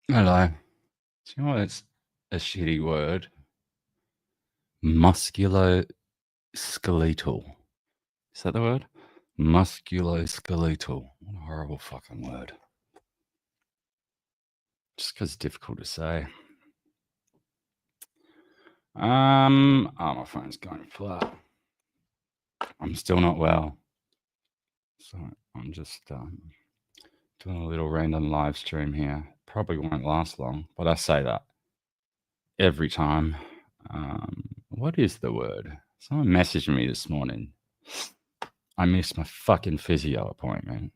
Hello. Do you know what's a shitty word? Musculoskeletal. Is that the word? Musculoskeletal. What a horrible fucking word. Just because it's difficult to say. Oh, my phone's going flat. I'm still not well. So I'm just doing a little random live stream here. Probably won't last long, but I say that every time. What is the word? Someone messaged me this morning. I missed my fucking physio appointment.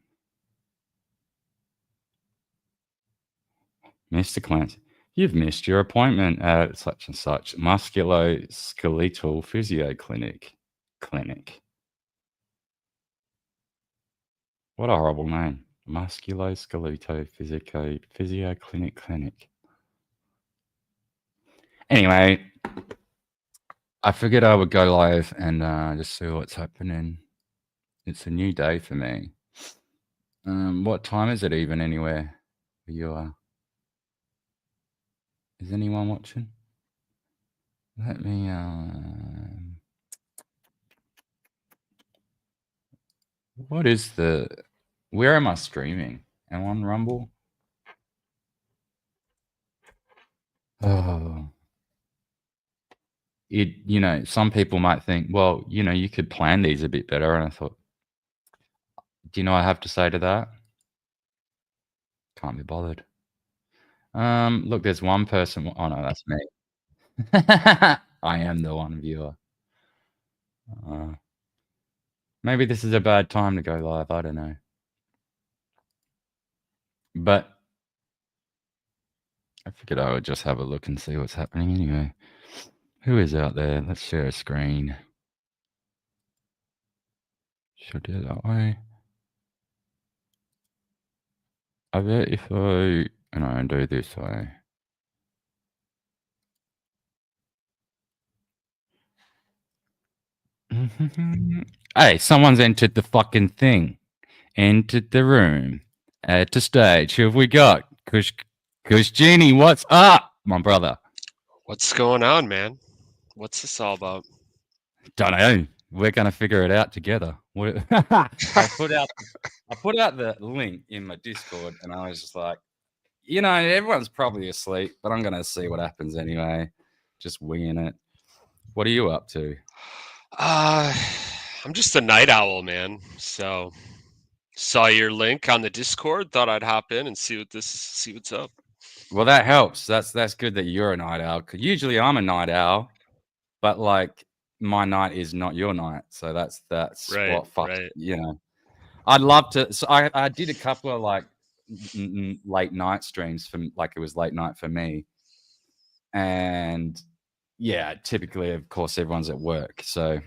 Mr. Clancy, you've missed your appointment at such and such musculoskeletal physio clinic. What a horrible name. Musculoskeletal physio clinic. Anyway, I figured I would go live and just see what's happening. It's a new day for me. What time is it even anywhere where you are? Is anyone watching? Let me what is where am I streaming? Am I on Rumble? Oh. Some people might think, well, you could plan these a bit better. And I thought, do you know what I have to say to that? Can't be bothered. Look, there's one person. Oh no, that's me. I am the one viewer. Maybe this is a bad time to go live. I don't know. But I figured I would just have a look and see what's happening anyway. Who is out there? Let's share a screen. Should I do it that way? I bet if I do it this way. Hey, someone's entered the fucking thing. Entered the room. At the stage. Who have we got? Kush Genie, what's up, my brother? What's going on, man? What's this all about? Don't know. We're gonna figure it out together. I put out the link in my Discord, and I was just like, everyone's probably asleep, but I'm gonna see what happens anyway. Just winging it. What are you up to? I'm just a night owl, man. So saw your link on the Discord, thought I'd hop in and see what's up. Well, that helps. That's good that you're a night owl. 'Cause usually I'm a night owl, but like my night is not your night, so that's Right, what fucks. right. I'd love to. So I did a couple of like late night streams it was late night for me, and yeah, typically of course everyone's at work, so.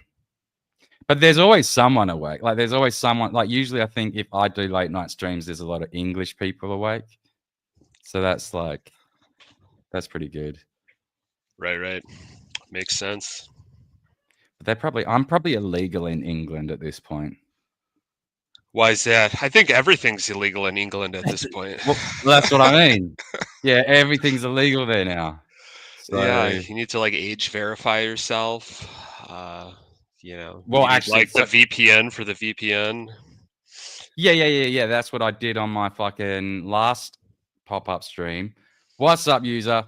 But there's always someone awake. Like there's always someone. Like usually, I think if I do late night streams, there's a lot of English people awake. So that's pretty good. Right. Makes sense. But I'm probably illegal in England at this point. Why is that? I think everything's illegal in England at this point. Well, that's what I mean. Yeah, everything's illegal there now. Yeah, So, you need to like age verify yourself. well, You need actually, like the VPN for the VPN. yeah. That's what I did on my fucking last pop-up stream. What's up, user?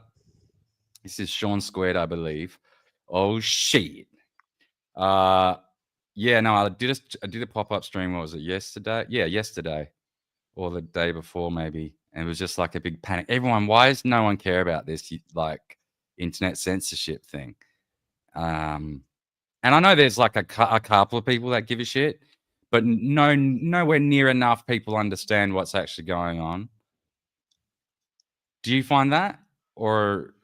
This is Sean Squared, I believe. Oh shit. Yeah, no, I did a pop-up stream. What was it, yesterday? Yeah, yesterday. Or the day before, maybe. And it was just like a big panic. Everyone, why does no one care about this like internet censorship thing? And I know there's like a couple of people that give a shit, but nowhere near enough people understand what's actually going on. Do you find that? Or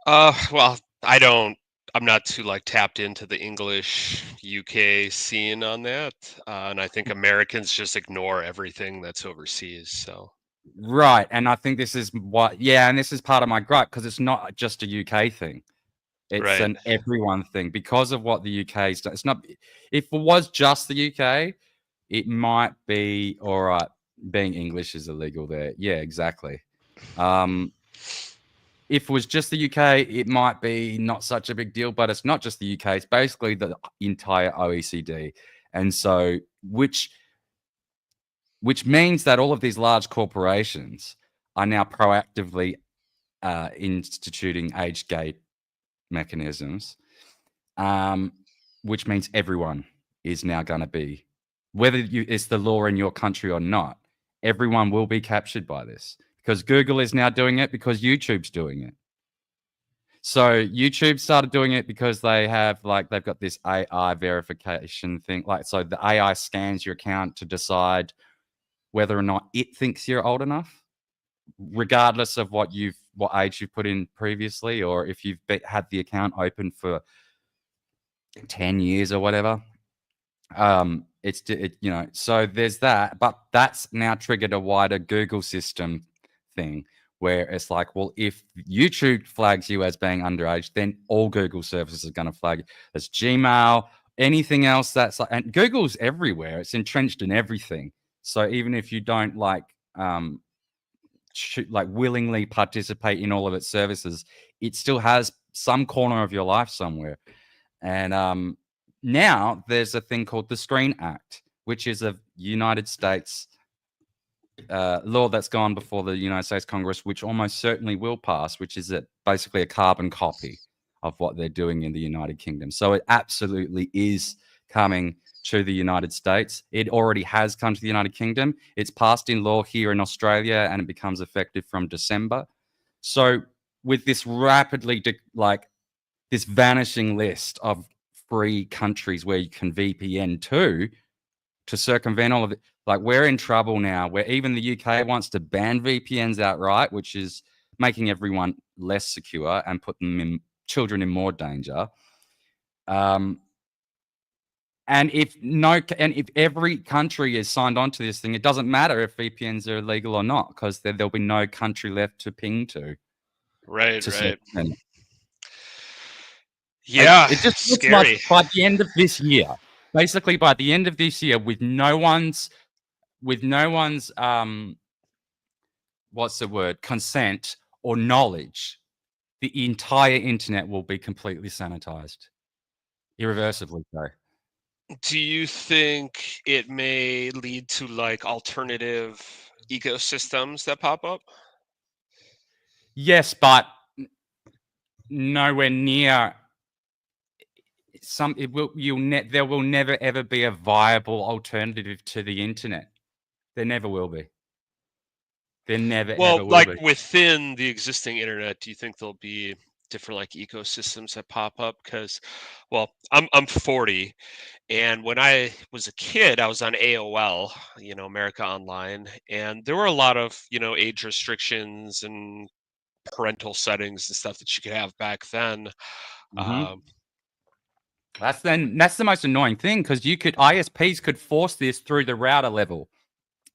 Well, I'm not too like tapped into the English UK scene on that, and I think Americans just ignore everything that's overseas. So right, and I think this is and this is part of my gripe because it's not just a UK thing. It's right, an everyone thing because of what the UK's done. It's not. If it was just the UK, it might be all right. Being English is illegal there. Yeah, exactly. If it was just the UK, it might be not such a big deal, but it's not just the UK. It's basically the entire OECD. And so, which means that all of these large corporations are now proactively instituting age gate mechanisms, which means everyone is now going to be, whether it's the law in your country or not, everyone will be captured by this, because Google is now doing it, because YouTube's doing it. So YouTube started doing it because they've got this AI verification thing. So the AI scans your account to decide whether or not it thinks you're old enough, regardless of what age you've put in previously, or if you've had the account open for 10 years or whatever. So there's that, but that's now triggered a wider Google system thing, where it's like, well, if YouTube flags you as being underage, then all Google services are going to flag you. There's Gmail, anything else that's like, and Google's everywhere. It's entrenched in everything. So even if you don't willingly participate in all of its services, it still has some corner of your life somewhere. And now there's a thing called the Screen Act, which is a United States law that's gone before the United States Congress, which almost certainly will pass, which is basically a carbon copy of what they're doing in the United Kingdom. So it absolutely is coming to the United States. It already has come to the United Kingdom. It's passed in law here in Australia, and it becomes effective from December. So with this this vanishing list of free countries where you can VPN to circumvent all of it, like, we're in trouble now, where even the UK wants to ban VPNs outright, which is making everyone less secure and putting children in more danger. And if every country is signed on to this thing, it doesn't matter if VPNs are illegal or not, because there'll be no country left to ping to. Right. Yeah, it just looks like by the end of this year, basically by the end of this year, with no one's consent or knowledge, the entire internet will be completely sanitized, irreversibly so. Do you think it may lead to alternative ecosystems that pop up? Yes, but nowhere near there will never ever be a viable alternative to the internet. There never will be. There never ever will be. Within the existing internet, do you think there'll be different ecosystems that pop up? Because, I'm 40, and when I was a kid, I was on AOL, America Online, and there were a lot of age restrictions and parental settings and stuff that you could have back then. Mm-hmm. That's the most annoying thing, because ISPs could force this through the router level.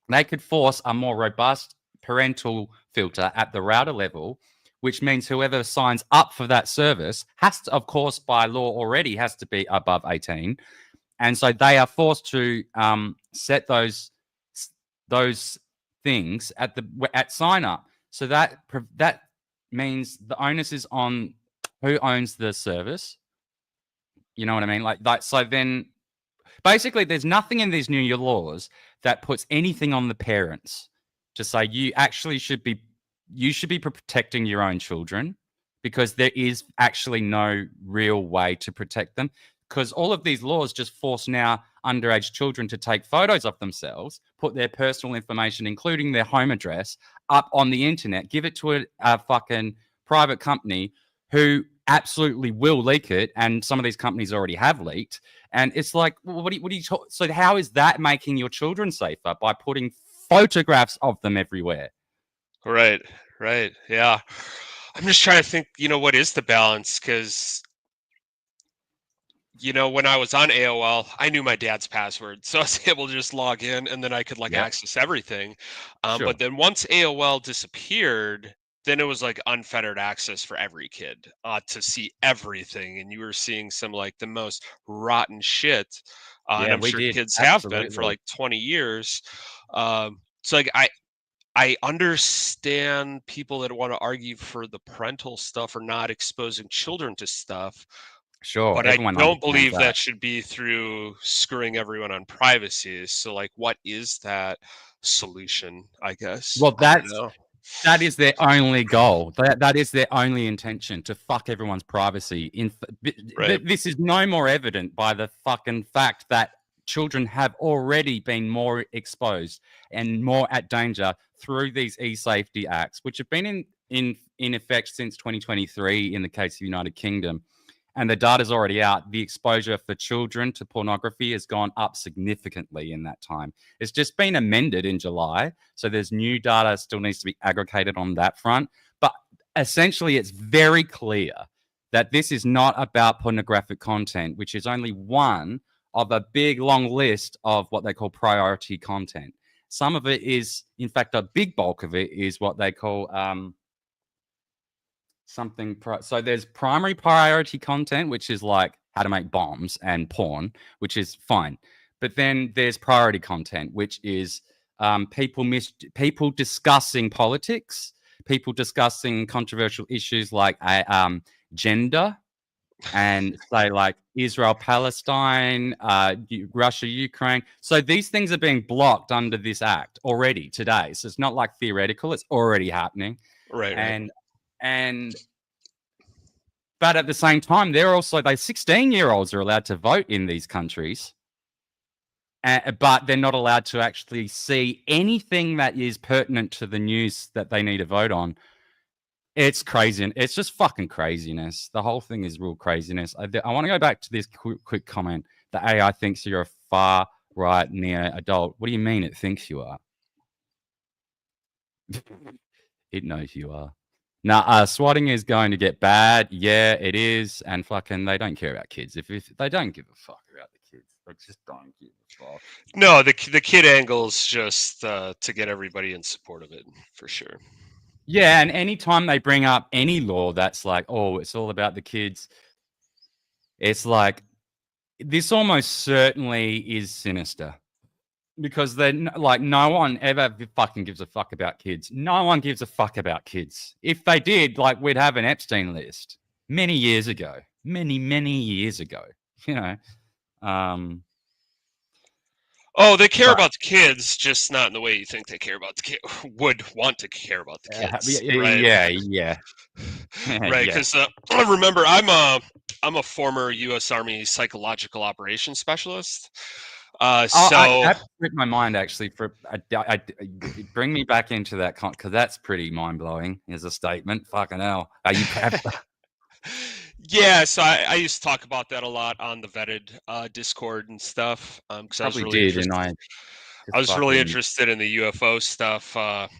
They could force a more robust parental filter at the router level, which means whoever signs up for that service has to, of course, by law already has to be above 18. And so they are forced to set those things at sign up. So that means the onus is on who owns the service. You know what I mean? So then basically there's nothing in these new laws that puts anything on the parents to say you should be protecting your own children, because there is actually no real way to protect them, because all of these laws just force now underage children to take photos of themselves, put their personal information, including their home address, up on the internet, give it to a fucking private company who absolutely will leak it, and some of these companies already have leaked. And it's like, what do you talk? So how is that making your children safer, by putting photographs of them everywhere? Right. Yeah. I'm just trying to think, what is the balance? Because, when I was on AOL, I knew my dad's password, so I was able to just log in, and then I could access everything. Sure. But then once AOL disappeared, then it was unfettered access for every kid to see everything, and you were seeing some the most rotten shit. And I'm sure kids have been for 20 years. So I understand people that want to argue for the parental stuff or not exposing children to stuff, Sure, but I everyone don't understands believe that. that should be through screwing everyone on privacy. So, like, what is that solution? I guess Well, I don't know. that is their only goal. That is their only intention, to fuck everyone's privacy. Right. This is no more evident by the fucking fact that children have already been more exposed and more at danger through these e-safety acts, which have been in effect since 2023 in the case of the United Kingdom. And the data's already out. The exposure for children to pornography has gone up significantly in that time. It's just been amended in July. So there's new data still needs to be aggregated on that front. But essentially, it's very clear that this is not about pornographic content, which is only one of a big long list of what they call priority content. Some of it is, in fact, a big bulk of it is what they call so there's primary priority content, which is like how to make bombs and porn, which is fine. But then there's priority content, which is people discussing politics, people discussing controversial issues like gender, and say like Israel, Palestine, Russia, Ukraine. So these things are being blocked under this act already today. So it's not like theoretical; it's already happening. Right. And but at the same time, they're 16-year-olds are allowed to vote in these countries, but they're not allowed to actually see anything that is pertinent to the news that they need to vote on. It's crazy. It's just fucking craziness. The whole thing is real craziness. I want to go back to this quick comment. The AI thinks you're a far right neo adult. What do you mean it thinks you are? It knows you are. Now, swatting is going to get bad. Yeah, it is. And fucking, they don't care about kids. If they don't give a fuck about the kids, they just don't give a fuck. No, the kid angle is just to get everybody in support of it, for sure. Yeah, and anytime they bring up any law that's like, oh, it's all about the kids, it's like, this almost certainly is sinister. Because then, like, no one ever fucking gives a fuck about kids. No one gives a fuck about kids. If they did, like, we'd have an Epstein list many years ago. Many years ago. You know. Oh, they care about the kids, just not in the way you think they care about the kid. Would want to care about the kids, right? Yeah. Right, because remember, I'm a former U.S. Army psychological operations specialist. That split my mind actually. Bring me back into that because that's pretty mind blowing as a statement. Fucking hell, are you? Yeah, so I used to talk about that a lot on the vetted Discord and stuff. Because I was really interested. I was really interested in the UFO stuff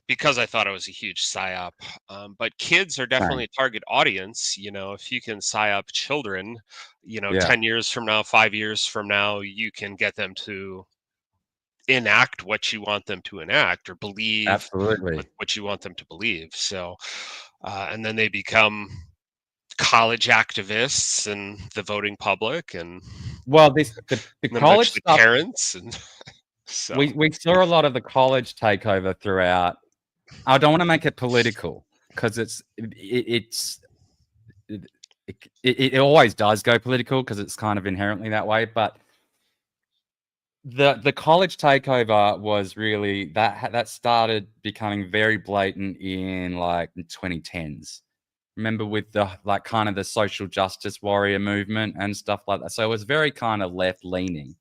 because I thought it was a huge psyop. But kids are definitely a target audience. You know, if you can psyop children, 10 years from now, 5 years from now, you can get them to enact what you want them to enact or believe what you want them to believe. So, and then they become college activists and the voting public and the college stuff, parents and so we saw a lot of the college takeover throughout. I don't want to make it political because it always does go political because it's kind of inherently that way, but the college takeover was really that started becoming very blatant in like the 2010s. Remember with the like kind of the social justice warrior movement and stuff like that. So it was very kind of left leaning.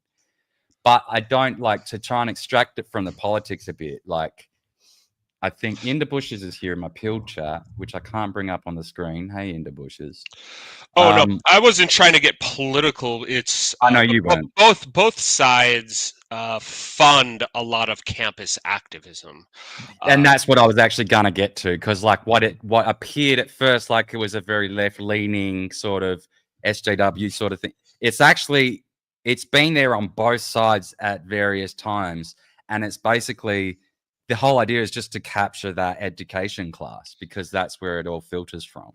But I don't like to try and extract it from the politics a bit. Like, I think Indabushes is here in my Pilled chat, which I can't bring up on the screen. Hey, Indabushes. Oh, no, I wasn't trying to get political. It's I know you weren't. Both sides fund a lot of campus activism, and that's what I was actually gonna get to, because like what appeared at first like it was a very left-leaning sort of SJW sort of thing. It's been there on both sides at various times, and it's basically the whole idea is just to capture that education class because that's where it all filters from.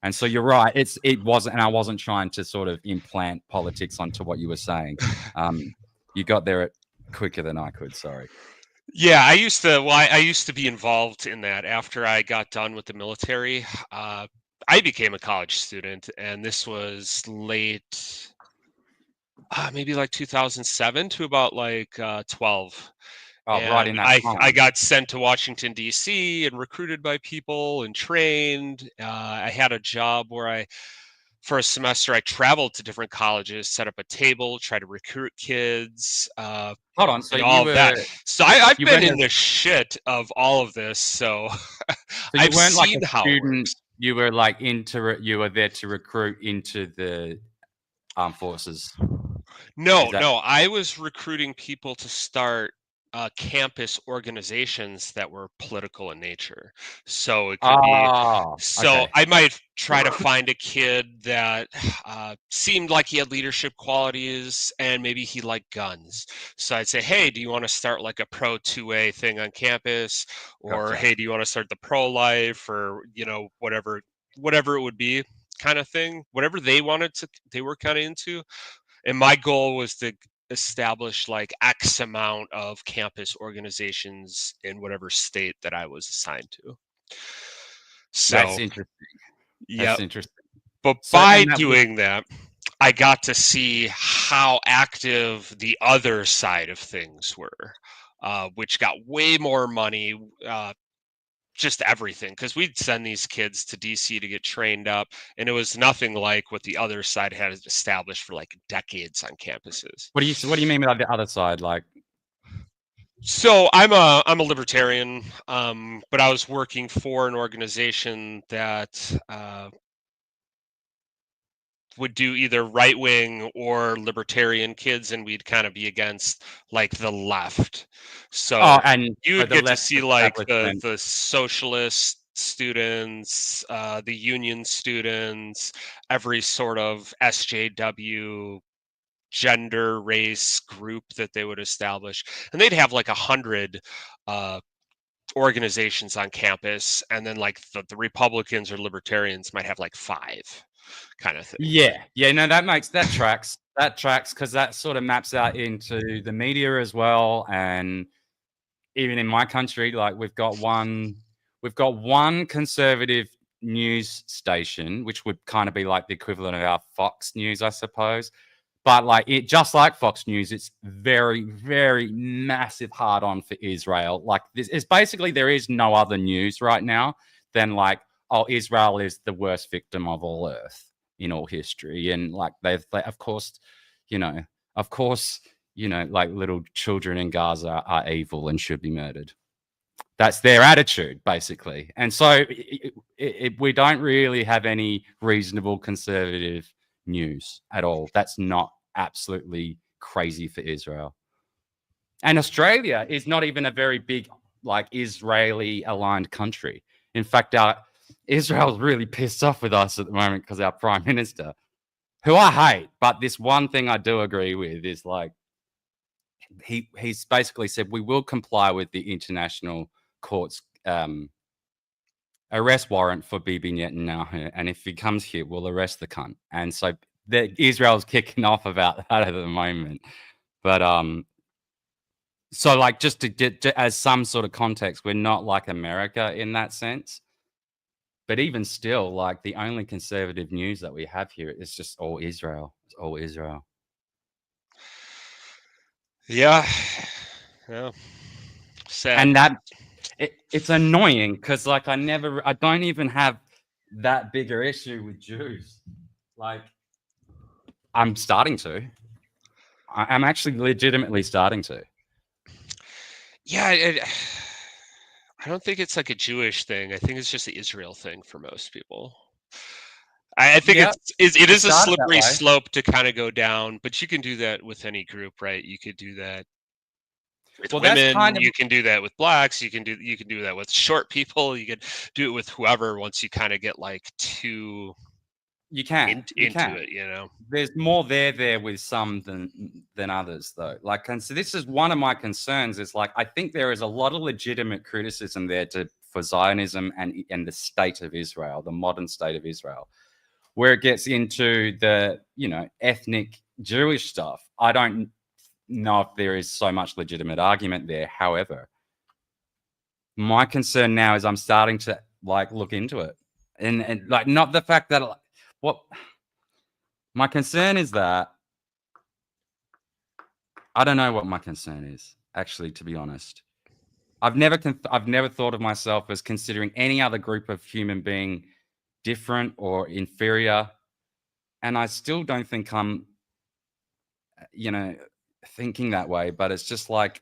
And so you're right. It wasn't, and I wasn't trying to sort of implant politics onto what you were saying. You got there quicker than I could. Sorry. Yeah, I used to. Well, I used to be involved in that after I got done with the military. I became a college student, and this was late, maybe like 2007 to about like 12. Oh, right And in that I time. got sent to Washington D.C. and recruited by people and trained. I had a job where for a semester, I traveled to different colleges, set up a table, try to recruit kids, Hold on. So and all you of that. were So I've you been went in as the shit of all of this. So so you I've weren't like a seen how it student. works. You were like you were there to recruit into the armed forces. Is No, that? no, I was recruiting people to start campus organizations that were political in nature. So it could be, Oh, so okay. I might try to find a kid that seemed like he had leadership qualities and maybe he liked guns. So I'd say, hey, do you want to start like a pro 2A thing on campus? Or Gotcha. hey, do you want to start the pro life or, whatever it would be kind of thing, whatever they were kind of into. And my goal was to establish like X amount of campus organizations in whatever state that I was assigned to. That's So, interesting. yeah. That's interesting. But So, by and that was doing that, I got to see how active the other side of things were, which got way more money, just everything. Because we'd send these kids to DC to get trained up, and it was nothing like what the other side had established for like decades on campuses. what do you mean by the other side? Like, So I'm a libertarian, but I was working for an organization that would do either right wing or libertarian kids, and we'd kind of be against like the left. oh, So and you so would the get to left see like the establishment. the socialist students, the union students, every sort of SJW gender race group that they would establish, and they'd have like 100 uh, organizations on campus, and then like the Republicans or libertarians might have like five, kind of thing. Yeah, yeah, no, that tracks. That tracks because that sort of maps out into the media as well, and even in my country, like we've got one conservative news station, which would kind of be like the equivalent of our Fox News, I suppose. But like it, just like Fox News, it's very, very massive hard on for Israel. Like this is basically there is no other news right now than like, oh, Israel is the worst victim of all Earth in all history, and like they of course, you know, of course, like little children in Gaza are evil and should be murdered. That's their attitude, basically. And so we don't really have any reasonable conservative news at all. That's not absolutely crazy for Israel. And Australia is not even a very big, like, Israeli aligned country. In fact, Israel's really pissed off with us at the moment because our prime minister, who I hate, but this one thing I do agree with is like, he's basically said we will comply with the international court's arrest warrant for Bibi Netanyahu, and if he comes here, we'll arrest the cunt. And so Israel's kicking off about that at the moment. But so like just to get as some sort of context, we're not like America in that sense. But even still, like the only conservative news that we have here is just all Israel. It's all Israel. Yeah, yeah, sad. And that it's annoying because like I don't even have that bigger issue with Jews. Like I'm starting to. I'm actually legitimately starting to. Yeah, I don't think it's like a Jewish thing. I think it's just the Israel thing for most people. I think Yeah, it it is a started that slippery way. slope to kind of go down, but you can do that with any group, right? You could do that with Well, that's women, kind of you can do that with blacks, you can do that with short people, you could do it with whoever once you kind of get like too you into can. it. There's more there with some than others though. Like, and so this is one of my concerns. Is like I think there is a lot of legitimate criticism there for Zionism and the state of Israel, the modern state of Israel, where it gets into the ethnic Jewish stuff. I don't know if there is so much legitimate argument there. However, My concern now is I'm starting to like look into it, and like not the fact that what my concern is that I don't know what my concern is actually, to be honest. I've never thought of myself as considering any other group of human being different or inferior, and I still don't think I'm, thinking that way. But it's just like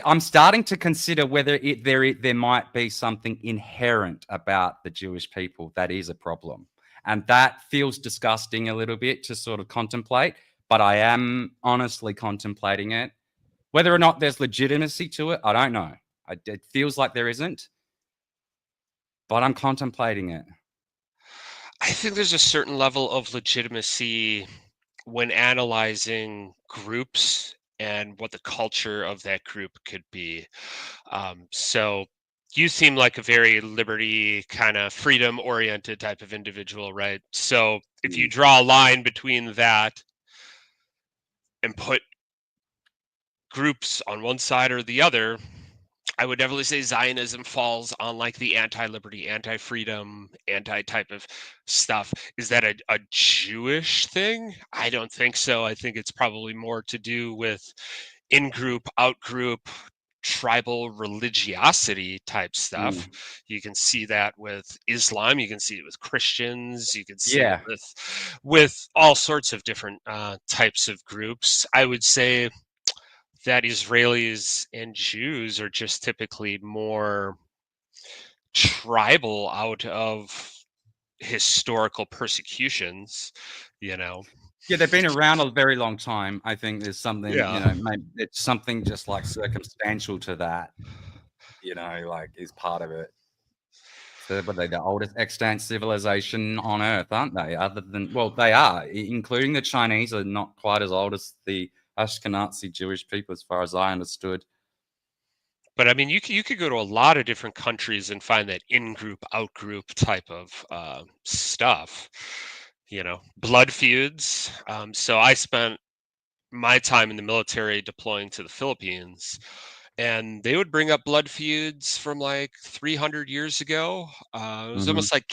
I'm starting to consider whether there might be something inherent about the Jewish people that is a problem, and that feels disgusting a little bit to sort of contemplate. But I am honestly contemplating it. Whether or not there's legitimacy to it, I don't know. It feels like there isn't, but I'm contemplating it. I think there's a certain level of legitimacy when analyzing groups and what the culture of that group could be. So you seem like a very liberty kind of freedom oriented type of individual, right? So if you draw a line between that and put groups on one side or the other, I would definitely say Zionism falls on like the anti-liberty, anti-freedom, anti-type of stuff. Is that a Jewish thing? I don't think so. I think it's probably more to do with in-group, out-group, tribal religiosity type stuff. You can see that with Islam. You can see it with Christians. You can see it Yeah. with all sorts of different types of groups. I would say that Israelis and Jews are just typically more tribal out of historical persecutions, you know. Yeah, they've been around a very long time. I think there's something, Yeah. maybe it's something just like circumstantial to that, like is part of it. So, but they're the oldest extant civilization on Earth, aren't they? Other than, well, they are, including the Chinese are not quite as old as the Ashkenazi Jewish people, as far as I understood. But I mean, you could go to a lot of different countries and find that in-group, out-group type of stuff. Blood feuds. So I spent my time in the military deploying to the Philippines, and they would bring up blood feuds from like 300 years ago. It was Mhm. almost like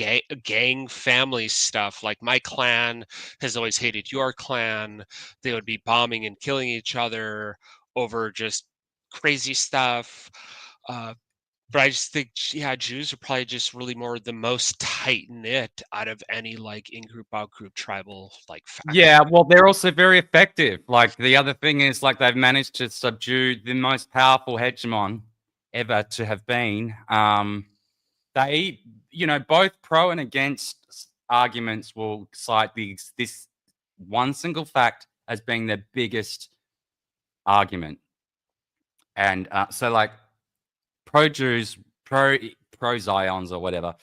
gang family stuff. Like my clan has always hated your clan. They would be bombing and killing each other over just crazy stuff. Uh, but I just think, yeah, Jews are probably just really more the most tight knit out of any like in group, out group, tribal like faction. Yeah, well, they're also very effective. Like, the other thing is, like, they've managed to subdue the most powerful hegemon ever to have been. They, both pro and against arguments will cite this one single fact as being their biggest argument. And so, like, pro Jews, pro Zions or whatever,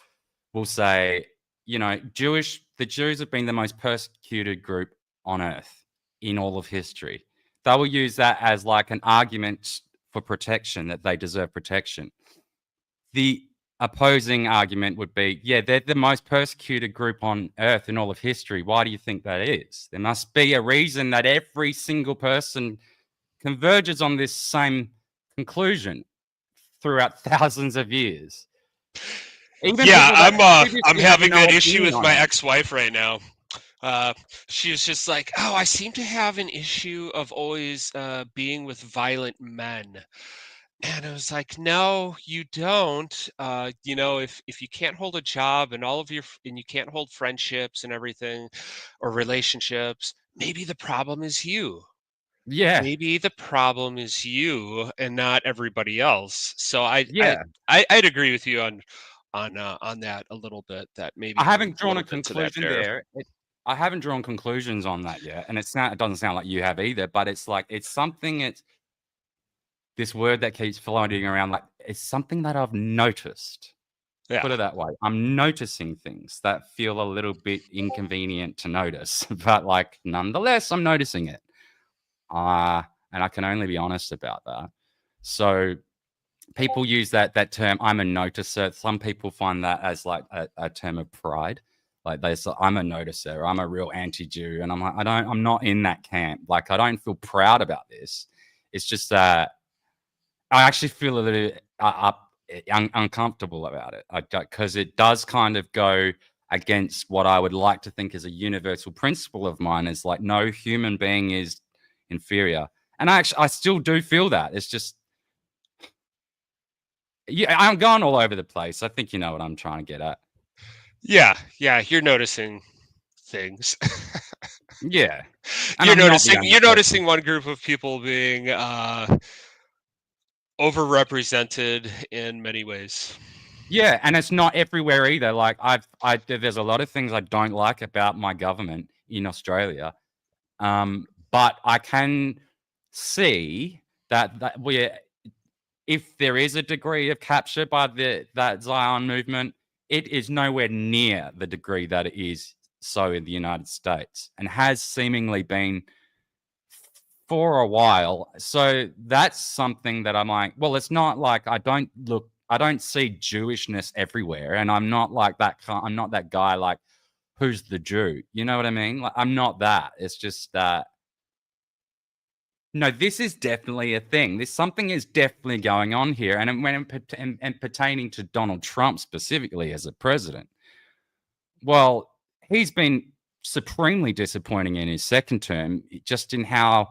will say, the Jews have been the most persecuted group on earth in all of history. They will use that as like an argument for protection, that they deserve protection. The opposing argument would be, yeah, they're the most persecuted group on earth in all of history. Why do you think that is? There must be a reason that every single person converges on this same conclusion throughout thousands of years. Even Yeah, people that I'm previously had having no that issue opinion with on my it. ex-wife right now. She was just like, "Oh, I seem to have an issue of always being with violent men." And I was like, "No, you don't. If you can't hold a job and and you can't hold friendships and everything or relationships, maybe the problem is you. Yeah, Maybe the problem is you and not everybody else." So yeah. I'd agree with you on that a little bit. That maybe I there's haven't a drawn a little bit to that conclusion there. there. I haven't drawn conclusions on that yet, and it doesn't sound like you have either. But it's like it's something. It's this word that keeps floating around. Like, it's something that I've noticed. Yeah. Put it that way. I'm noticing things that feel a little bit inconvenient to notice, but like nonetheless, I'm noticing it. And I can only be honest about that. So people use that term. I'm a noticer. Some people find that as like a term of pride. Like they say, I'm a noticer. I'm a real anti-Jew, and I'm like, I'm not in that camp. Like, I don't feel proud about this. It's just that I actually feel a little uncomfortable about it, because it does kind of go against what I would like to think is a universal principle of mine, is like no human being is inferior. And I still do feel that. It's just, yeah, I'm going all over the place. I think you know what I'm trying to get at. Yeah, you're noticing things. Yeah. And I'm not the only you're person. noticing one group of people being overrepresented in many ways. Yeah, and it's not everywhere either. Like there's a lot of things I don't like about my government in Australia. But I can see that if there is a degree of capture by that Zion movement, it is nowhere near the degree that it is so in the United States, and has seemingly been for a while. So that's something that I'm like, well, it's not like I don't see Jewishness everywhere, and I'm not like that. I'm not that guy like, who's the Jew? You know what I mean? Like, I'm not that. It's just that. No, this is definitely a thing. This something is definitely going on here, and when and pertaining to Donald Trump specifically as a president. Well, he's been supremely disappointing in his second term, just in how,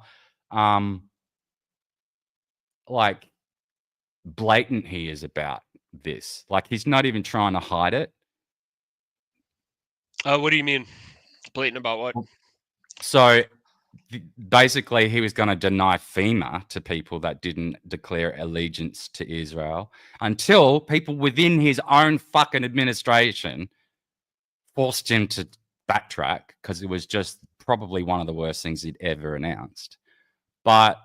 like, blatant he is about this. Like, he's not even trying to hide it. What do you mean? Blatant about what? So basically, he was going to deny FEMA to people that didn't declare allegiance to Israel, until people within his own fucking administration forced him to backtrack, because it was just probably one of the worst things he'd ever announced. But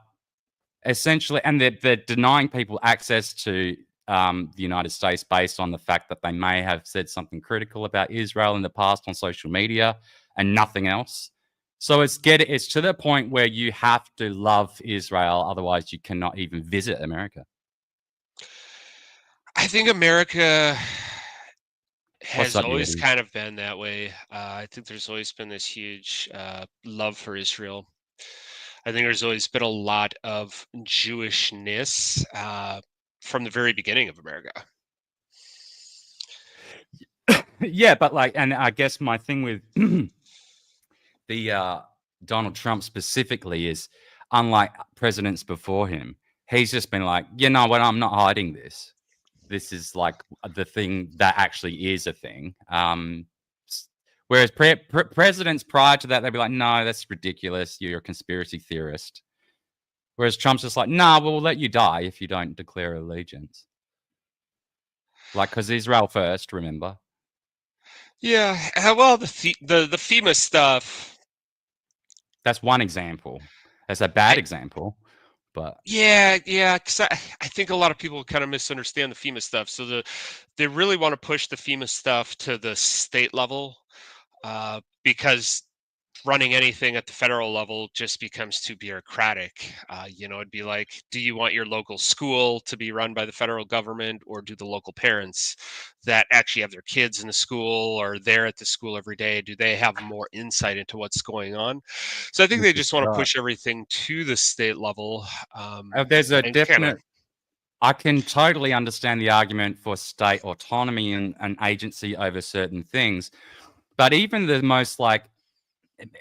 essentially, and they're denying people access to the United States based on the fact that they may have said something critical about Israel in the past on social media, and nothing else. So it's to the point where you have to love Israel, otherwise you cannot even visit America. I think America What's has up, always Yeti? kind of been that way. I think there's always been this huge love for Israel. I think there's always been a lot of Jewishness from the very beginning of America. Yeah, but like, and I guess my thing with the Donald Trump specifically is, unlike presidents before him, he's just been like, you know what, I'm not hiding this. This is like the thing that actually is a thing. Whereas presidents prior to that, they'd be like, no, that's ridiculous. You're a conspiracy theorist. Whereas Trump's just like, nah, we'll let you die if you don't declare allegiance. Like, because Israel first, remember? Yeah, well, the FEMA stuff. That's one example. That's a bad example, but yeah, because I think a lot of people kind of misunderstand the FEMA stuff. So they really want to push the FEMA stuff to the state level because running anything at the federal level just becomes too bureaucratic. It'd be like, do you want your local school to be run by the federal government, or do the local parents that actually have their kids in the school or they're at the school every day, do they have more insight into what's going on? So I think they just want to push everything to the state level. There's a definite. I can totally understand the argument for state autonomy and an agency over certain things, but even the most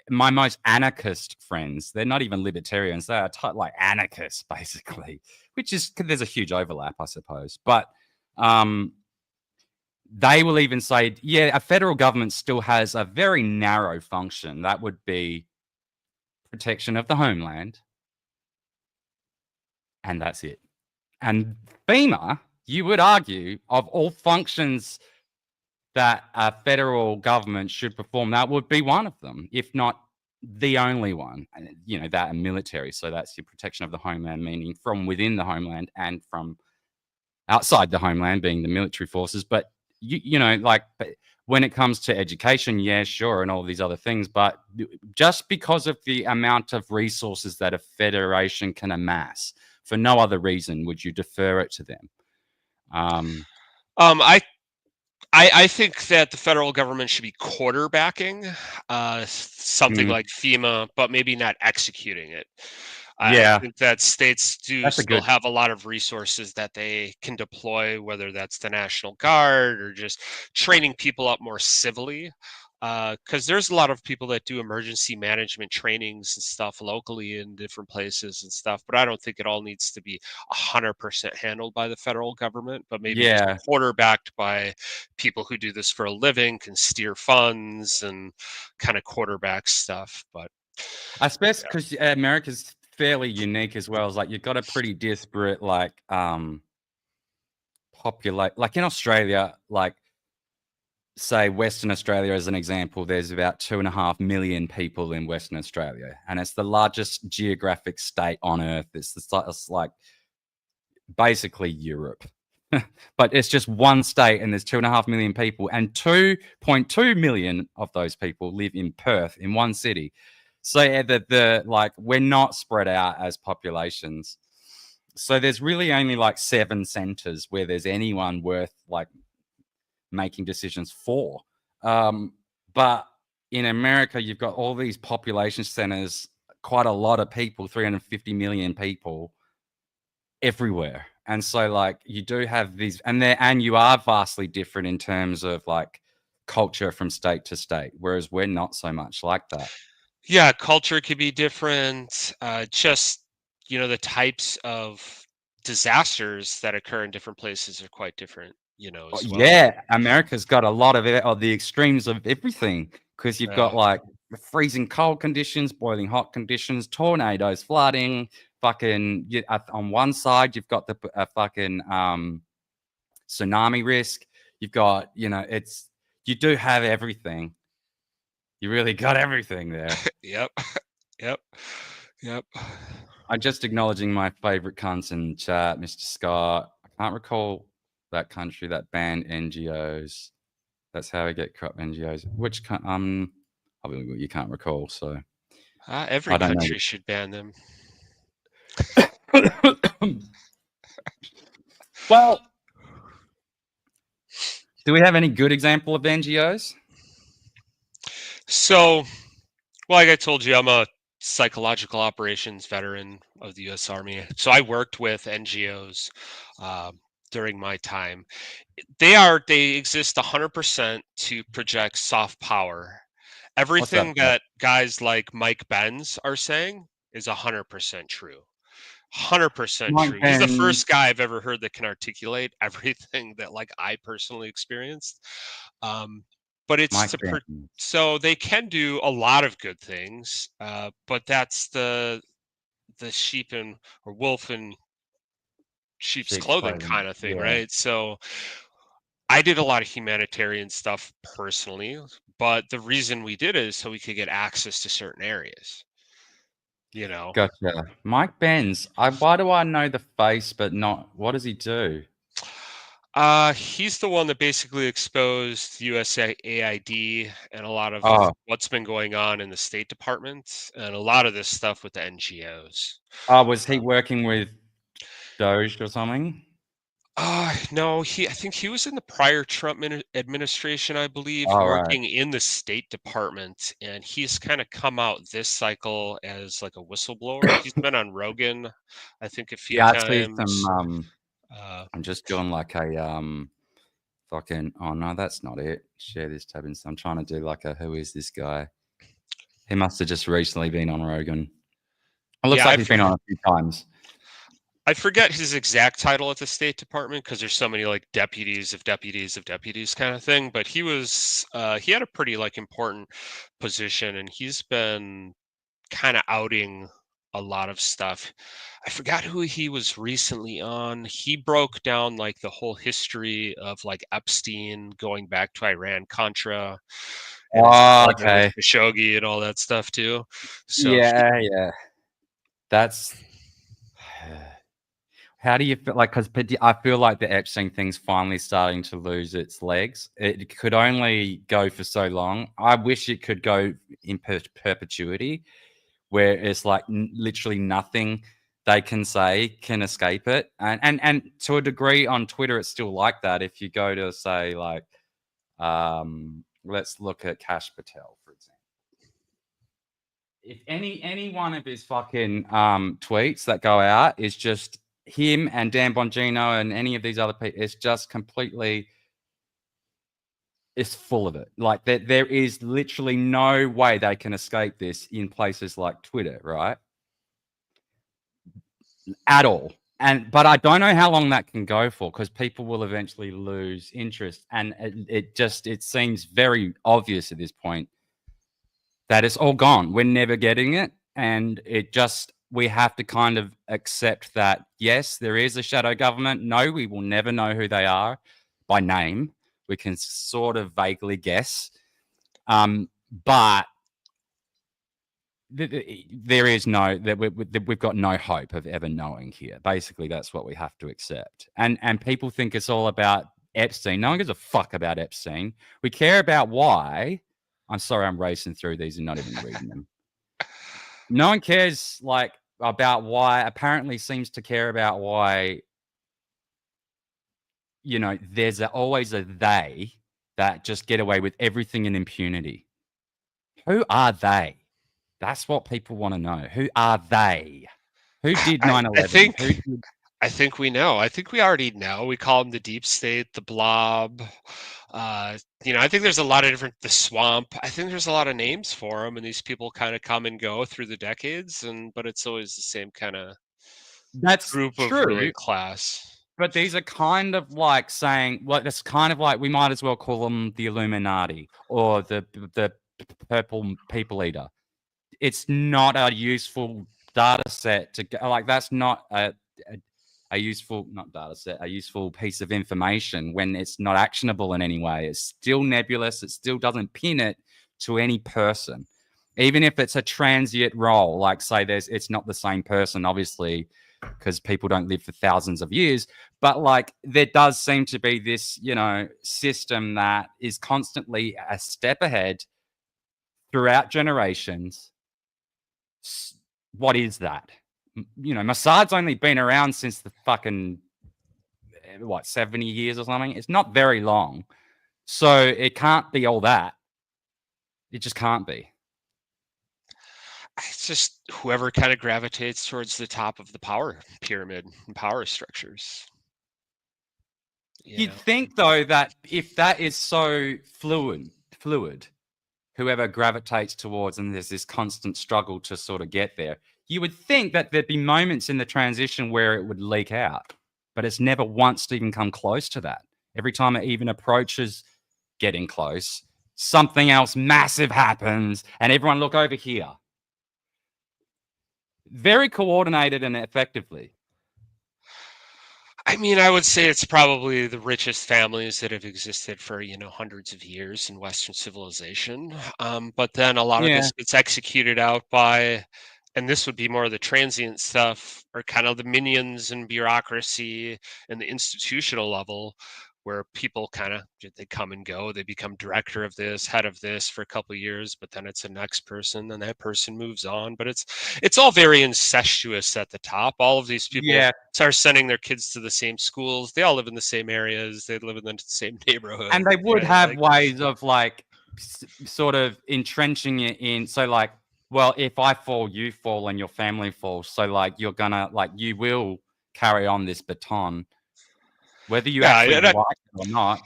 my most anarchist friends, they're not even libertarians. They are like anarchists, basically, which is, there's a huge overlap, I suppose. But they will even say, yeah, a federal government still has a very narrow function. That would be protection of the homeland. And that's it. And FEMA, you would argue, of all functions that a federal government should perform, that would be one of them, if not the only one. That and military. So that's your protection of the homeland, meaning from within the homeland and from outside the homeland, being the military forces. But when it comes to education, yeah, sure, and all these other things, but just because of the amount of resources that a federation can amass, for no other reason would you defer it to them. I think that the federal government should be quarterbacking something like FEMA, but maybe not executing it. I Yeah, think that states do that's a still good. have a lot of resources that they can deploy, whether that's the National Guard or just training people up more civilly. Because there's a lot of people that do emergency management trainings and stuff locally in different places and stuff, but I don't think it all needs to be 100% handled by the federal government, but maybe just Yeah, quarterbacked by people who do this for a living, can steer funds and kind of quarterback stuff. But I suppose because America's fairly unique as well. Is like you've got a pretty disparate populate. Like in Australia, like say Western Australia as an example, there's about 2.5 million people in Western Australia, and it's the largest geographic state on Earth. It's like basically Europe. But it's just one state and there's 2.5 million people, and 2.2 million of those people live in Perth in one city. So yeah, the like we're not spread out as populations. So there's really only like 7 centers where there's anyone worth like making decisions for. But in America, you've got all these population centers, quite a lot of people, 350 million people everywhere. And so like you do have these and you are vastly different in terms of like culture from state to state, whereas we're not so much like that. yeah, culture could be different. Just, the types of disasters that occur in different places are quite different, Oh, as well. yeah, America's got a lot of it, of the extremes of everything because you've Yeah. got like freezing cold conditions, boiling hot conditions, tornadoes, flooding. Fucking on one side, you've got the fucking tsunami risk. You've got you do have everything. You really got everything there. Yep. Yep. Yep. I'm just acknowledging my favorite cunts in chat, Mr. Scott. I can't recall that country that banned NGOs. That's how we get corrupt NGOs. Which obviously you can't recall, so Every I don't country should ban them. know. Well, do we have any good example of NGOs? So, well, like I told you, I'm a psychological operations veteran of the U.S. Army. So I worked with NGOs during my time. They exist 100% to project soft power. What's that Everything about? that guys like Mike Benz are saying is 100% true. 100% Mike true. He's the Ben, first guy I've ever heard that can articulate everything that like I personally experienced. Um, but it's Mike Ben. so they can do a lot of good things, but that's the sheep and or wolf in sheep's Sheep's clothing clothing. kind of thing, Yeah. right? So I did a lot of humanitarian stuff personally, but the reason we did it is so we could get access to certain areas, you know. Gotcha. Mike Benz. Why do I know the face, but not what does he do? He's the one that basically exposed USAID and a lot of Oh, what's been going on in the State Department and a lot of this stuff with the NGOs. was he Uh, working with Doge or something? no, I think he was in the prior Trump administration, I believe, All right. working in the State Department, and he's kind of come out this cycle as like a whistleblower. He's been on Rogan, I think, a few Yeah, I see some. times. Uh, I'm just doing like a fucking. Oh no, that's not it. Share this tab. I'm trying to do like a who is this guy? He must have just recently been on Rogan. It looks yeah, like he's been on a few times. I forget his exact title at the State Department because there's so many like deputies of deputies of deputies kind of thing. But he had a pretty like important position, and he's been kind of outing a lot of stuff. I forgot who he was recently on. He broke down like the whole history of like Epstein going back to Iran Contra and his Oh, involvement with okay. Khashoggi and all that stuff too. So Yeah, yeah. That's how do you feel like? Because I feel like the Epstein thing's finally starting to lose its legs. It could only go for so long. I wish it could go in perpetuity, where it's like literally nothing they can say can escape it. And to a degree on Twitter, it's still like that. If you go to say like, let's look at Cash Patel for example. if any one of his fucking tweets that go out is just him and Dan Bongino and any of these other people, it's just completely, it's full of it. Like there is literally no way they can escape this in places like Twitter, right? At all. But I don't know how long that can go for, because people will eventually lose interest, and it seems very obvious at this point that it's all gone. We're never getting it, and we have to kind of accept that, yes, there is a shadow government. No, we will never know who they are by name. We can sort of vaguely guess, but there is we've got no hope of ever knowing here. Basically, that's what we have to accept. And people think it's all about Epstein. No one gives a fuck about Epstein. We care about why. I'm sorry, I'm racing through these and not even reading them. No one cares about why. Apparently, seems to care about why. There's always a they that just get away with everything in impunity. Who are they? That's what people want to know. Who are they? Who did 9/11? I think we know. I think we already know. We call them the deep state, the blob. I think there's a lot of the swamp. I think there's a lot of names for them, and these people kind of come and go through the decades, but it's always the same kind of group of ruling class. But these are kind of like saying, it's kind of like we might as well call them the Illuminati or the Purple People Eater. It's not a useful data set to go, that's not a useful, not data set, a useful piece of information when it's not actionable in any way. It's still nebulous. It still doesn't pin it to any person, even if it's a transient role. Like, say, it's not the same person, obviously, because people don't live for thousands of years. But there does seem to be this, system that is constantly a step ahead throughout generations. What is that? Mossad's only been around since the fucking 70 years or something. It's not very long, so it can't be all that. It just can't be. It's just whoever kind of gravitates towards the top of the power pyramid and power structures. You'd think, though, that if that is so fluid, whoever gravitates towards, and there's this constant struggle to sort of get there, you would think that there'd be moments in the transition where it would leak out, but it's never once even come close to that. Every time it even approaches getting close, something else massive happens, and everyone look over here. Very coordinated and effectively. I mean, I would say it's probably the richest families that have existed for, hundreds of years in Western civilization. But then a lot of this gets executed out by, and this would be more of the transient stuff, or kind of the minions and bureaucracy and the institutional level, where people they come and go. They become director of this, head of this for a couple of years, but then it's the next person, and that person moves on. But it's all very incestuous at the top. All of these people start sending their kids to the same schools. They all live in the same areas. They live in the same neighborhood. And they would have ways of sort of entrenching it in. So well, if I fall, you fall, and your family falls. So you're gonna you will carry on this baton, whether you actually like it or not.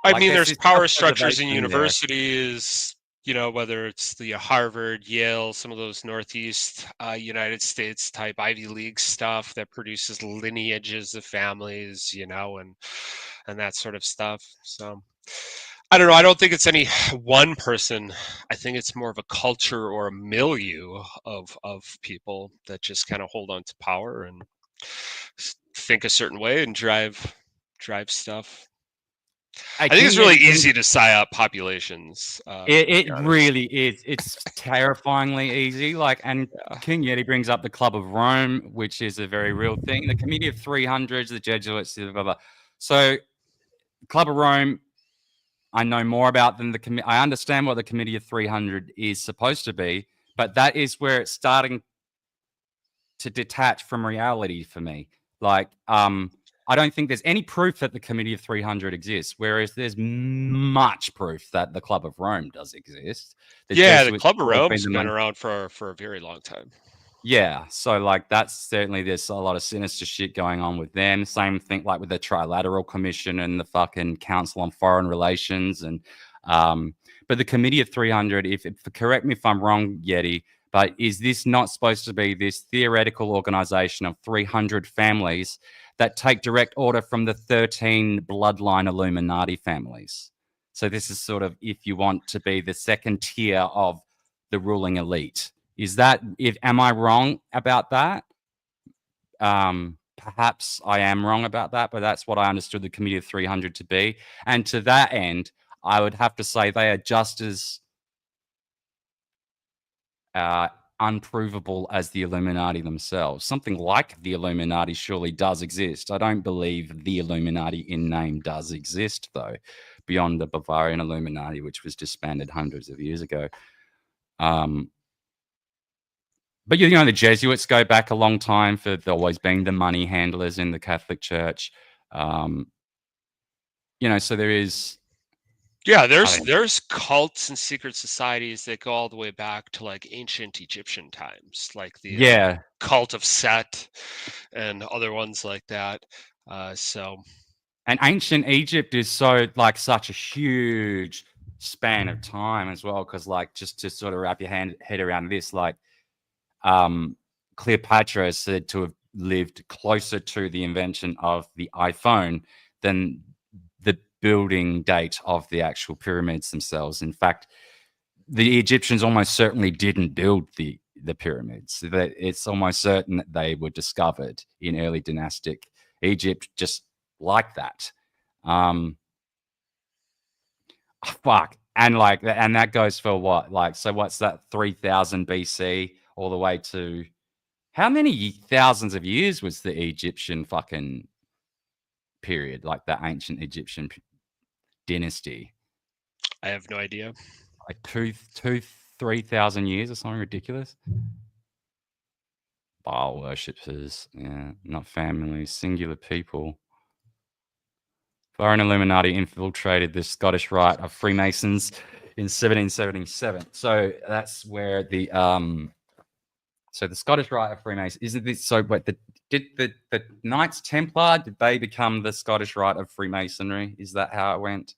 I mean, there's power structures in universities, whether it's the Harvard, Yale, some of those Northeast United States type Ivy League stuff that produces lineages of families, and that sort of stuff. So I don't know. I don't think it's any one person. I think it's more of a culture or a milieu of people that just kind of hold on to power and think a certain way and drive stuff. I think it's really easy to psyop populations. It really is. It's terrifyingly easy. And King Yeti brings up the Club of Rome, which is a very real thing. The Committee of 300s, the Jesuits, blah, blah, blah. So Club of Rome, I know more about than I understand what the Committee of 300 is supposed to be, but that is where it's starting to detach from reality for me. I don't think there's any proof that the Committee of 300 exists, whereas there's much proof that the Club of Rome does exist. The Jesuits Club of have always Rome's been around for a very long time. Yeah, so like that's certainly there's a lot of sinister shit going on with them. Same thing like with the Trilateral Commission and the fucking Council on Foreign Relations and but the Committee of 300, if correct me if I'm wrong, Yeti, but is this not supposed to be this theoretical organization of 300 families that take direct order from the 13 bloodline Illuminati families? So this is sort of if you want to be the second tier of the ruling elite. Is that am I wrong about that? Perhaps I am wrong about that, but that's what I understood the Committee of 300 to be. And to that end, I would have to say they are just as unprovable as the Illuminati themselves. Something like the Illuminati surely does exist. I don't believe the Illuminati in name does exist, though, beyond the Bavarian Illuminati, which was disbanded hundreds of years ago. But you know, the Jesuits go back a long time for always being the money handlers in the Catholic Church. You know, so there is. Yeah, there's cults and secret societies that go all the way back to like ancient Egyptian times, like the cult of Set and other ones like that. And ancient Egypt is so like such a huge span of time as well, because like just to sort of wrap your head around this, like Cleopatra is said to have lived closer to the invention of the iPhone than the building date of the actual pyramids themselves. In fact, the Egyptians almost certainly didn't build the pyramids. It's almost certain that they were discovered in early dynastic Egypt, just like that. Fuck. And like, and that goes for what? Like, so what's that? 3000 BC all the way to how many thousands of years was the Egyptian fucking period, like the ancient Egyptian dynasty? I have no idea. Like 3,000 years or something ridiculous. Baal worshippers, yeah, not families, singular people. Foreign Illuminati infiltrated the Scottish Rite of Freemasons in 1777. So that's where the so the Scottish Rite of Freemasons isn't this? So, but did the Knights Templar, did they become the Scottish Rite of Freemasonry? Is that how it went?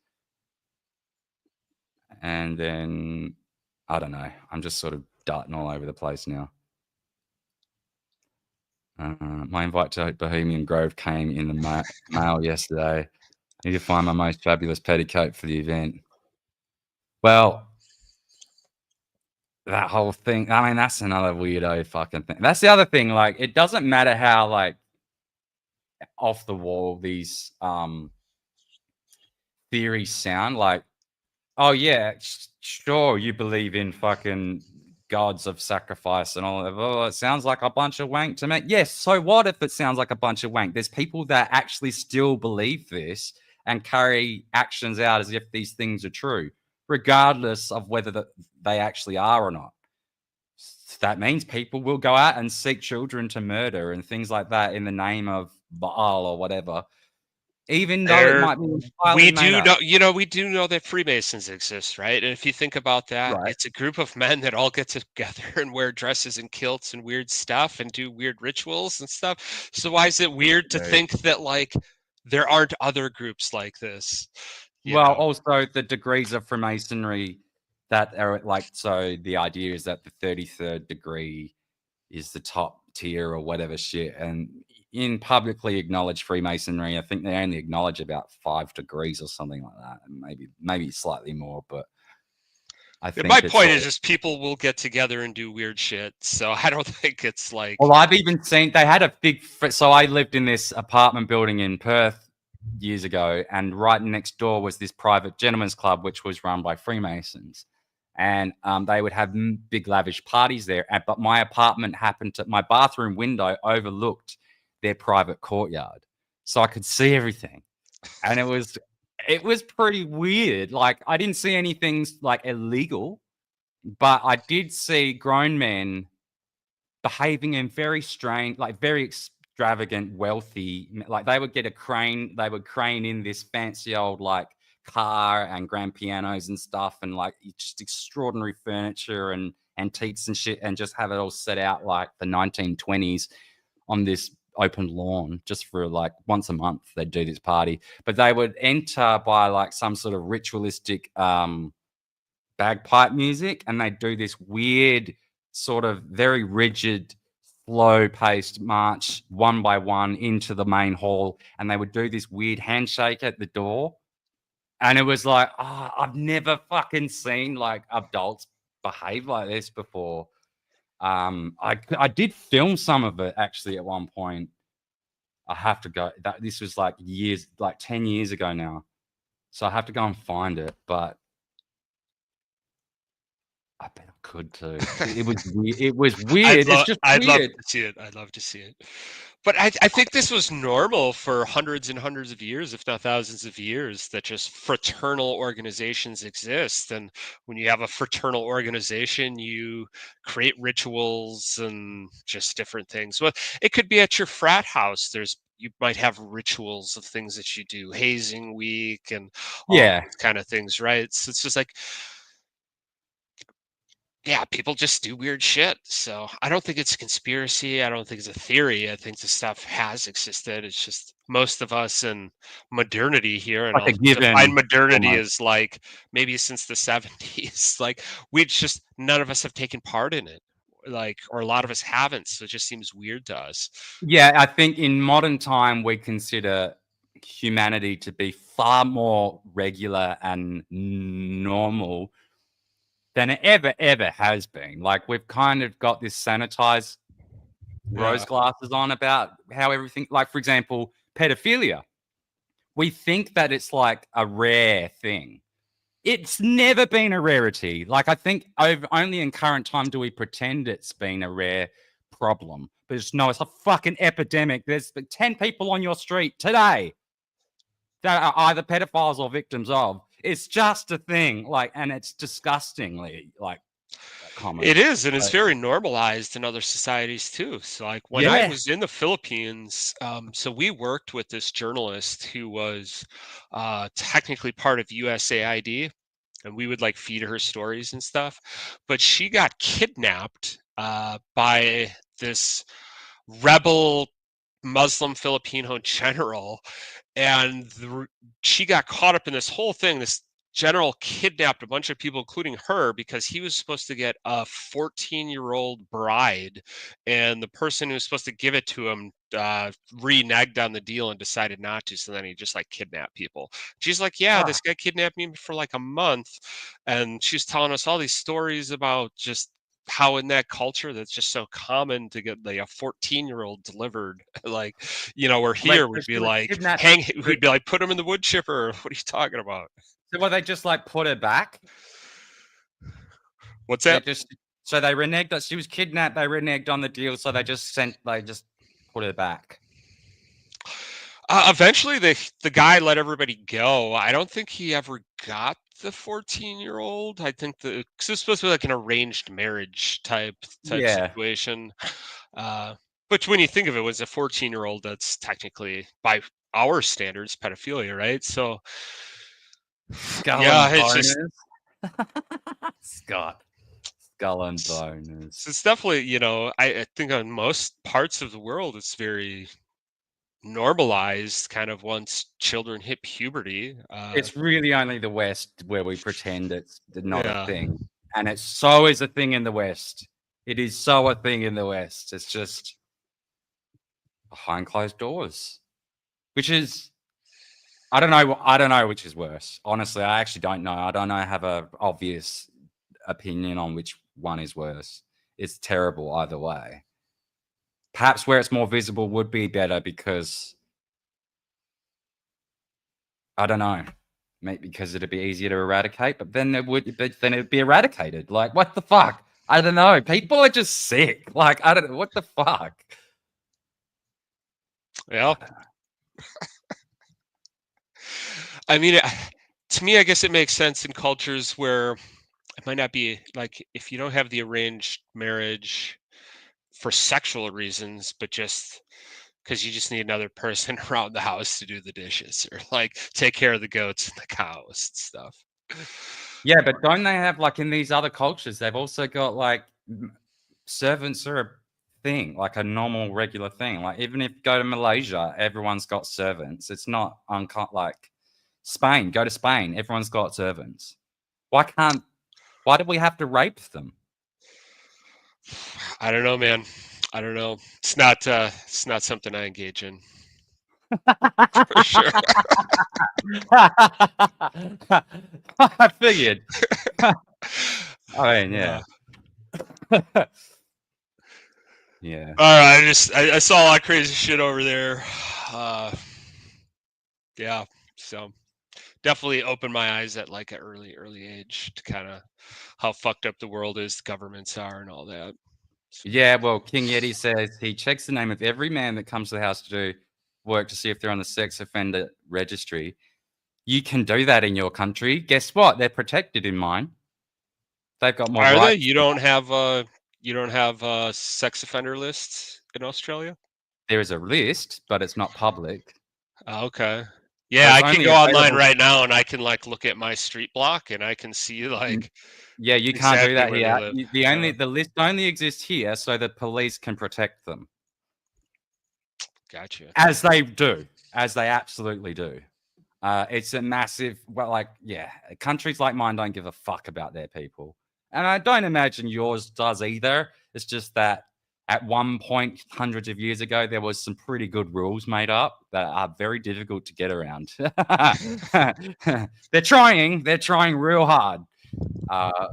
And then I don't know. I'm just sort of darting all over the place now. My invite to Bohemian Grove came in the mail yesterday. I need to find my most fabulous petticoat for the event. Well, that whole thing, I mean, that's another weirdo fucking thing. That's the other thing. Like, it doesn't matter how, like, off the wall these theories sound. Like, oh, yeah, sure, you believe in fucking gods of sacrifice and all that. Oh, it sounds like a bunch of wank to me. Yes, so what if it sounds like a bunch of wank? There's people that actually still believe this and carry actions out as if these things are true, regardless of whether they actually are or not. That means people will go out and seek children to murder and things like that in the name of Baal or whatever. Even though it might be we do know, you know, we do know that Freemasons exist, right? And if you think about that, it's a group of men that all get together and wear dresses and kilts and weird stuff and do weird rituals and stuff. So why is it weird to think that like there aren't other groups like this? Well, also the degrees of Freemasonry that are like, so the idea is that the 33rd degree is the top tier or whatever shit. And in publicly acknowledged Freemasonry, I think they only acknowledge about 5 degrees or something like that, and maybe slightly more. But I think my point is just people will get together and do weird shit. So I don't think it's like. Well, I've even seen they had a big. So I lived in this apartment building in Perth years ago, and right next door was this private gentlemen's club, which was run by Freemasons. And they would have big lavish parties there. But my apartment my bathroom window overlooked their private courtyard. So I could see everything. And it was pretty weird. Like, I didn't see anything like illegal, but I did see grown men behaving in very strange, like very extravagant, wealthy. Like they would get a crane, they would crane in this fancy old like car and grand pianos and stuff, and like just extraordinary furniture and antiques and shit, and just have it all set out like the 1920s on this open lawn just for like once a month. They'd do this party, but they would enter by like some sort of ritualistic bagpipe music, and they do this weird sort of very rigid slow paced march one by one into the main hall, and they would do this weird handshake at the door, and it was like, oh, I've never fucking seen like adults behave like this before. I did film some of it actually at one point. I have to go, that this was like years, like 10 years ago now, so I have to go and find it, but I bet I could too. It was weird. It was weird. It's just I'd love weird. to see it. I'd love to see it. But I think this was normal for hundreds and hundreds of years, if not thousands of years, that just fraternal organizations exist. And when you have a fraternal organization, you create rituals and just different things. Well, it could be at your frat house. You might have rituals of things that you do, hazing week and all Yeah. these kind of things, right? So it's just like, yeah, people just do weird shit. So I don't think it's a conspiracy. I don't think it's a theory. I think the stuff has existed. It's just most of us in modernity here, and Like a I'll define given modernity almost. as like maybe since the 70s. Like we just none of us have taken part in it. Like, or a lot of us haven't. So it just seems weird to us. Yeah, I think in modern time we consider humanity to be far more regular and normal than it ever has been. Like we've kind of got this sanitized rose glasses on about how everything, like for example, pedophilia. We think that it's like a rare thing. It's never been a rarity. Like I think only in current time do we pretend it's been a rare problem. But it's a fucking epidemic. There's 10 people on your street today that are either pedophiles or victims of. It's just a thing. Like, and it's disgustingly like common. It is, and it's very normalized in other societies too. So, like when I Yeah. was in the Philippines, so we worked with this journalist who was technically part of USAID, and we would like feed her stories and stuff. But she got kidnapped by this rebel Muslim Filipino general, and she got caught up in this whole thing. This general kidnapped a bunch of people, including her, because he was supposed to get a 14-year-old bride, and the person who was supposed to give it to him reneged on the deal and decided not to. So then he just like kidnapped people. She's like, yeah, this guy kidnapped me for like a month, and she's telling us all these stories about just how in that culture that's just so common to get like a 14-year-old delivered. Like, we're here, we'd be like we'd be like, put him in the wood chipper. What are you talking about? So well, they just like put her back. What's that? So they reneged. She was kidnapped. They reneged on the deal. So they just put her back. Eventually, the guy let everybody go. I don't think he ever got the 14-year-old. I think because it's supposed to be like an arranged marriage type situation. But when you think of it, as a 14-year-old, that's technically by our standards pedophilia, right? So it's just Scott. Skull and boners. So it's definitely, I think on most parts of the world, it's very normalized kind of once children hit puberty. It's really only the West where we pretend it's not a thing. And it so is a thing in the West. It is so a thing in the West. It's just behind closed doors, which is, I don't know which is worse. Honestly, I actually don't know. I don't know. I have a obvious opinion on which one is worse. It's terrible either way. Perhaps where it's more visible would be better because I don't know, maybe because it'd be easier to eradicate. But then it'd be eradicated. Like what the fuck? I don't know. People are just sick. Like I don't know what the fuck. Yeah. I mean, to me, I guess it makes sense in cultures where it might not be like if you don't have the arranged marriage for sexual reasons, but just because you just need another person around the house to do the dishes or like take care of the goats and the cows and stuff. Yeah, but don't they have like in these other cultures? They've also got like servants are a thing, like a normal, regular thing. Like even if you go to Malaysia, everyone's got servants. It's not like Spain. Go to Spain, everyone's got servants. Why do we have to rape them? I don't know, man. I don't know. It's not something I engage in. For sure. I figured. I mean, yeah. Yeah. All right, I saw a lot of crazy shit over there. Yeah, so definitely opened my eyes at like an early age to kind of how fucked up the world is, the governments are, and all that. So, Yeah, well, King Yeti says he checks the name of every man that comes to the house to do work to see if they're on the sex offender registry. You can do that in your country. Guess what? They're protected in mine. They've got more are they? rights. You don't have sex offender lists in Australia? There is a list, but it's not public. Okay. So Yeah, it's I can only go online available. right now and I can like look at my street block and I can see like Yeah, you can't do exactly that where they here. live. The list only exists here so the police can protect them. Gotcha. As they do. As they absolutely do. It's a massive, well, like, yeah, countries like mine don't give a fuck about their people. And I don't imagine yours does either. It's just that at one point, hundreds of years ago, there was some pretty good rules made up that are very difficult to get around. They're trying real hard.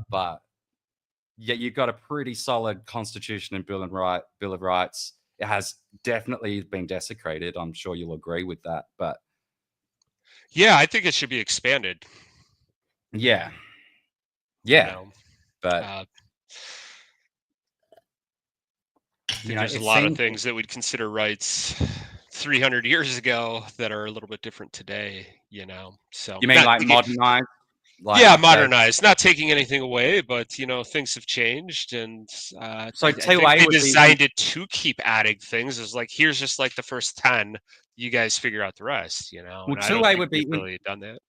But yeah, you've got a pretty solid constitution and Bill of Rights. It has definitely been desecrated. I'm sure you'll agree with that. But yeah, I think it should be expanded. Yeah. You Yeah. know, But I you think know, there's a it lot of seems things that we'd consider rights 300 years ago that are a little bit different today. So you mean not like taking, modernized, like yeah, update. modernized, not taking anything away, but things have changed, and So I think 2A they would be designed it to keep adding things. It's like here's just like the first 10, you guys figure out the rest. well, And I don't 2A think would they've be really done that.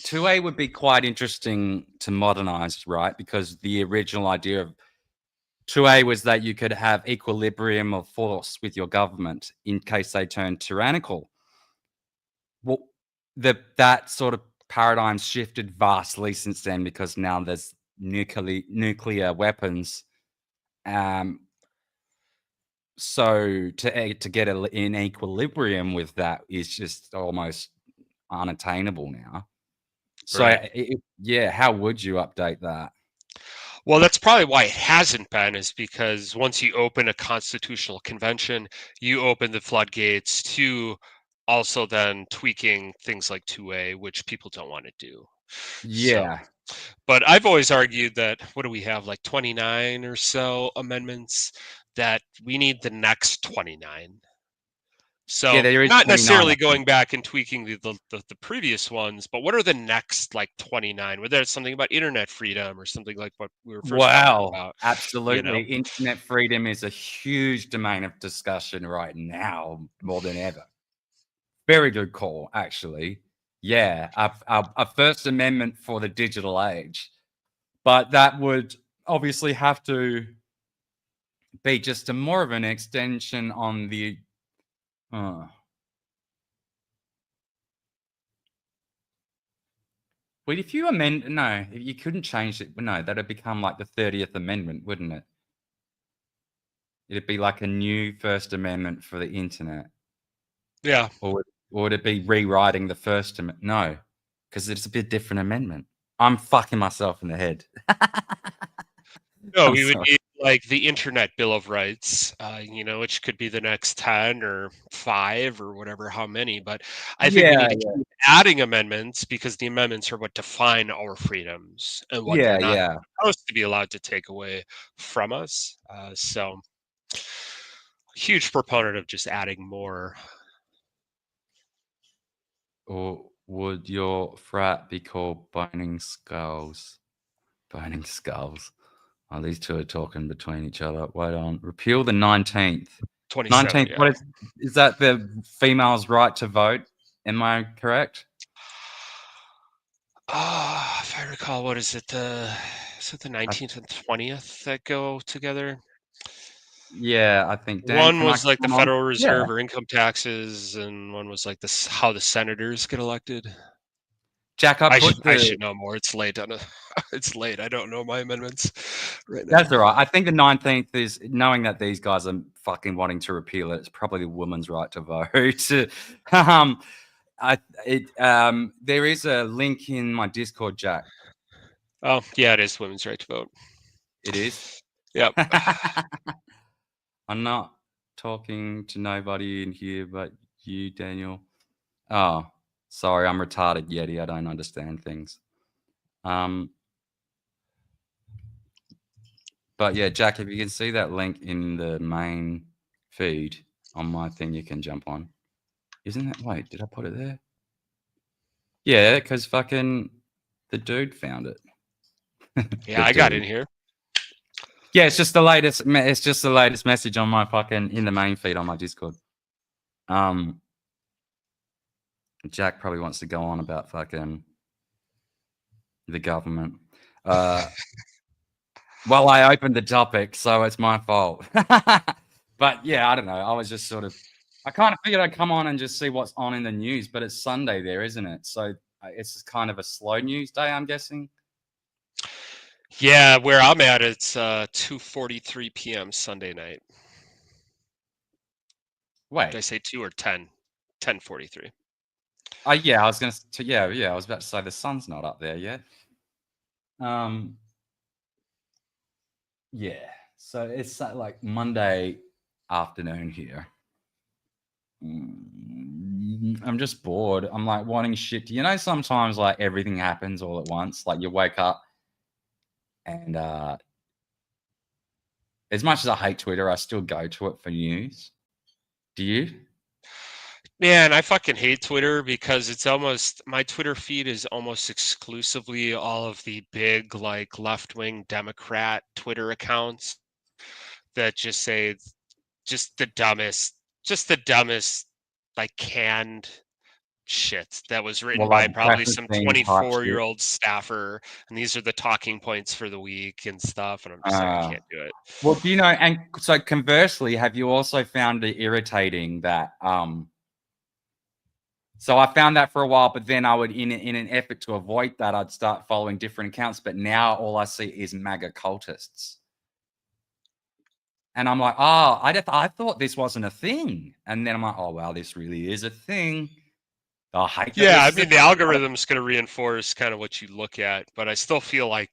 2A would be quite interesting to modernize, right? Because the original idea of 2A was that you could have equilibrium of force with your government in case they turn tyrannical. Well, that sort of paradigm shifted vastly since then because now there's nuclear weapons. So to get in equilibrium with that is just almost unattainable now. So Right. yeah, how would you update that? Well, that's probably why it hasn't been, is because once you open a constitutional convention, you open the floodgates to also then tweaking things like 2A, which people don't want to do. So, Yeah. but I've always argued that what do we have, like 29 or so amendments, that we need the next 29. Yeah, So there is not 29, I necessarily think. going back and tweaking the previous ones, but what are the next like 29? Whether it's something about internet freedom or something like what we were first talking Wow, about, you absolutely. know? Internet freedom is a huge domain of discussion right now, more than ever. Very good call, actually. Yeah, a First Amendment for the digital age. But that would obviously have to be just a more of an extension on the But if you amend no, you couldn't change it. No, that'd become like the 30th Amendment, wouldn't it? It'd be like a new First Amendment for the internet. Yeah. Or would it be rewriting the First Amendment? No, because it's a bit different amendment. I'm fucking myself in the head. No, I'm we would sorry. need like the Internet Bill of Rights, which could be the next 10 or 5 or whatever, how many. But I think we Yeah, need to keep adding amendments because the amendments are what define our freedoms and what they're yeah, not yeah. supposed to be allowed to take away from us. So, huge proponent of just adding more. Or would your frat be called Boning Skulls? Boning Skulls. Oh, these two are talking between each other. Wait on. Repeal the 19th. 27. 19th. Yeah. What is that? The female's right to vote? Am I correct? If I recall, what is it? Is it the 19th and 20th that go together? Yeah, I think. Dan, One can I was like the come on? Federal Yeah. Reserve or income taxes, and one was like this how the senators get elected. Jack, I I should know more. It's late on it's late. I don't know my amendments right now. That's all right. I think the 19th is knowing that these guys are fucking wanting to repeal it. It's probably the woman's right to vote. There is a link in my Discord, Jack. Oh, yeah, it is women's right to vote. It is? Yep. I'm not talking to nobody in here but you, Daniel. Oh, sorry, I'm retarded, Yeti. I don't understand things. But yeah, Jack, if you can see that link in the main feed on my thing, you can jump on. Isn't that? Wait, did I put it there? Yeah, because fucking the dude found it. Yeah, I got in here. Yeah, it's just the latest. It's just the latest message on my fucking in the main feed on my Discord. Jack probably wants to go on about fucking the government. Well, I opened the topic, so it's my fault. But yeah, I don't know. I was just sort of, I kind of figured I'd come on and just see what's on in the news, but it's Sunday there, isn't it? So it's kind of a slow news day, I'm guessing. Yeah, where I'm at, it's 2:43 p.m. Sunday night. Wait, did I say 2 or 10? 10:43. Yeah, I was gonna. Yeah, I was about to say the sun's not up there yet. Yeah, so it's like Monday afternoon here. I'm just bored. I'm like wanting shit. You know, sometimes like everything happens all at once. Like you wake up and as much as I hate Twitter, I still go to it for news. Do you? Man, I fucking hate Twitter because it's almost my Twitter feed is almost exclusively all of the big like left-wing Democrat Twitter accounts that just say just the dumbest like canned shit that was written by like probably some traffic things, 24-year-old staffer, and these are the talking points for the week and stuff, and I'm just like, I can't do it. Well, do you know, and so conversely, have you also found it irritating that so I found that for a while, but then I would, in an effort to avoid that, I'd start following different accounts. But now all I see is MAGA cultists. And I'm like, oh, I thought this wasn't a thing. And then I'm like, oh, wow, this really is a thing. I hate that. Yeah, I mean, the algorithm's going to reinforce kind of what you look at, but I still feel like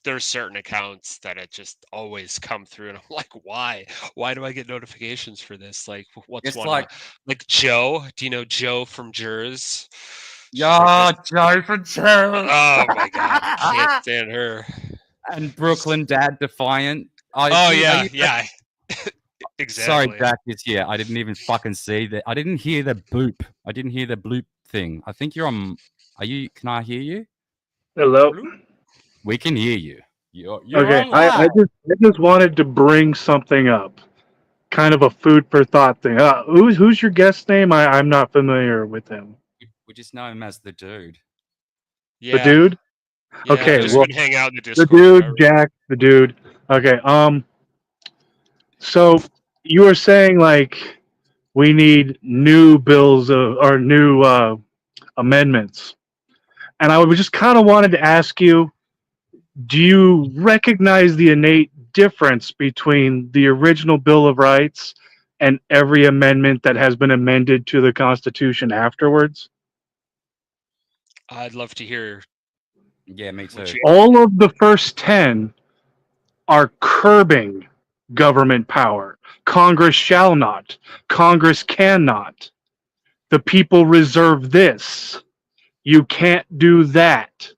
there's certain accounts that it just always come through, and I'm like, why? Why do I get notifications for this? Like, what's it's one like Joe? Do you know Joe from Jers? Yeah, Joe from Jers. Oh my god, I can't stand her. And Brooklyn Dad Defiant. Yeah. Exactly. Sorry, Jack is here. I didn't even fucking see that. I didn't hear the boop. I didn't hear the bloop thing. I think you're on. Are you? Can I hear you? Hello. We can hear you. You're okay. I just wanted to bring something up, kind of a food for thought thing. Who's your guest name? I'm not familiar with him. We just know him as the dude. Yeah. The dude. Yeah, okay. Well, hang out in the Discord. The dude, Jack. The dude. Okay. So you were saying like we need new bills or new amendments, and I would just kind of wanted to ask you. Do you recognize the innate difference between the original Bill of Rights and every amendment that has been amended to the Constitution afterwards? I'd love to hear. Yeah, me too. All of the first 10 are curbing government power. Congress shall not. Congress cannot. The people reserve this. You can't do that.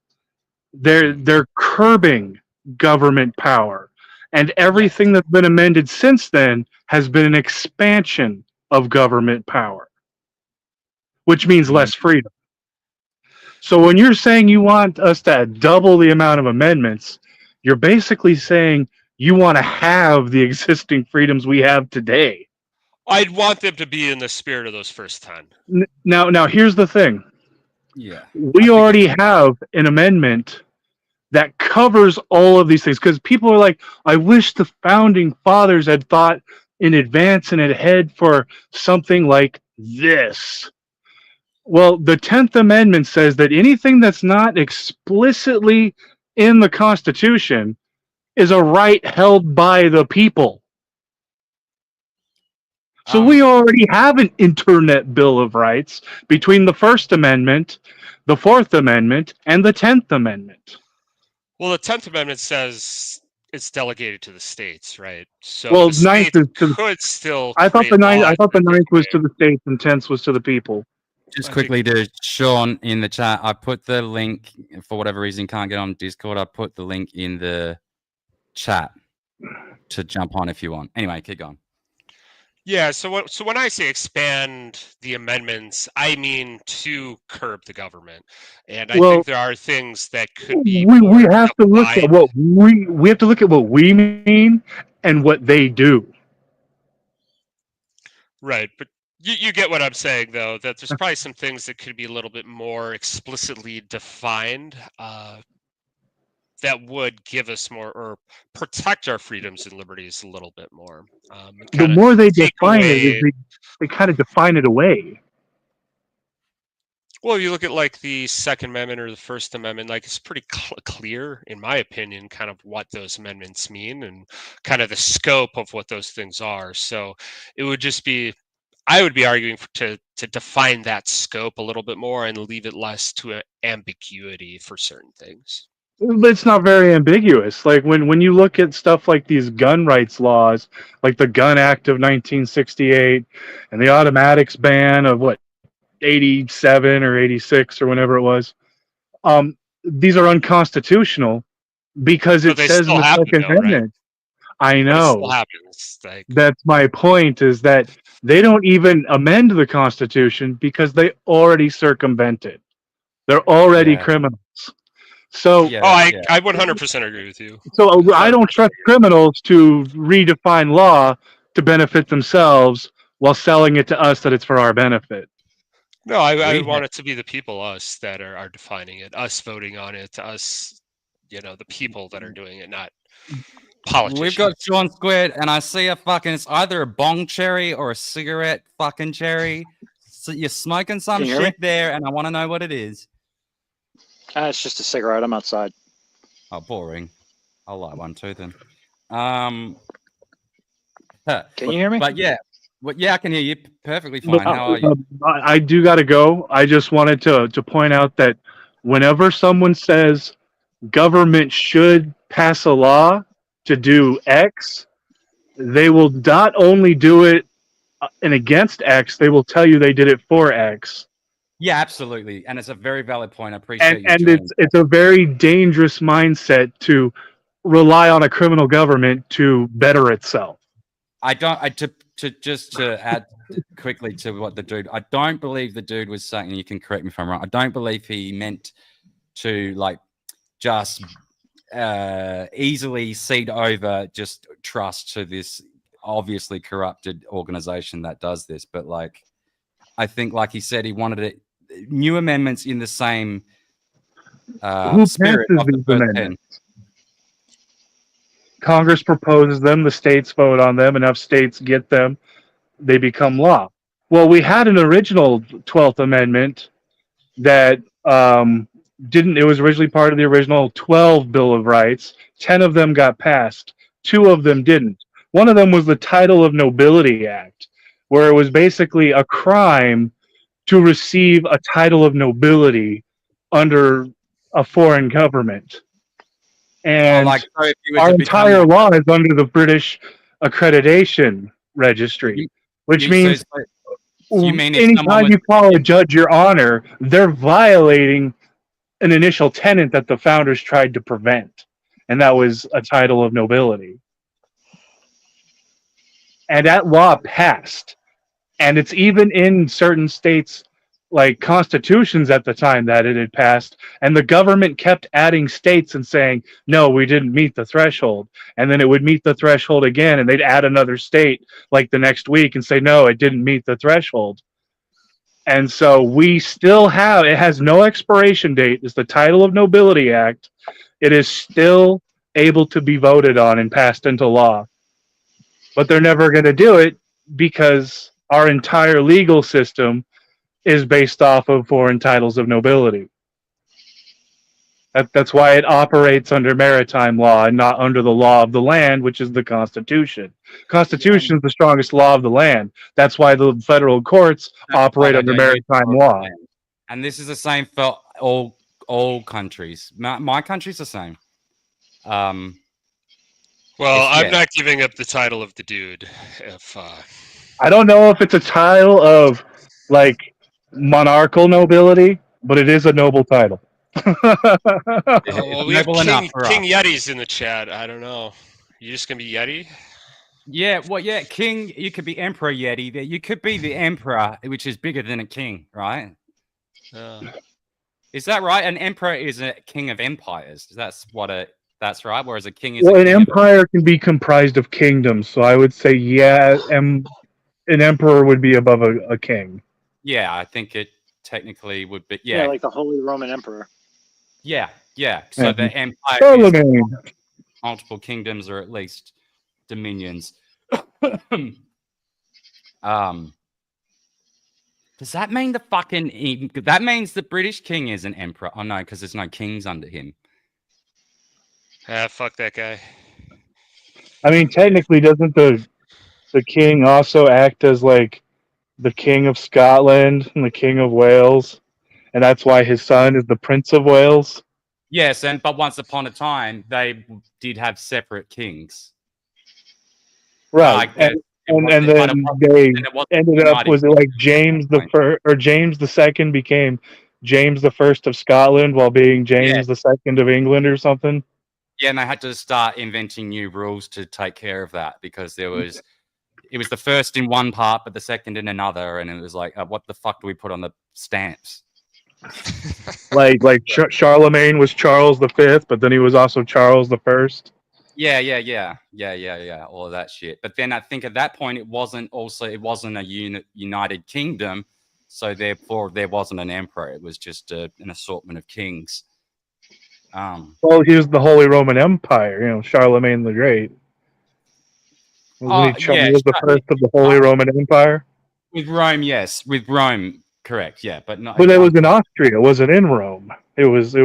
They're curbing government power, and everything that's been amended since then has been an expansion of government power, which means less freedom. So when you're saying you want us to double the amount of amendments, you're basically saying you want to have the existing freedoms we have today. I'd want them to be in the spirit of those first 10. Now, here's the thing. Yeah. We already have an amendment that covers all of these things, because people are like, I wish the founding fathers had thought in advance and ahead for something like this. Well, the 10th Amendment says that anything that's not explicitly in the Constitution is a right held by the people. So we already have an Internet Bill of Rights between the First Amendment, the Fourth Amendment, and the 10th Amendment. Well, the 10th Amendment says it's delegated to the states, right? So Well, the ninth states is to the, could still. I thought create the ninth. I laws thought the that ninth was dictate. to the states and 10th was to the people. Just I quickly to Sean in the chat, I put the link, for whatever reason can't get on Discord, I put the link in the chat to jump on if you want. Anyway, keep going. Yeah. So when I say expand the amendments, I mean to curb the government, and I Well, think there are things that could be. we have to look defined. at what we have to look at what we mean and what they do. Right, but you get what I'm saying, though, that there's probably some things that could be a little bit more explicitly defined that would give us more or protect our freedoms and liberties a little bit more. The more they take define it, away- is they kind of define it away. Well, you look at like the Second Amendment or the First Amendment, like it's pretty clear, in my opinion, kind of what those amendments mean and kind of the scope of what those things are. So it would just be, I would be arguing to define that scope a little bit more and leave it less to ambiguity for certain things. It's not very ambiguous. Like when you look at stuff like these gun rights laws, like the Gun Act of 1968 and the automatics ban of 87 or 86 or whenever it was, these are unconstitutional because But it they says in still the happen, Second though, right? Amendment. I But it still know. happens. Like, That's my point, is that they don't even amend the Constitution because they already circumvent it. They're already Yeah. criminals. So Yeah, I 100% agree with you. So I don't trust criminals to redefine law to benefit themselves while selling it to us that it's for our benefit. No, I We want it to be the people, us, that are defining it, us voting on it, us, the people that are doing it, not politicians. We've got Sean Squared, and I see it's either a bong cherry or a cigarette fucking cherry. So you're smoking some Can you hear shit there, and I want to know what it is. It's just a cigarette. I'm outside. Oh, boring. I'll light one too then. Can you hear me? But yeah, I can hear you perfectly fine. How are you? I do got to go. I just wanted to point out that whenever someone says government should pass a law to do X, they will not only do it and against X, they will tell you they did it for X. Yeah, absolutely, and it's a very valid point. I appreciate you. And it's a very dangerous mindset to rely on a criminal government to better itself. To add quickly to what the dude, I don't believe the dude was saying, and you can correct me if I'm wrong, I don't believe he meant to just easily cede over just trust to this obviously corrupted organization that does this. But I think, like he said, he wanted it new amendments in the same spirit of the first amendments? 10. Congress proposes them, the states vote on them, enough states get them, they become law. Well, we had an original 12th Amendment that it was originally part of the original 12 Bill of Rights. 10 of them got passed. 2 of them didn't. One of them was the Title of Nobility Act, where it was basically a crime to receive a title of nobility under a foreign government. And our entire law is under the British Accreditation Registry, which means anytime you call a judge your honor, they're violating an initial tenet that the founders tried to prevent, and that was a title of nobility. And that law passed, and it's even in certain states like constitutions at the time that it had passed, and the government kept adding states and saying, no, we didn't meet the threshold, and then it would meet the threshold again, and they'd add another state like the next week and say, no, it didn't meet the threshold. And so we still have, it has no expiration date. It's the Title of Nobility Act. It is still able to be voted on and passed into law, but they're never going to do it because our entire legal system is based off of foreign titles of nobility. That's why it operates under maritime law and not under the law of the land, which is the Constitution. Constitution is the strongest law of the land. That's why the federal courts operate under maritime law. And this is the same for all countries. My country's the same. Well, I'm not giving up the title of the dude. If I don't know if it's a title of like monarchical nobility, but it is a noble title. well, we have King Yeti's in the chat. I don't know. You just gonna be Yeti? Yeah, well, yeah, King. You could be Emperor Yeti. You could be the Emperor, which is bigger than a king, right? Is that right? An emperor is a king of empires. That's right. Whereas a king is. Well, an empire can be comprised of kingdoms, so I would say, yeah, an emperor would be above a king. Yeah, I think it technically would be. Yeah, like the Holy Roman Emperor. Yeah. So the empire is multiple kingdoms or at least dominions. Does that mean that means the British king is an emperor? Oh no, because there's no kings under him. Fuck that guy. I mean, technically, doesn't the king also act as like the king of Scotland and the king of Wales? And that's why his son is the Prince of Wales. Yes, but once upon a time, they did have separate kings. Right. And then they ended up, was it like James the First or James the Second became James the First of Scotland while being James the Second of England or something? Yeah, and they had to start inventing new rules to take care of that because it was the first in one part, but the second in another, and it was like, what the fuck do we put on the stamps? like Charlemagne was Charles V, but then he was also Charles the First. Yeah, all of that shit. But then I think at that point it wasn't a united kingdom, so therefore there wasn't an emperor. It was just an assortment of kings. Well, he was the Holy Roman Empire, Charlemagne the Great. He was the first of the Holy Roman Empire. With Rome, yes. With Rome, correct, yeah, but not. But it was in Austria. It wasn't in Rome. It was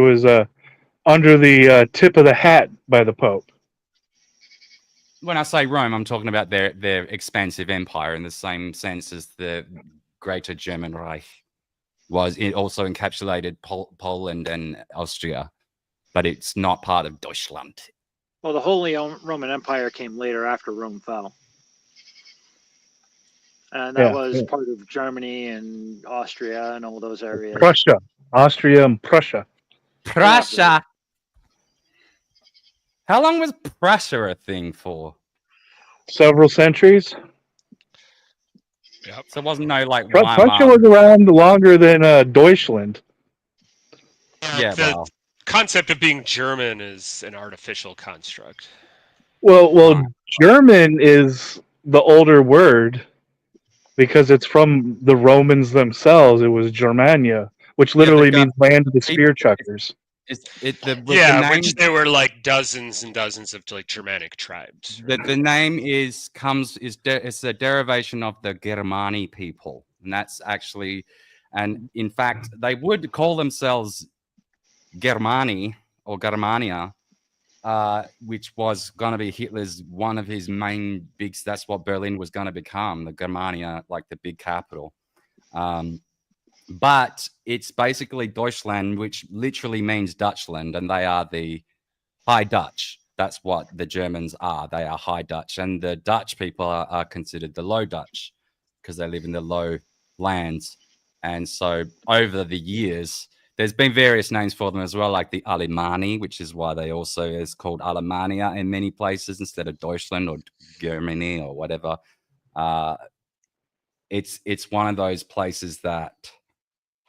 under the tip of the hat by the Pope. When I say Rome, I'm talking about their expansive empire in the same sense as the Greater German Reich was. It also encapsulated Poland and Austria, but it's not part of Deutschland. Well, the Holy Roman Empire came later after Rome fell. And that was part of Germany and Austria and all those areas. Prussia. Austria and Prussia. Prussia. How long was Prussia a thing for? Several centuries. Yep. So it wasn't Prussia was around longer than Deutschland. Yeah, the concept of being German is an artificial construct. Well, German is the older word because it's from the Romans themselves. It was Germania, which literally means land of the spear chuckers. Which they were like dozens and dozens of Germanic tribes. Right? The name is a derivation of the Germani people, and that's actually, and in fact, they would call themselves Germani or Germania, which was going to be Hitler's one of his main big. That's what Berlin was going to become, the Germania, like the big capital. But it's basically Deutschland, which literally means Dutchland, and they are the High Dutch. That's what the Germans are. They are High Dutch, and the Dutch people are considered the Low Dutch because they live in the low lands. And so over the years, there's been various names for them as well, like the Alemanni, which is why they also is called Alemannia in many places instead of Deutschland or Germany or whatever. It's one of those places that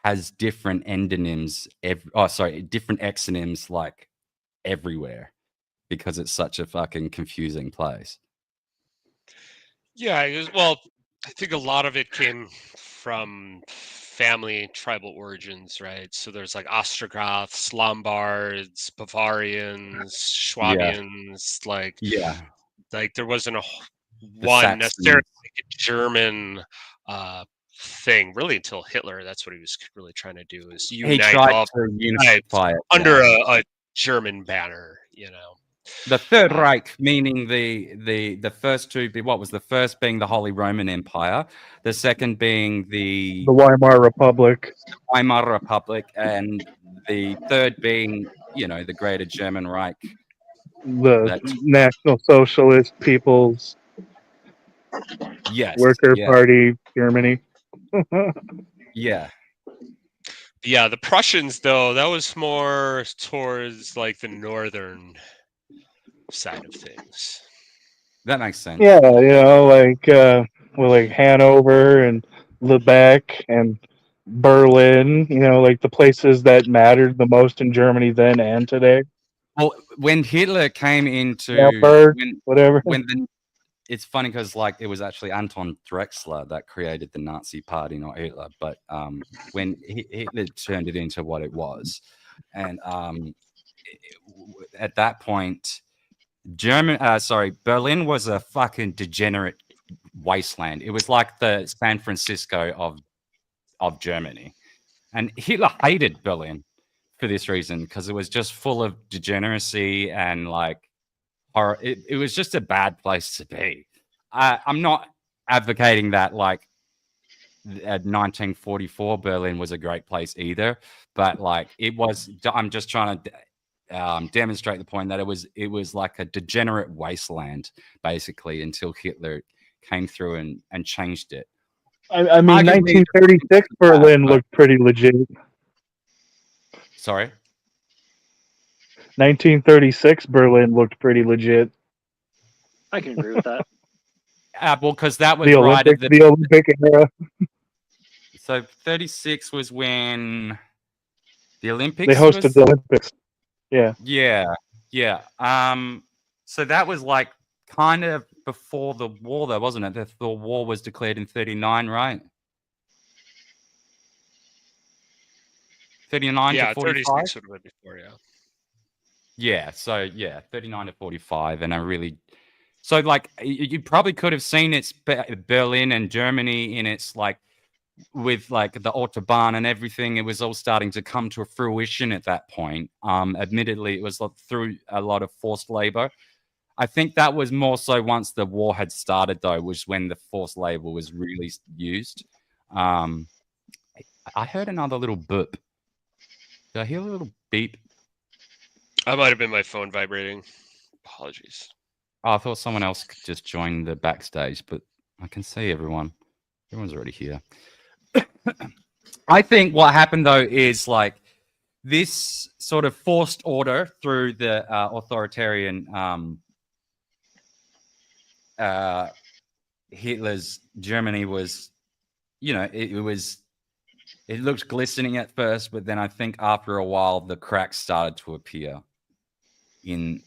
has different endonyms. Different exonyms like everywhere because it's such a fucking confusing place. Yeah, well, I think a lot of it came from family tribal origins, right? So there's like Ostrogoths, Lombards, Bavarians, Schwabians, Yeah. like there wasn't The one necessarily Saxons. like a German thing really until Hitler. That's what he was really trying to do, is He unite tried all to tribes unify it. under Yeah. a German banner, you know. The Third Reich, meaning the first two, what was the first being the Holy Roman Empire, the second being the Weimar Republic. Weimar Republic, and the third being, you know, the Greater German Reich. The That- National Socialist People's Yes. Worker Yeah. Party, Germany. Yeah. Yeah, the Prussians, though, that was more towards like the northern side of things. That makes sense. Yeah, you know, like Hanover and Lubeck and Berlin, you know, like the places that mattered the most in Germany then and today. Well, when Hitler came into Hamburg, whatever. It's funny because like it was actually Anton Drexler that created the Nazi Party, not Hitler. But when Hitler turned it into what it was, and at that point, Berlin was a fucking degenerate wasteland. It was like the San Francisco of Germany, and Hitler hated Berlin for this reason because it was just full of degeneracy and like horror. It was just a bad place to be. I'm not advocating that like 1944 Berlin was a great place either, but like it was. I'm just trying to demonstrate the point that it was like a degenerate wasteland basically until Hitler came through and changed it. I mean, 1936 Berlin looked pretty legit. Sorry? 1936 Berlin looked pretty legit. I can agree with that. Well, because that was The right Olympic, at the Olympic era. So 36 was when the Olympics. They hosted the Olympics. Yeah. Yeah. So that was like kind of before the war, though, wasn't it? The war was declared in 39, right? 39 to 45? 36 would have been before, yeah. Yeah, so yeah, 39 to 45. And so like you probably could have seen it's Berlin and Germany in its like with like the Autobahn and everything. It was all starting to come to fruition at that point. Admittedly, it was through a lot of forced labor. I think that was more so once the war had started, though, was when the forced labor was really used. I heard another little boop. Did I hear a little beep? I might have been my phone vibrating. Apologies. Oh, I thought someone else could just join the backstage, but I can see everyone. Everyone's already here. I think what happened, though, is like this sort of forced order through the authoritarian Hitler's Germany was, you know, it looked glistening at first, but then I think after a while the cracks started to appear in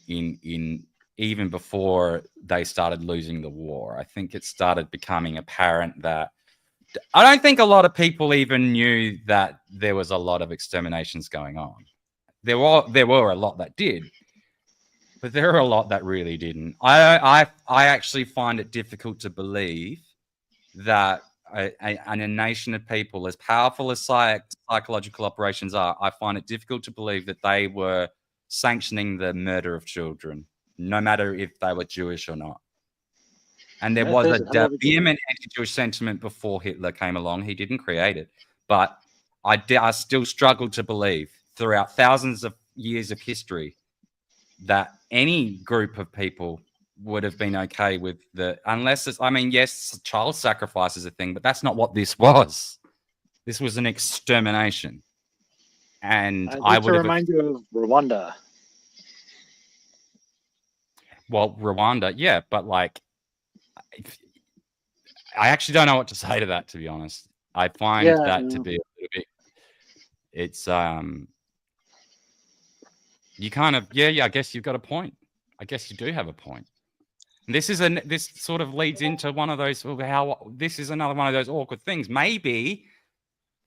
even before they started losing the war. I think it started becoming apparent that I don't think a lot of people even knew that there was a lot of exterminations going on. There were a lot that did, but there are a lot that really didn't. I actually find it difficult to believe that a nation of people, as powerful as psychological operations are, I find it difficult to believe that they were sanctioning the murder of children, no matter if they were Jewish or not. And there was a vehement anti-Jewish sentiment before Hitler came along. He didn't create it. But I still struggle to believe throughout thousands of years of history that any group of people would have been okay with unless it's, I mean, yes, child sacrifice is a thing, but that's not what this was. This was an extermination. And I would remind you of Rwanda. Well, Rwanda, yeah, but like, I actually don't know what to say to that, to be honest. I find that to be a little bit it's you kind of yeah. I guess you've got a point. I guess you do have a point. And this sort of leads into one of those this is another one of those awkward things. Maybe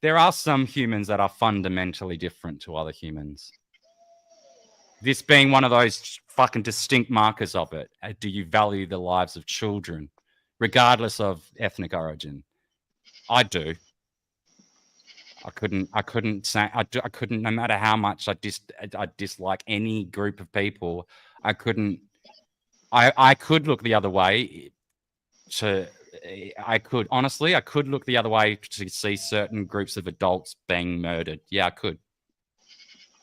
there are some humans that are fundamentally different to other humans. This being one of those fucking distinct markers of it. Do you value the lives of children, regardless of ethnic origin? I do. I couldn't say I couldn't, no matter how much I dislike any group of people. I could look the other way I could look the other way to see certain groups of adults being murdered. Yeah, I could.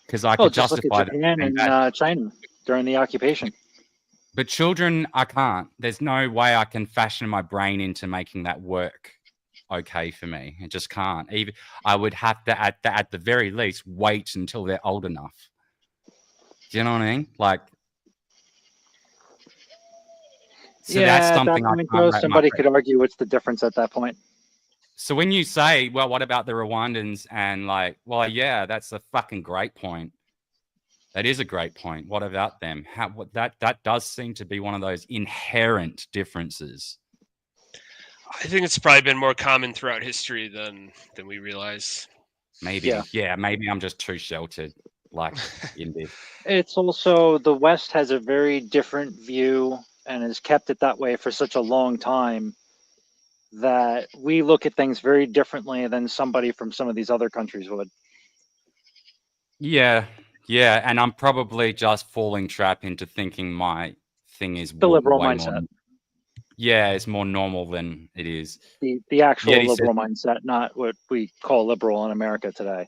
Because I could just justify look at Japan and China during the occupation. But children, I can't. There's no way I can fashion my brain into making that work okay for me. It just can't. Even I would have to, at the very least, wait until they're old enough. Do you know what I mean? Like, so that's something at that point, somebody could argue what's the difference at that point. So when you say, well, what about the Rwandans? And like, well, yeah, that's a fucking great point. That is a great point. What about them? That does seem to be one of those inherent differences. I think it's probably been more common throughout history than we realize. Maybe, yeah, maybe I'm just too sheltered, like Indy. It's also the West has a very different view and has kept it that way for such a long time that we look at things very differently than somebody from some of these other countries would. Yeah, and I'm probably just falling trap into thinking my thing is the liberal mindset. It's more normal than it is. The actual liberal mindset, not what we call liberal in America today.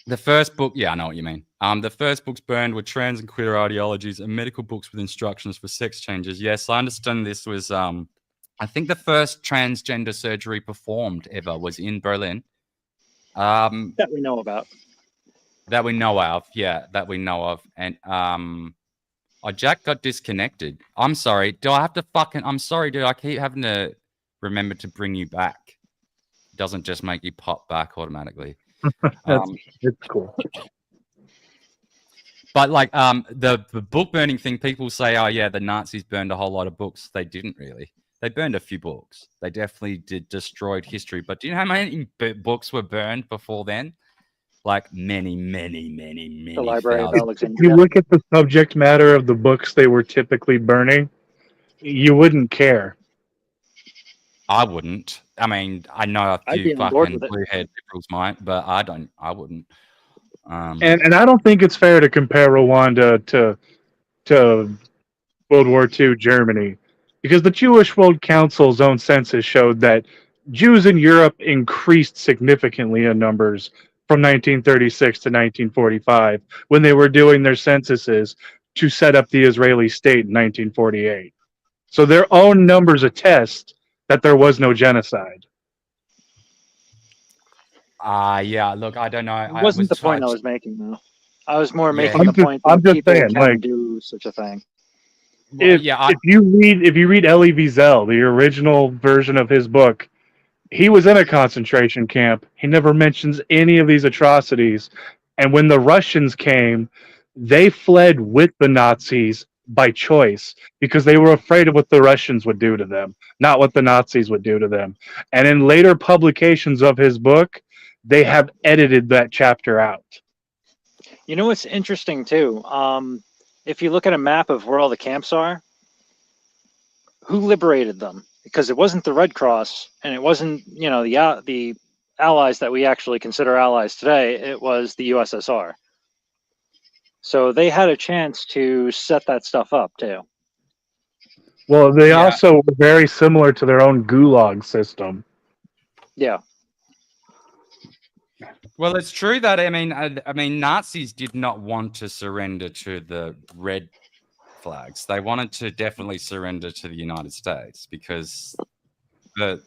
The first book, I know what you mean. The first books burned were trans and queer ideologies and medical books with instructions for sex changes. Yes, I understand this was, I think the first transgender surgery performed ever was in Berlin. That we know about. That we know of, that we know of. And Jack got disconnected. I'm sorry. Do I have to I'm sorry, dude. I keep having to remember to bring you back. It doesn't just make you pop back automatically. It's cool. But like the book burning thing, people say, oh yeah, the Nazis burned a whole lot of books. They didn't really. They burned a few books. They definitely destroyed history. But do you know how many books were burned before then? Like many. The Library of Alexandria. If you look at the subject matter of the books they were typically burning, you wouldn't care. I wouldn't. I mean, I know a few fucking blue-haired liberals might, but I wouldn't. And I don't think it's fair to compare Rwanda to World War II Germany, because the Jewish World Council's own census showed that Jews in Europe increased significantly in numbers from 1936 to 1945 when they were doing their censuses to set up the Israeli state in 1948. So their own numbers attest that there was no genocide. Look, I don't know. It wasn't the point I was making, though. I was more making the point that people can do such a thing. If you read Elie Wiesel, the original version of his book, he was in a concentration camp. He never mentions any of these atrocities. And when the Russians came, they fled with the Nazis by choice because they were afraid of what the Russians would do to them, not what the Nazis would do to them. And in later publications of his book, they have edited that chapter out. You know what's interesting too? If you look at a map of where all the camps are, who liberated them? Because it wasn't the Red Cross, and it wasn't, the allies that we actually consider allies today. It was the USSR. So they had a chance to set that stuff up too. Well, they also were very similar to their own gulag system. Yeah. Well, it's true that I mean, Nazis did not want to surrender to the red flags. They wanted to definitely surrender to the United States because the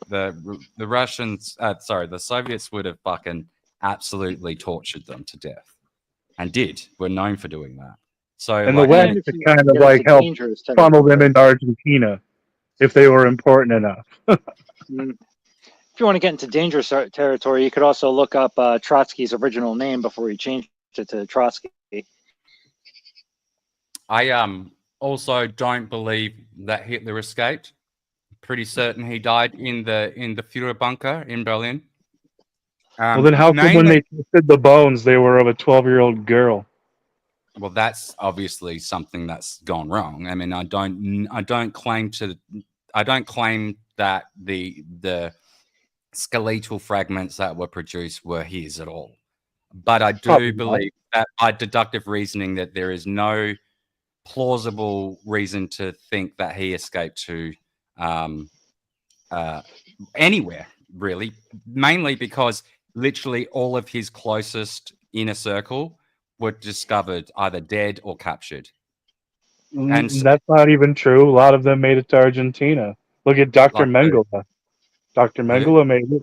Russians, the Soviets would have fucking absolutely tortured them to death, and were known for doing that. So, and the West kind of like helped funnel them into Argentina if they were important enough. if you want to get into dangerous territory, you could also look up Trotsky's original name before he changed it to Trotsky. I also don't believe that Hitler escaped. Pretty certain he died in the Führer bunker in Berlin. Well, then how come when they tested the bones, they were of a 12-year-old girl? Well, that's obviously something that's gone wrong. I mean, I don't claim that the skeletal fragments that were produced were his at all. But I do believe that by deductive reasoning that there is no plausible reason to think that he escaped to anywhere, really, mainly because literally all of his closest inner circle were discovered either dead or captured. And that's not even true. A lot of them made it to Argentina. Look at Dr. Mengele. Dr. Mengele made it.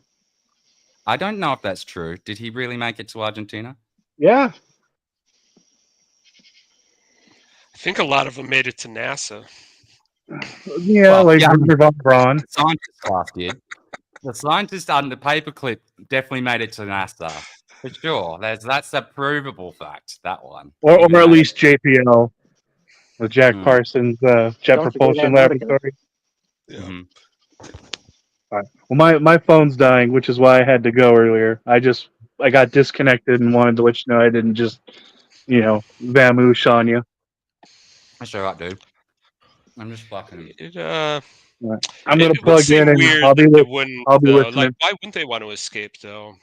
I don't know if that's true. Did he really make it to Argentina? Yeah. I think a lot of them made it to NASA. Yeah, Well, like yeah. Von Braun. The scientist class did. The scientist on the paperclip definitely made it to NASA. For sure. That's a provable fact, that one. Or Even at though- least JPL, the Jack Parsons Jet Don't forget Propulsion Antarctica. Laboratory. Yeah. Mhm. Well, my phone's dying, which is why I had to go earlier. I got disconnected and wanted to let you know I didn't just, vamoosh on you. That's all right, dude. I'm just fucking. I'm gonna It would plug seem in and weird I'll be that they listening. wouldn't, I'll be like, listening. why wouldn't they want to escape though?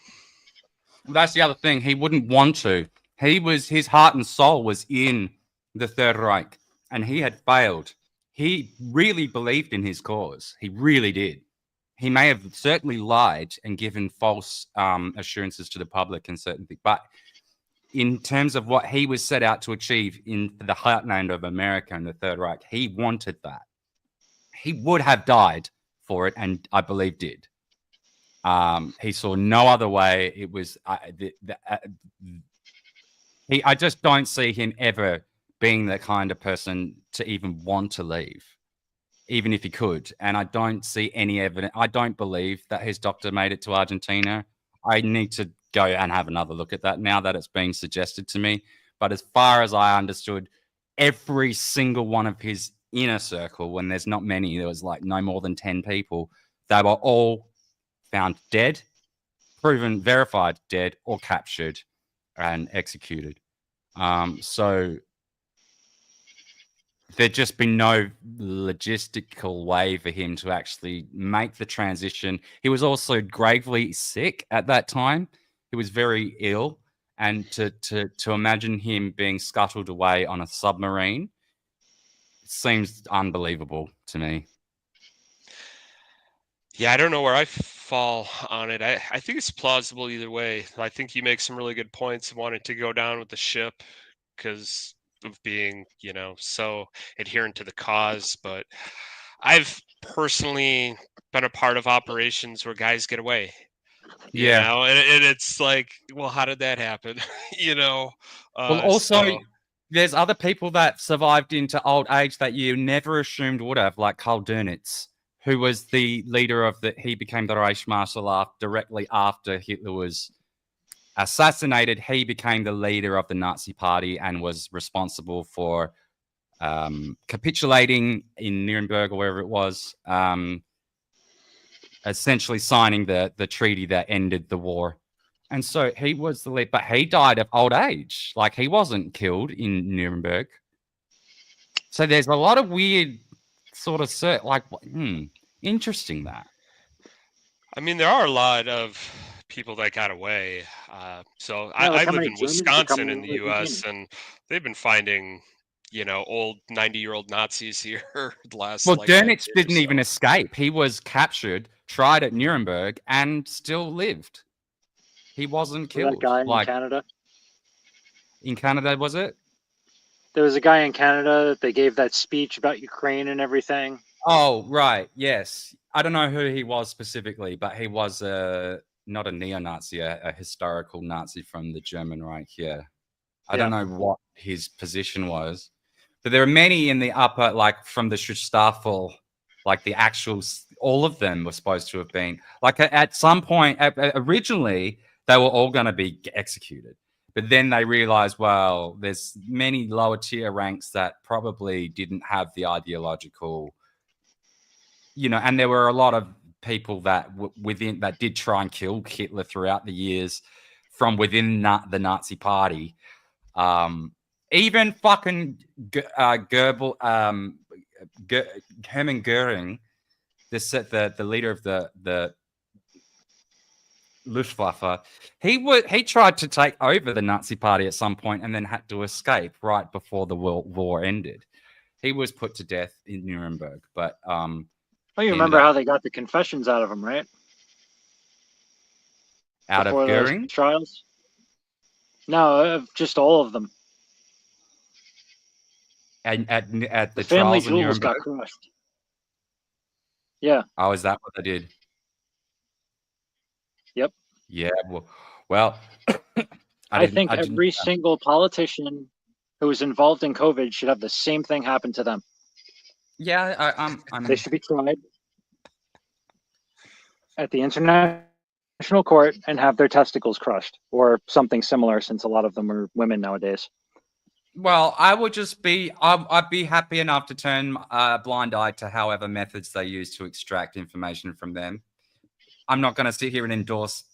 That's the other thing. He wouldn't want to. His heart and soul was in the Third Reich, and he had failed. He really believed in his cause. He really did. He may have certainly lied and given false assurances to the public and certain things, but in terms of what he was set out to achieve in the heartland of America and the Third Reich, he wanted that. He would have died for it, and I believe did. He saw no other way. It was I just don't see him ever being the kind of person to even want to leave, even if he could. And I don't see any evidence. I don't believe that his doctor made it to Argentina. I need to go and have another look at that now that it's being suggested to me. But as far as I understood, every single one of his inner circle, when there's not many, there was like no more than 10 people, they were all found dead, proven, verified dead, or captured and executed. So there'd just been no logistical way for him to actually make the transition. He was also gravely sick at that time. He was very ill, and to imagine him being scuttled away on a submarine seems unbelievable to me. Yeah, I don't know where I fall on it. I think it's plausible either way. I think you make some really good points wanting to go down with the ship because of being, so adherent to the cause. But I've personally been a part of operations where guys get away. And it's like, well, how did that happen? Well, also, there's other people that survived into old age that you never assumed would have, like Karl Dönitz, who was the leader he became the Reichsmarschall directly after Hitler was assassinated. He became the leader of the Nazi party and was responsible for capitulating in Nuremberg or wherever it was, essentially signing the treaty that ended the war. And so he was the lead, but he died of old age. Like, he wasn't killed in Nuremberg. So there's a lot of weird sort of interesting that. I mean, there are a lot of people that got away. I live in Wisconsin in the U.S. and they've been finding, old 90-year-old Nazis here the last. Well, Dönitz didn't even escape. He was captured, tried at Nuremberg, and still lived. He wasn't killed. That guy in Canada. In Canada, was it? There was a guy in Canada that they gave that speech about Ukraine and everything. Oh, right. Yes. I don't know who he was specifically, but he was not a neo-Nazi, a historical Nazi from the German Reich. Yeah. I don't know what his position was, but there are many in the upper, like from the Schutzstaffel Like the actual, all of them were supposed to have been like at some point. Originally, they were all going to be executed, but then they realized, well, there's many lower tier ranks that probably didn't have the ideological, and there were a lot of people that within that did try and kill Hitler throughout the years from within the Nazi party. Even fucking Goebbels, Hermann Goering, the leader of the Luftwaffe, he tried to take over the Nazi party at some point and then had to escape right before the World War ended. He was put to death in Nuremberg, but oh, you remember how they got the confessions out of him, right? Out Before of Goering those trials? No, just all of them. And at the family trials in jewels Nuremberg. got crushed. Yeah. Oh, is that what they did? Yep. Yeah. Well, I think every single politician who was involved in COVID should have the same thing happen to them. Yeah, they should be tried at the international court and have their testicles crushed or something similar, since a lot of them are women nowadays. Well, I'd be happy enough to turn a blind eye to however methods they use to extract information from them. I'm not going to sit here and endorse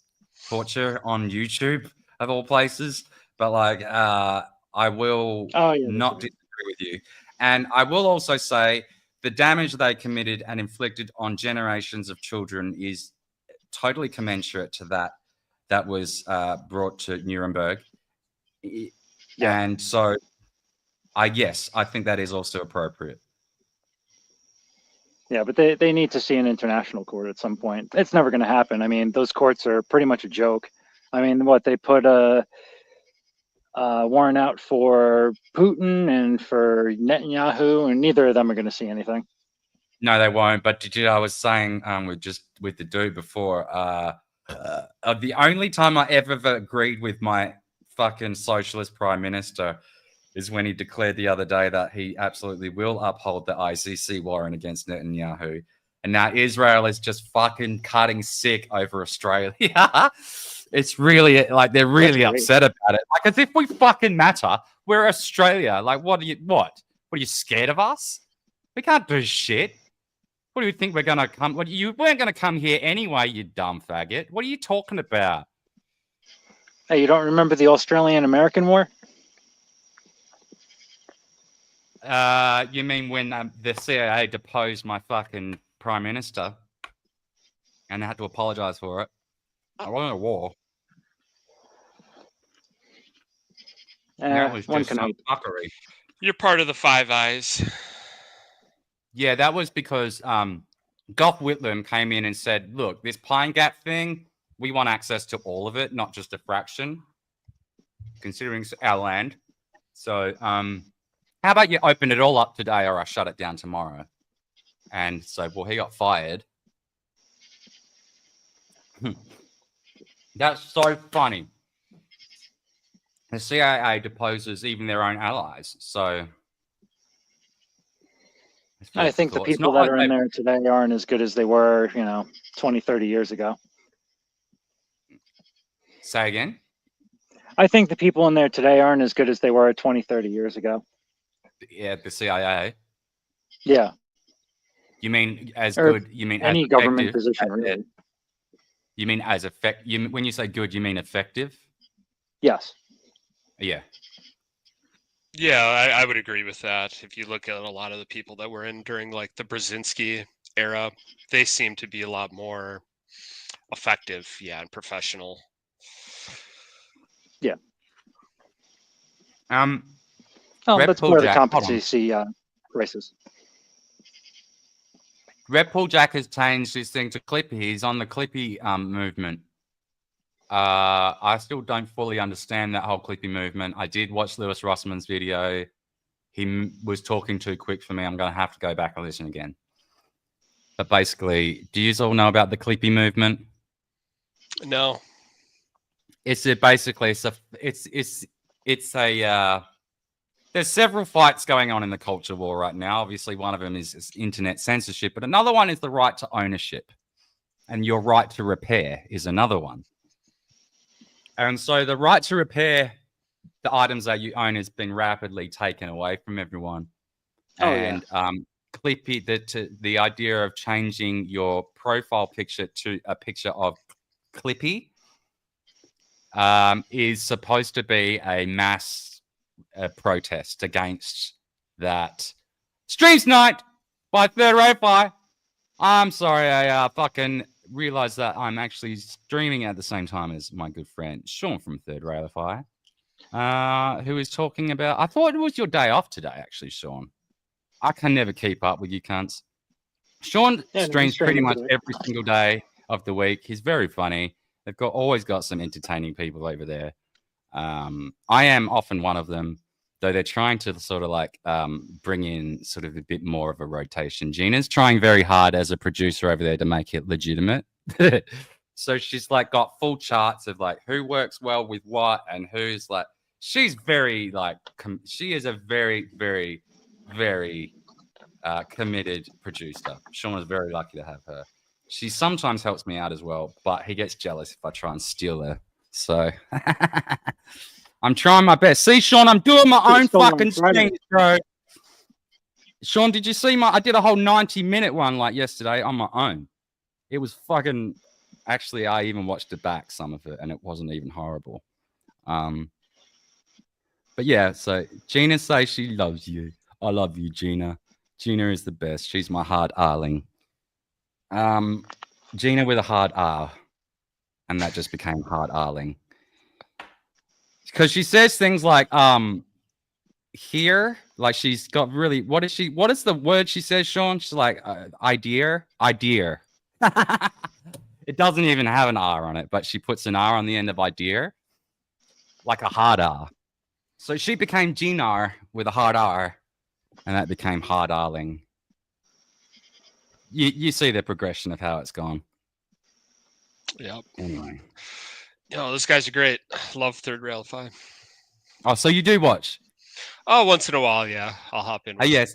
torture on YouTube of all places, but I will not disagree with you. And I will also say the damage they committed and inflicted on generations of children is totally commensurate to that was brought to Nuremberg. Yeah. And so, I think that is also appropriate. Yeah, but they need to see an international court at some point. It's never going to happen. I mean, those courts are pretty much a joke. I mean, they put a warrant out for Putin and for Netanyahu, and neither of them are going to see anything. No, they won't. But I was saying with the dude before, the only time I ever agreed with my fucking socialist prime minister is when he declared the other day that he absolutely will uphold the ICC warrant against Netanyahu. And now Israel is just fucking cutting sick over Australia. It's really like they're really upset about it. Like as if we fucking matter. We're Australia. Like what are you scared of us? We can't do shit. What do you think we're gonna come? You weren't gonna come here anyway, you dumb faggot. What are you talking about? Hey, you don't remember the Australian-American War? You mean when the CIA deposed my fucking prime minister and I had to apologize for it? I wasn't a war. That was just some fuckery. You're part of the Five Eyes. Yeah, that was because Gough Whitlam came in and said, look, this Pine Gap thing, we want access to all of it, not just a fraction, considering it's our land. So how about you open it all up today or I shut it down tomorrow? And so, well, he got fired. That's so funny. The CIA deposes even their own allies. So I think the people that are in there today aren't as good as they were, 20, 30 years ago. Say again? I think the people in there today aren't as good as they were 20, 30 years ago. Yeah, the CIA? Yeah. You mean as good? You mean any government position, really? You mean as effective? When you say good, you mean effective? Yes. Yeah. Yeah, I would agree with that. If you look at a lot of the people that were in during like the Brzezinski era, they seem to be a lot more effective, and professional. Yeah. That's where the competency races. Red Paul Jack has changed his thing to Clippy. He's on the Clippy movement. I still don't fully understand that whole Clippy movement. I did watch Lewis Rossman's video. He was talking too quick for me. I'm going to have to go back and listen again. But basically, do you all know about the Clippy movement? No. It's basically it's a there's several fights going on in the culture war right now. Obviously, one of them is internet censorship, but another one is the right to ownership, and your right to repair is another one. And so the right to repair the items that you own has been rapidly taken away from everyone. Oh, and Clippy, the idea of changing your profile picture to a picture of Clippy is supposed to be a mass protest against that. Streams Night by Third Wi-Fi. I'm sorry, I fucking realized that I'm actually streaming at the same time as my good friend Sean from Third Wi-Fi, who is talking about. I thought it was your day off today, actually, Sean. I can never keep up with you cunts. Sean streams pretty much every single day of the week. He's very funny. They've always got some entertaining people over there. I am often one of them, though they're trying to sort of like bring in sort of a bit more of a rotation. Gina's trying very hard as a producer over there to make it legitimate. So she's like got full charts of like who works well with what and who's like, she's very like, she is a very, very, very committed producer. Sean is very lucky to have her. She sometimes helps me out as well, but he gets jealous if I try and steal her. So I'm trying my best. See, Sean, I'm doing my own fucking stream, bro. Sean, did you see I did a whole 90-minute one like yesterday on my own. It was fucking, actually, I even watched it back, some of it, and it wasn't even horrible. But yeah, so Gina says she loves you. I love you, Gina. Gina is the best. She's my hard Rling. Gina with a hard R. And that just became hard Rling. Because she says things like, here, like she's got really, what is the word she says, Sean? She's like, idea. It doesn't even have an R on it, but she puts an R on the end of idea. Like a hard R. So she became Ginar with a hard R. And that became hard Rling. You see the progression of how it's gone. Yep. Anyway. Oh, those guys are great. Love Third Railify. Oh, so you do watch? Oh, once in a while, yeah. I'll hop in. Yes.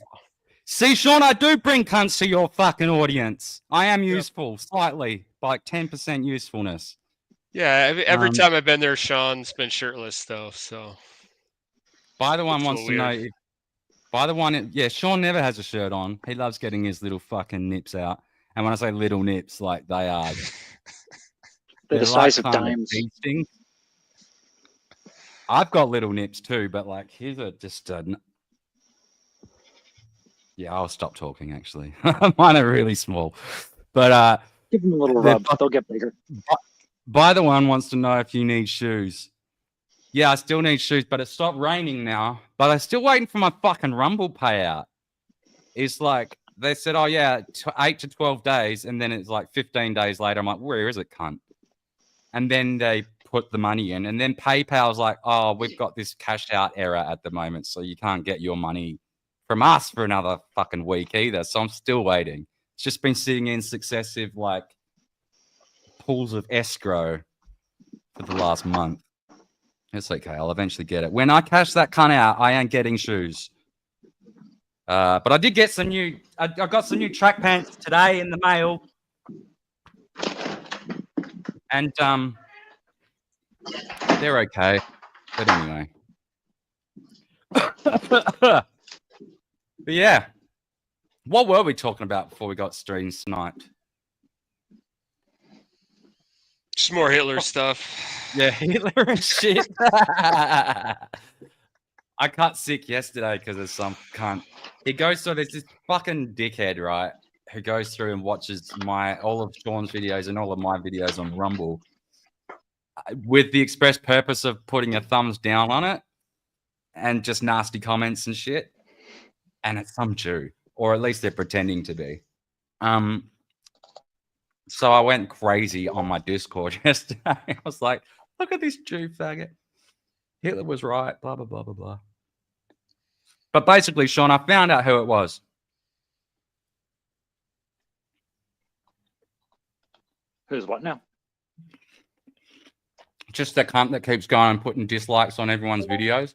See, Sean, I do bring cunts to your fucking audience. I am useful, slightly, like 10% usefulness. Yeah, every time I've been there, Sean's been shirtless, though, so. By the one wants to know... By the one, yeah, Sean never has a shirt on. He loves getting his little fucking nips out. And when I say little nips, like they are... They're the size of dimes. I've got little nips too, but like his are just... yeah, I'll stop talking, actually. Mine are really small. But... give them a little rub. They'll get bigger. By the one wants to know if you need shoes. Yeah, I still need shoes, but it stopped raining now. But I'm still waiting for my fucking Rumble payout. It's like, they said, oh yeah, 8 to 12 days. And then it's like 15 days later. I'm like, where is it, cunt? And then they put the money in. And then PayPal's like, oh, we've got this cash out error at the moment. So you can't get your money from us for another fucking week either. So I'm still waiting. It's just been sitting in successive like pools of escrow for the last month. It's okay. I'll eventually get it. When I cash that cunt out, I ain't getting shoes. But I did get some new... I got some new track pants today in the mail. And they're okay. But anyway. But yeah. What were we talking about before we got streams tonight? Just more Hitler stuff. Yeah, Hitler and shit. I got sick yesterday because of some cunt. He goes through, there's this fucking dickhead, right? Who goes through and watches all of Sean's videos and all of my videos on Rumble with the express purpose of putting a thumbs down on it and just nasty comments and shit. And it's some Jew, or at least they're pretending to be. So I went crazy on my Discord yesterday. I was like, look at this Jew faggot. Hitler was right, blah, blah, blah, blah, blah. But basically, Sean, I found out who it was. Who's what now? Just the cunt that keeps going and putting dislikes on everyone's videos.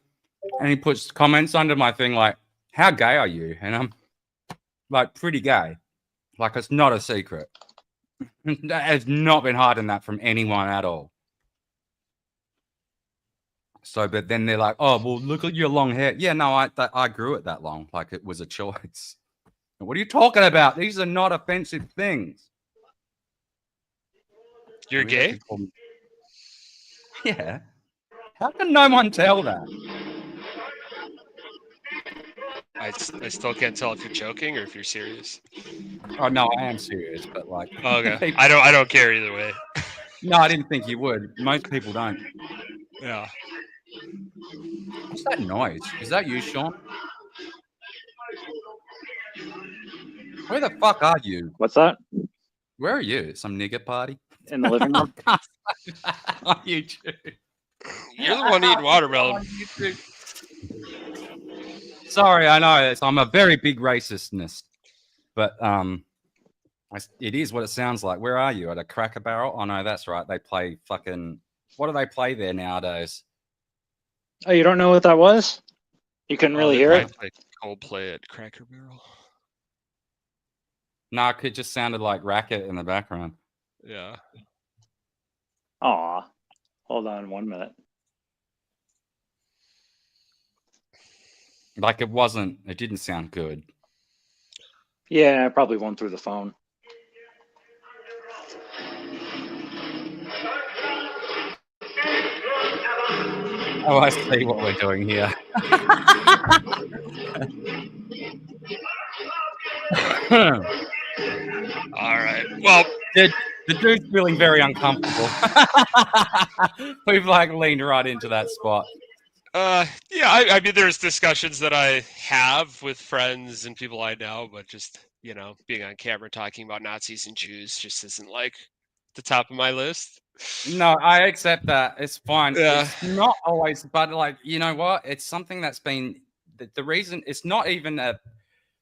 And he puts comments under my thing like, "How gay are you?" And I'm like, "Pretty gay." Like, it's not a secret. That has not been hiding that from anyone at all. So, but then they're like, "Oh, well, look at your long hair." Yeah, no, I grew it that long. Like, it was a choice. What are you talking about? These are not offensive things. You're I mean, they gay? could call me- Yeah. How can no one tell that? I still can't tell if you're joking or if you're serious. Oh no, I am serious, but like, Oh, okay. people- I don't care either way. no, I didn't think you would. Most people don't. Yeah. What's that noise? Is that you, Sean? Where the fuck are you? What's that? Where are you? Some nigger party? In the living room? On YouTube. You're the one eating watermelon. On YouTube. Sorry, I know I'm a very big racistness, but it is what it sounds like. Where are you? At a Cracker Barrel? Oh no, that's right. They play fucking. What do they play there nowadays? Oh, you don't know what that was? You couldn't really hear it? Like Coldplay at Cracker Barrel. No, it just sounded like racket in the background. Yeah. Aw. Hold on 1 minute. Like it didn't sound good. Yeah, I probably won't through the phone. Oh, I see what we're doing here. All right. Well, the dude's feeling very uncomfortable. We've like leaned right into that spot. yeah, I mean, there's discussions that I have with friends and people I know, but just, being on camera talking about Nazis and Jews just isn't like the top of my list. No, I accept that. It's fine. Yeah. It's not always, but like, you know what? It's something that's been the reason. It's not even a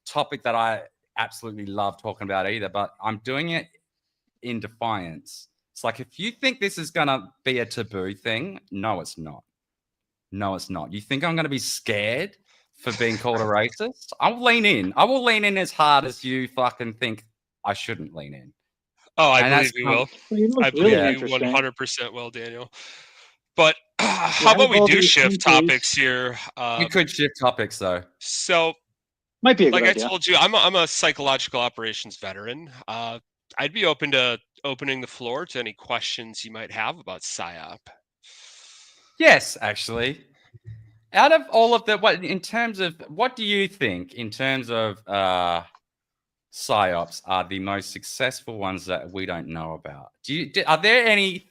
topic that I absolutely love talking about either, but I'm doing it in defiance. It's like, if you think this is going to be a taboo thing, no, it's not. No, it's not. You think I'm going to be scared for being called a racist? I'll lean in. I will lean in as hard as you fucking think I shouldn't lean in. Oh, I believe you will. I believe you 100% will, Daniel. But how about we do shift topics here? You could shift topics, though. So, might be a like good I idea. told you, I'm a psychological operations veteran. I'd be open to opening the floor to any questions you might have about PSYOP. Yes, actually. Out of all of the, what do you think in terms of PSYOPs are the most successful ones that we don't know about? Are there any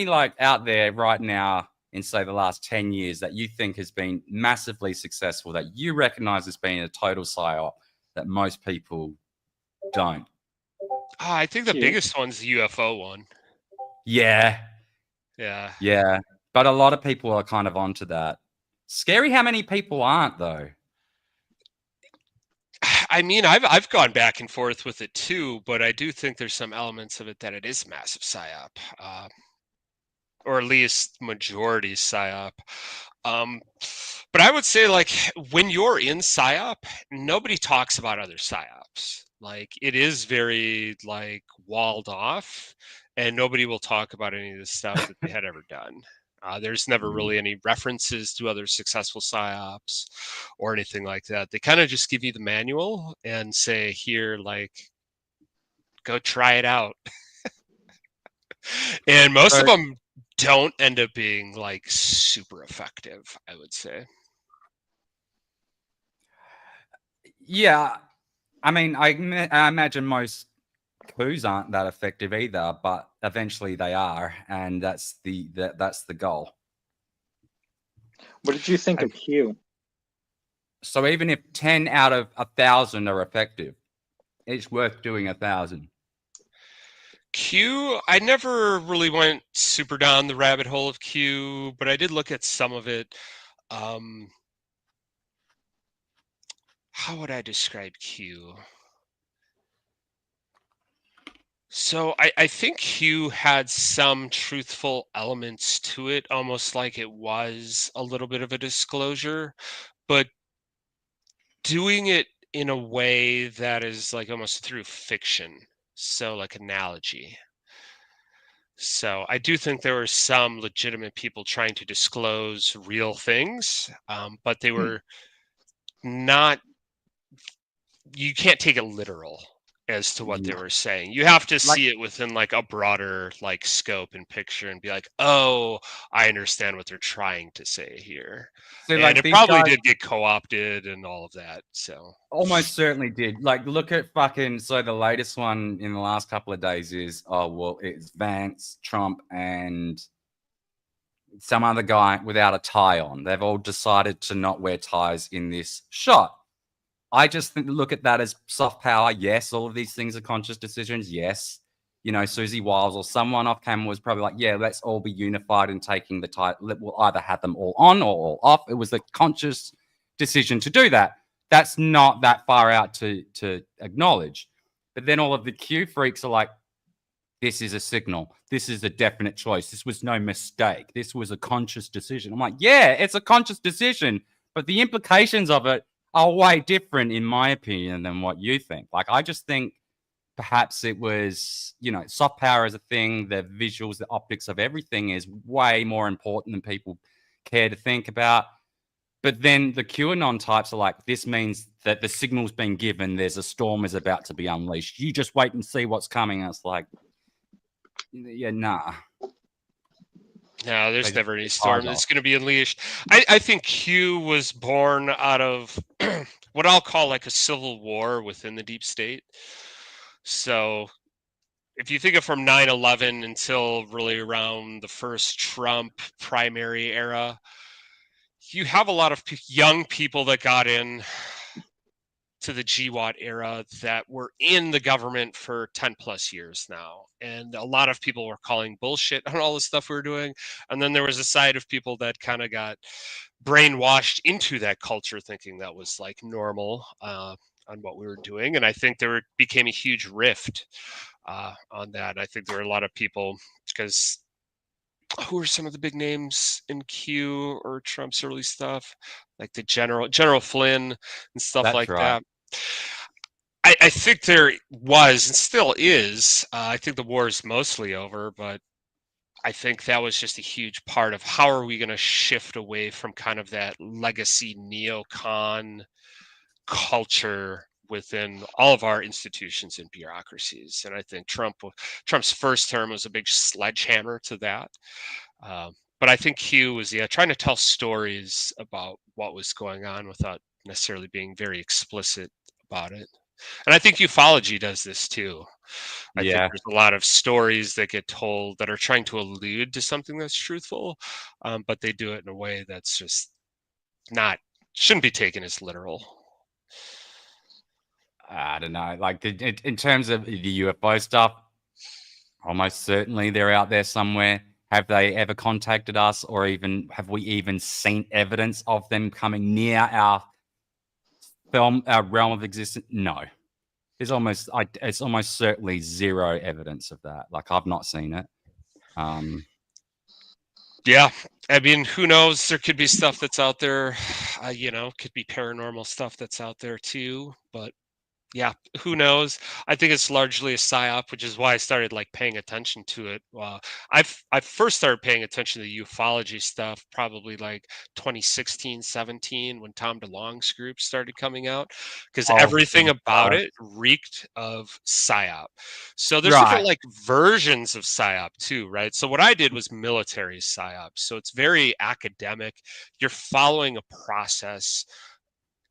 like out there right now in say the last 10 years that you think has been massively successful that you recognize as being a total PSYOP that most people don't? I think the biggest one's the UFO one. Yeah. Yeah. Yeah. But a lot of people are kind of onto that. Scary how many people aren't, though. I mean, I've gone back and forth with it too, but I do think there's some elements of it that it is massive PSYOP, or at least majority PSYOP. But I would say, like, when you're in PSYOP, nobody talks about other PSYOPs. Like, it is very like walled off, and nobody will talk about any of the stuff that they had ever done. There's never really any references to other successful PSYOPs or anything like that. They kind of just give you the manual and say, here, like, go try it out. And most of them don't end up being like super effective, I would say. Yeah. I mean, I imagine most coups aren't that effective either, but eventually they are, and that's the goal. What did you think of Q? So even if 10 out of 1,000 are effective, it's worth doing 1,000. Q, I never really went super down the rabbit hole of Q, but I did look at some of it. How would I describe Q? So I think Hugh had some truthful elements to it, almost like it was a little bit of a disclosure, but doing it in a way that is like almost through fiction, so like analogy. So I do think there were some legitimate people trying to disclose real things, but they were not. You can't take it literal as to what they Yeah. were saying. You have to Like, see it within like a broader like scope and picture and be like, oh, I understand what they're trying to say here. so And like it these probably guys did get co-opted and all of that. So almost certainly did. Like, look at fucking. So the latest one in the last couple of days is, oh well, it's Vance, Trump, and some other guy without a tie on. They've all decided to not wear ties in this shot. I just look at that as soft power. Yes, all of these things are conscious decisions. Yes, you know, Susie Wiles or someone off camera was probably like, yeah, let's all be unified in taking the title. We'll either have them all on or all off. It was a conscious decision to do that. That's not that far out to acknowledge. But then all of the Q freaks are like, this is a signal. This is a definite choice. This was no mistake. This was a conscious decision. I'm like, yeah, it's a conscious decision, but the implications of it are way different, in my opinion, than what you think. Like, I just think perhaps it was, you know, soft power is a thing. The visuals, the optics of everything is way more important than people care to think about. But then the QAnon types are like, this means that the signal's been given. There's a storm is about to be unleashed. You just wait and see what's coming. And it's like, yeah, nah. no, there's They never any just storm eyes that's off. going to be unleashed. I think Q was born out of what I'll call like a civil war within the deep state. So if you think of from 9/11 until really around the first Trump primary era, you have a lot of young people that got in to the GWAT era that were in the government for 10 plus years now. And a lot of people were calling bullshit on all the stuff we were doing. And then there was a side of people that kind of got brainwashed into that culture thinking that was like normal on what we were doing. And I think there became a huge rift on that. I think there were a lot of people because who are some of the big names in Q or Trump's early stuff, like the General Flynn and stuff That's like right. that. I think there was and still is. I think the war is mostly over, but I think that was just a huge part of how are we going to shift away from kind of that legacy neocon culture within all of our institutions and bureaucracies. And I think Trump's first term was a big sledgehammer to that. But I think Q was trying to tell stories about what was going on without necessarily being very explicit about it. And I think ufology does this too. I think Yeah. there's a lot of stories that get told that are trying to allude to something that's truthful, but they do it in a way that's just not shouldn't be taken as literal. I don't know. Like, in terms of the UFO stuff, almost certainly they're out there somewhere. Have they ever contacted us, or even have we even seen evidence of them coming near our realm of existence? No. It's almost certainly zero evidence of that. Like, I've not seen it. Yeah, I mean, who knows? There could be stuff that's out there, could be paranormal stuff that's out there too. But yeah, who knows? I think it's largely a psyop, which is why I started like paying attention to it. I first started paying attention to the ufology stuff probably like 2016, 17 when Tom DeLonge's group started coming out because Oh, everything about God. it reeked of psyop. So there's different Right. like versions of psyop too, right? So what I did was military psyop. So it's very academic. You're following a process,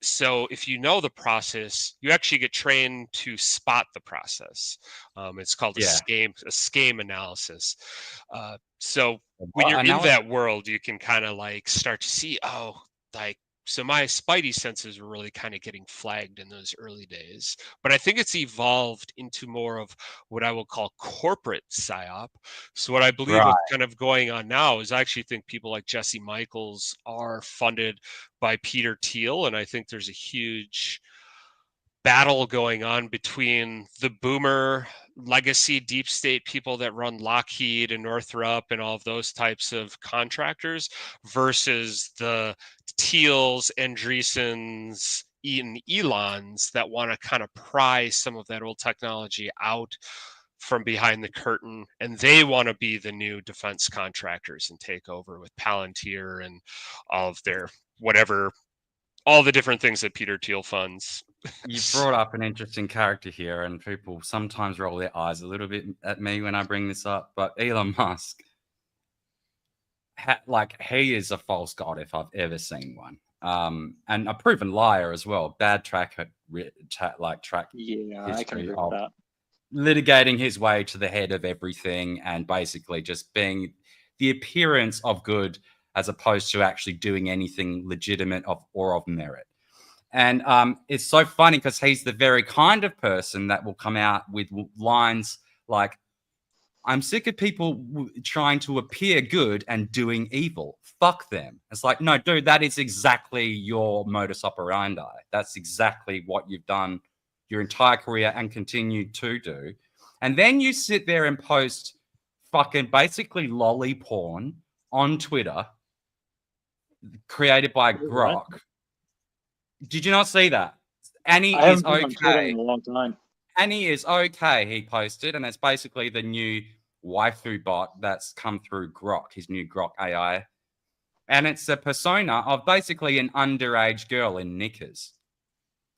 so if you know the process, you actually get trained to spot the process. It's called Yeah. a scheme analysis. So when Well, you're in analysis. that world, you can kind of like start to see, oh, like so my spidey senses were really kind of getting flagged in those early days. But I think it's evolved into more of what I will call corporate psyop. So what I believe Right. what's kind of going on now is I actually think people like Jesse Michaels are funded by Peter Thiel, and I think there's a huge battle going on between the boomer legacy deep state people that run Lockheed and Northrop and all of those types of contractors versus the Thiels, Andreessens, and Elons that want to kind of pry some of that old technology out from behind the curtain, and they want to be the new defense contractors and take over with Palantir and all of their whatever, all the different things that Peter Thiel funds. You brought up an interesting character here, and people sometimes roll their eyes a little bit at me when I bring this up. But Elon Musk, he is a false god if I've ever seen one, and a proven liar as well. Bad track Yeah, I can history agree of with that. litigating his way to the head of everything, and basically just being the appearance of good as opposed to actually doing anything legitimate or of merit. And it's so funny because he's the very kind of person that will come out with lines like, I'm sick of people trying to appear good and doing evil. Fuck them. It's like, no, dude, that is exactly your modus operandi. That's exactly what you've done your entire career and continue to do. And then you sit there and post fucking basically lolly porn on Twitter created by Grok. Did you not see that? Annie is okay. In a long time. Annie is okay, he posted, and that's basically the new waifu bot that's come through Grok, his new Grok AI. And it's a persona of basically an underage girl in knickers.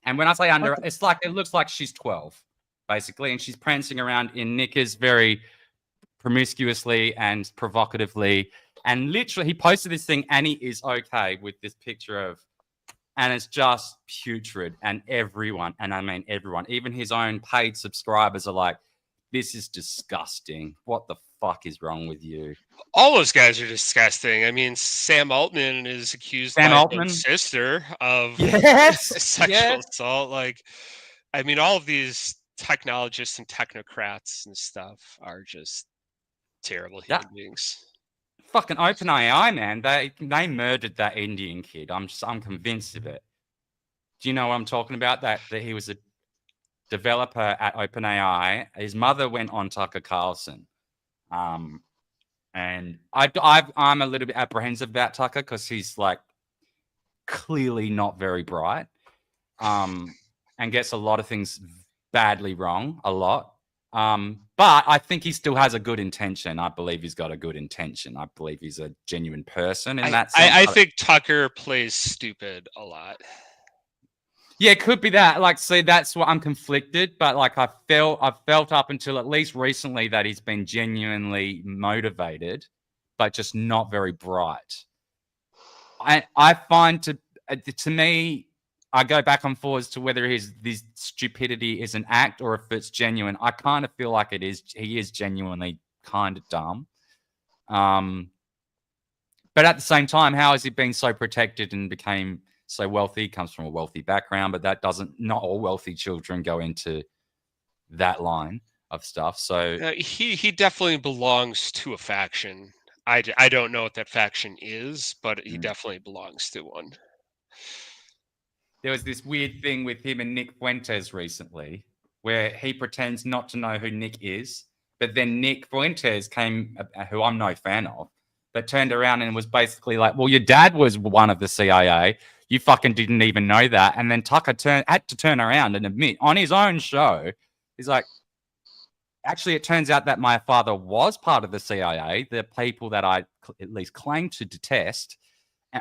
And when I say under, it's like it looks like she's 12, basically, and she's prancing around in knickers very promiscuously and provocatively. And literally, he posted this thing, Annie is okay, with this picture of, and it's just putrid. And everyone, and I mean everyone, even his own paid subscribers are like, this is disgusting. What the fuck is wrong with you? All those guys are disgusting. I mean, Sam Altman is accused by his sister of sexual assault. Like, I mean, all of these technologists and technocrats and stuff are just terrible human beings. Fucking OpenAI, man. They murdered that Indian kid. I'm convinced of it. Do you know what I'm talking about? That he was a developer at OpenAI. His mother went on Tucker Carlson. And I'm a little bit apprehensive about Tucker because he's like clearly not very bright, and gets a lot of things badly wrong, a lot. But I think he still has a good intention. I believe he's got a good intention. I believe he's a genuine person in that sense. I think Tucker plays stupid a lot. Yeah, it could be that. Like, see, that's what I'm conflicted. But like, I've felt up until at least recently that he's been genuinely motivated, but just not very bright. I find to me, I go back and forth as to whether this stupidity is an act or if it's genuine. I kind of feel like it is. He is genuinely kind of dumb. But at the same time, how has he been so protected and became so wealthy? He comes from a wealthy background, but that not all wealthy children go into that line of stuff. So he definitely belongs to a faction. I don't know what that faction is, but he definitely belongs to one. There was this weird thing with him and Nick Fuentes recently where he pretends not to know who Nick is, but then Nick Fuentes came, who I'm no fan of, but turned around and was basically like, well, your dad was one of the CIA. You fucking didn't even know that. And then Tucker had to turn around and admit on his own show, he's like, actually, it turns out that my father was part of the CIA, the people that I at least claim to detest.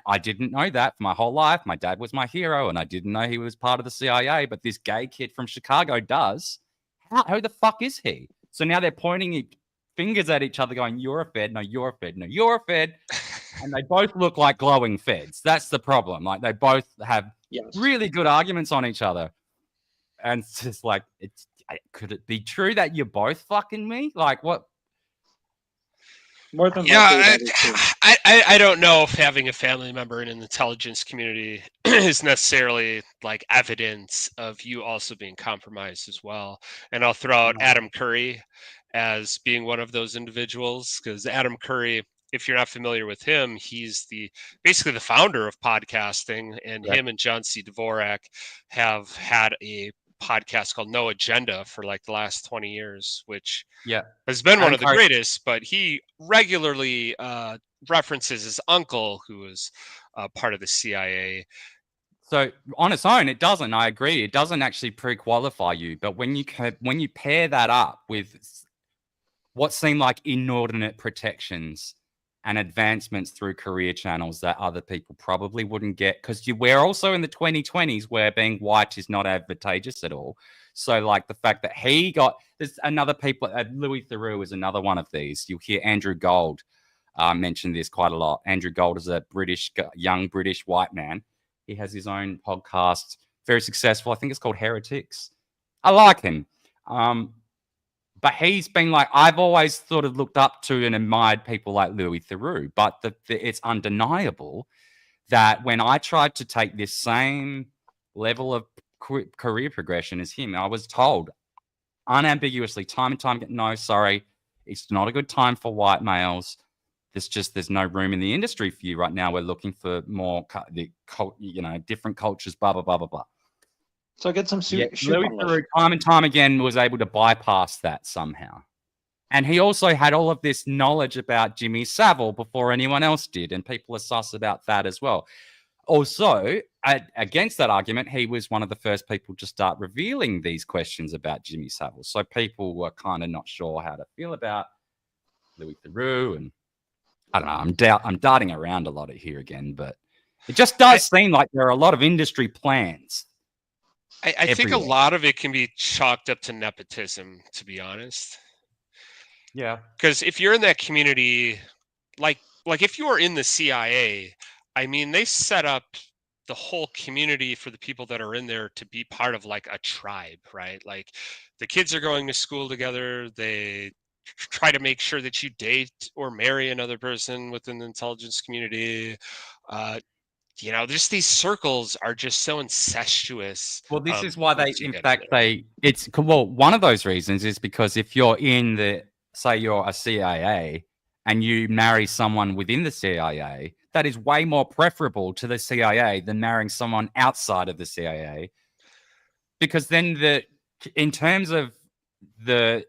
I didn't know that for my whole life. My dad was my hero, and I didn't know he was part of the CIA, but this gay kid from Chicago does. Who the fuck is he? So now they're pointing fingers at each other going, you're a Fed, no, you're a Fed, no, you're a Fed. And they both look like glowing Feds. That's the problem. Like, they both have really good arguments on each other. And it's just like, could it be true that you're both fucking me? Like, what? More than I don't know if having a family member in an intelligence community is necessarily like evidence of you also being compromised as well. And I'll throw out Adam Curry as being one of those individuals, because Adam Curry, if you're not familiar with him, he's basically the founder of podcasting, and him and John C. Dvorak have had a podcast called No Agenda for like the last 20 years, which Yeah. has been I one of the encourage- greatest. But he regularly references his uncle, who was part of the CIA. So on its own, it doesn't. I agree. It doesn't actually pre-qualify you. But when you pair that up with what seem like inordinate protections and advancements through career channels that other people probably wouldn't get, because we're also in the 2020s where being white is not advantageous at all. So like the fact that there's another people, Louis Theroux is another one of these. You'll hear Andrew Gold mention this quite a lot. Andrew Gold is a young British white man. He has his own podcast, very successful. I think it's called Heretics. I like him. But he's been like, I've always sort of looked up to and admired people like Louis Theroux, but it's undeniable that when I tried to take this same level of career progression as him, I was told unambiguously, time and time again, no, sorry, it's not a good time for white males. There's no room in the industry for you right now. We're looking for more, different cultures, blah, blah, blah, blah, blah. So get some Yeah, shoe Louis polish. Theroux, time and time again, was able to bypass that somehow. And he also had all of this knowledge about Jimmy Savile before anyone else did, and people are sus about that as well. Also, against that argument, he was one of the first people to start revealing these questions about Jimmy Savile. So people were kind of not sure how to feel about Louis Theroux, and I don't know. I'm darting around a lot here again, but it just does seem like there are a lot of industry plans. I think a lot of it can be chalked up to nepotism, to be honest. Yeah. Because if you're in that community, like if you are in the CIA, I mean, they set up the whole community for the people that are in there to be part of like a tribe, right? Like the kids are going to school together. They try to make sure that you date or marry another person within the intelligence community. Just these circles are just so incestuous. Well, this is why it's one of those reasons is because if you're say you're a CIA and you marry someone within the CIA, that is way more preferable to the CIA than marrying someone outside of the CIA. Because then in terms of the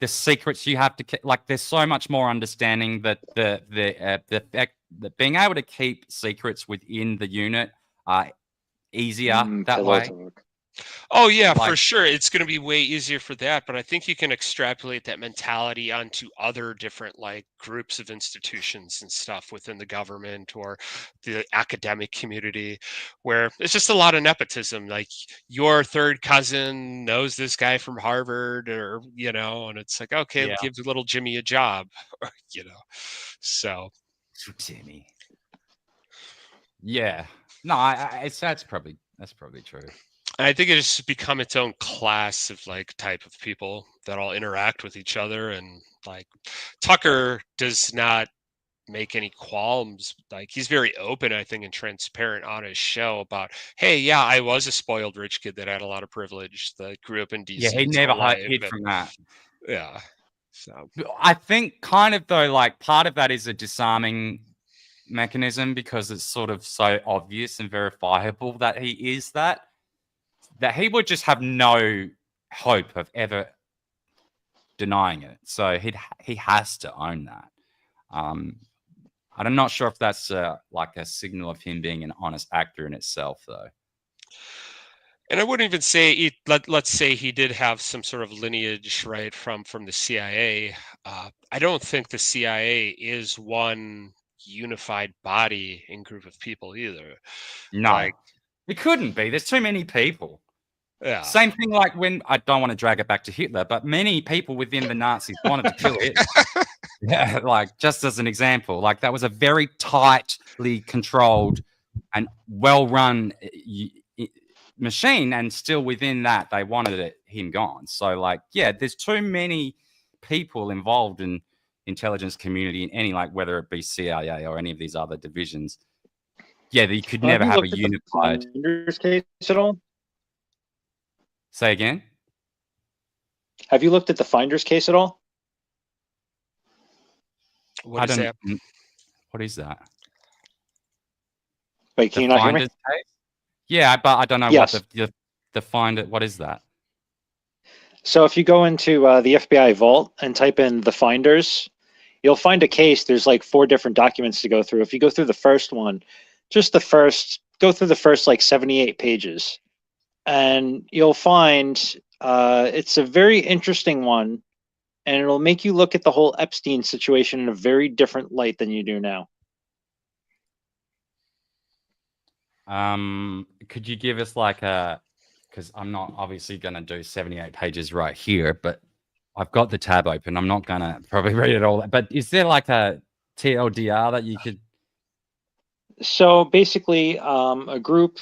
secrets you have to keep, like there's so much more understanding that the being able to keep secrets within the unit easier that way. Oh yeah, for sure. It's going to be way easier for that, but I think you can extrapolate that mentality onto other different like groups of institutions and stuff within the government or the academic community, where it's just a lot of nepotism. Like your third cousin knows this guy from Harvard, or and it's like, okay, give little Jimmy a job, So Jimmy. Yeah. No, that's probably true. I think it has become its own class of like type of people that all interact with each other, and like Tucker does not make any qualms. Like he's very open, I think, and transparent on his show about, hey, yeah, I was a spoiled rich kid that had a lot of privilege, that grew up in DC. Yeah, he never hid from that. Yeah. So I think kind of though, like part of that is a disarming mechanism because it's sort of so obvious and verifiable that he is that he would just have no hope of ever denying it. So he has to own that. I'm not sure if that's like a signal of him being an honest actor in itself, though. And I wouldn't even say let's say he did have some sort of lineage, right, from the CIA. I don't think the CIA is one unified body and group of people either. No, it couldn't be. There's too many people. Yeah. Same thing like when, I don't want to drag it back to Hitler, but many people within the Nazis wanted to kill Hitler. Yeah, like just as an example, like that was a very tightly controlled and well-run machine, and still within that they wanted him gone. So like, yeah, there's too many people involved in intelligence community in any, like whether it be CIA or any of these other divisions. Yeah, you could never have a unified. Finders case at all? Say again? Have you looked at the Finders case at all? What is that? What is that? Wait, can you not hear me? Case? Yeah, but I don't know what the Define it. What is that? So if you go into the FBI vault and type in the finders, you'll find a case. There's like 4 different documents to go through. If you go through the first one, go through the first like 78 pages, and you'll find it's a very interesting one, and it'll make you look at the whole Epstein situation in a very different light than you do now. Could you give us like a, because I'm not obviously going to do 78 pages right here, but I've got the tab open. I'm not going to probably read it all. But is there like a TLDR that you could? So basically, a group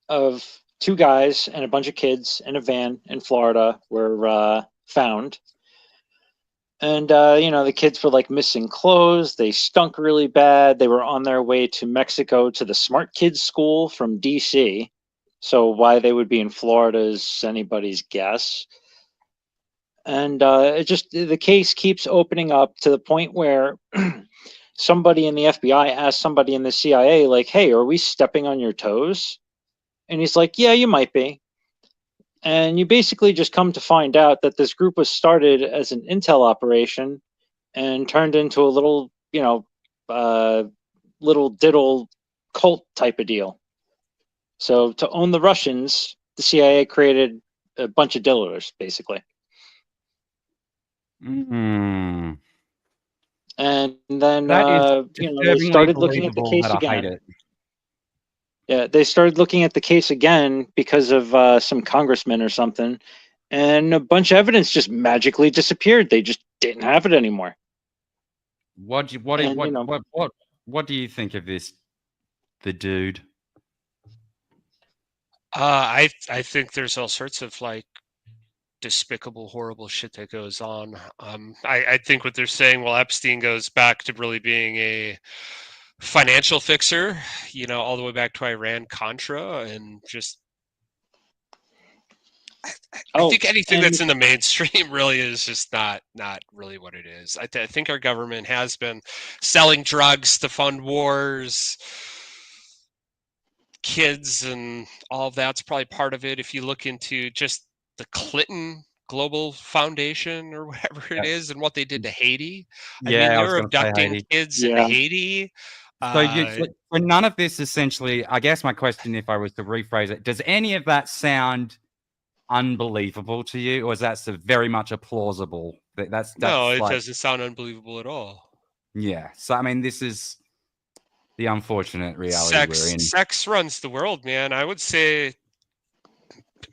of 2 guys and a bunch of kids in a van in Florida were found. And, the kids were like missing clothes. They stunk really bad. They were on their way to Mexico to the Smart Kids School from DC. So why they would be in Florida is anybody's guess. And the case keeps opening up to the point where somebody in the FBI asked somebody in the CIA, like, hey, are we stepping on your toes? And he's like, yeah, you might be. And you basically just come to find out that this group was started as an intel operation and turned into a little, little diddle cult type of deal. So to own the Russians, the CIA created a bunch of diddlers, basically. Mm. And then, That is they started looking at the believable, case but I hate again. it. Yeah, they started looking at the case again because of some congressman or something, and a bunch of evidence just magically disappeared. They just didn't have it anymore. What do you think of this? The dude. I think there's all sorts of like despicable, horrible shit that goes on. I think what they're saying, well, Epstein goes back to really being a financial fixer, all the way back to Iran-Contra, and just I think anything that's in the mainstream really is just not really what it is. I think our government has been selling drugs to fund wars, kids, and all of that's probably part of it. If you look into just the Clinton Global Foundation or whatever it is and what they did to Haiti. I mean, they were abducting kids in Haiti. So none of this essentially, I guess my question, if I was to rephrase it, does any of that sound unbelievable to you, or is that very much a plausible? No, it doesn't sound unbelievable at all. Yeah. So, I mean, this is the unfortunate reality we're in. Sex runs the world, man. I would say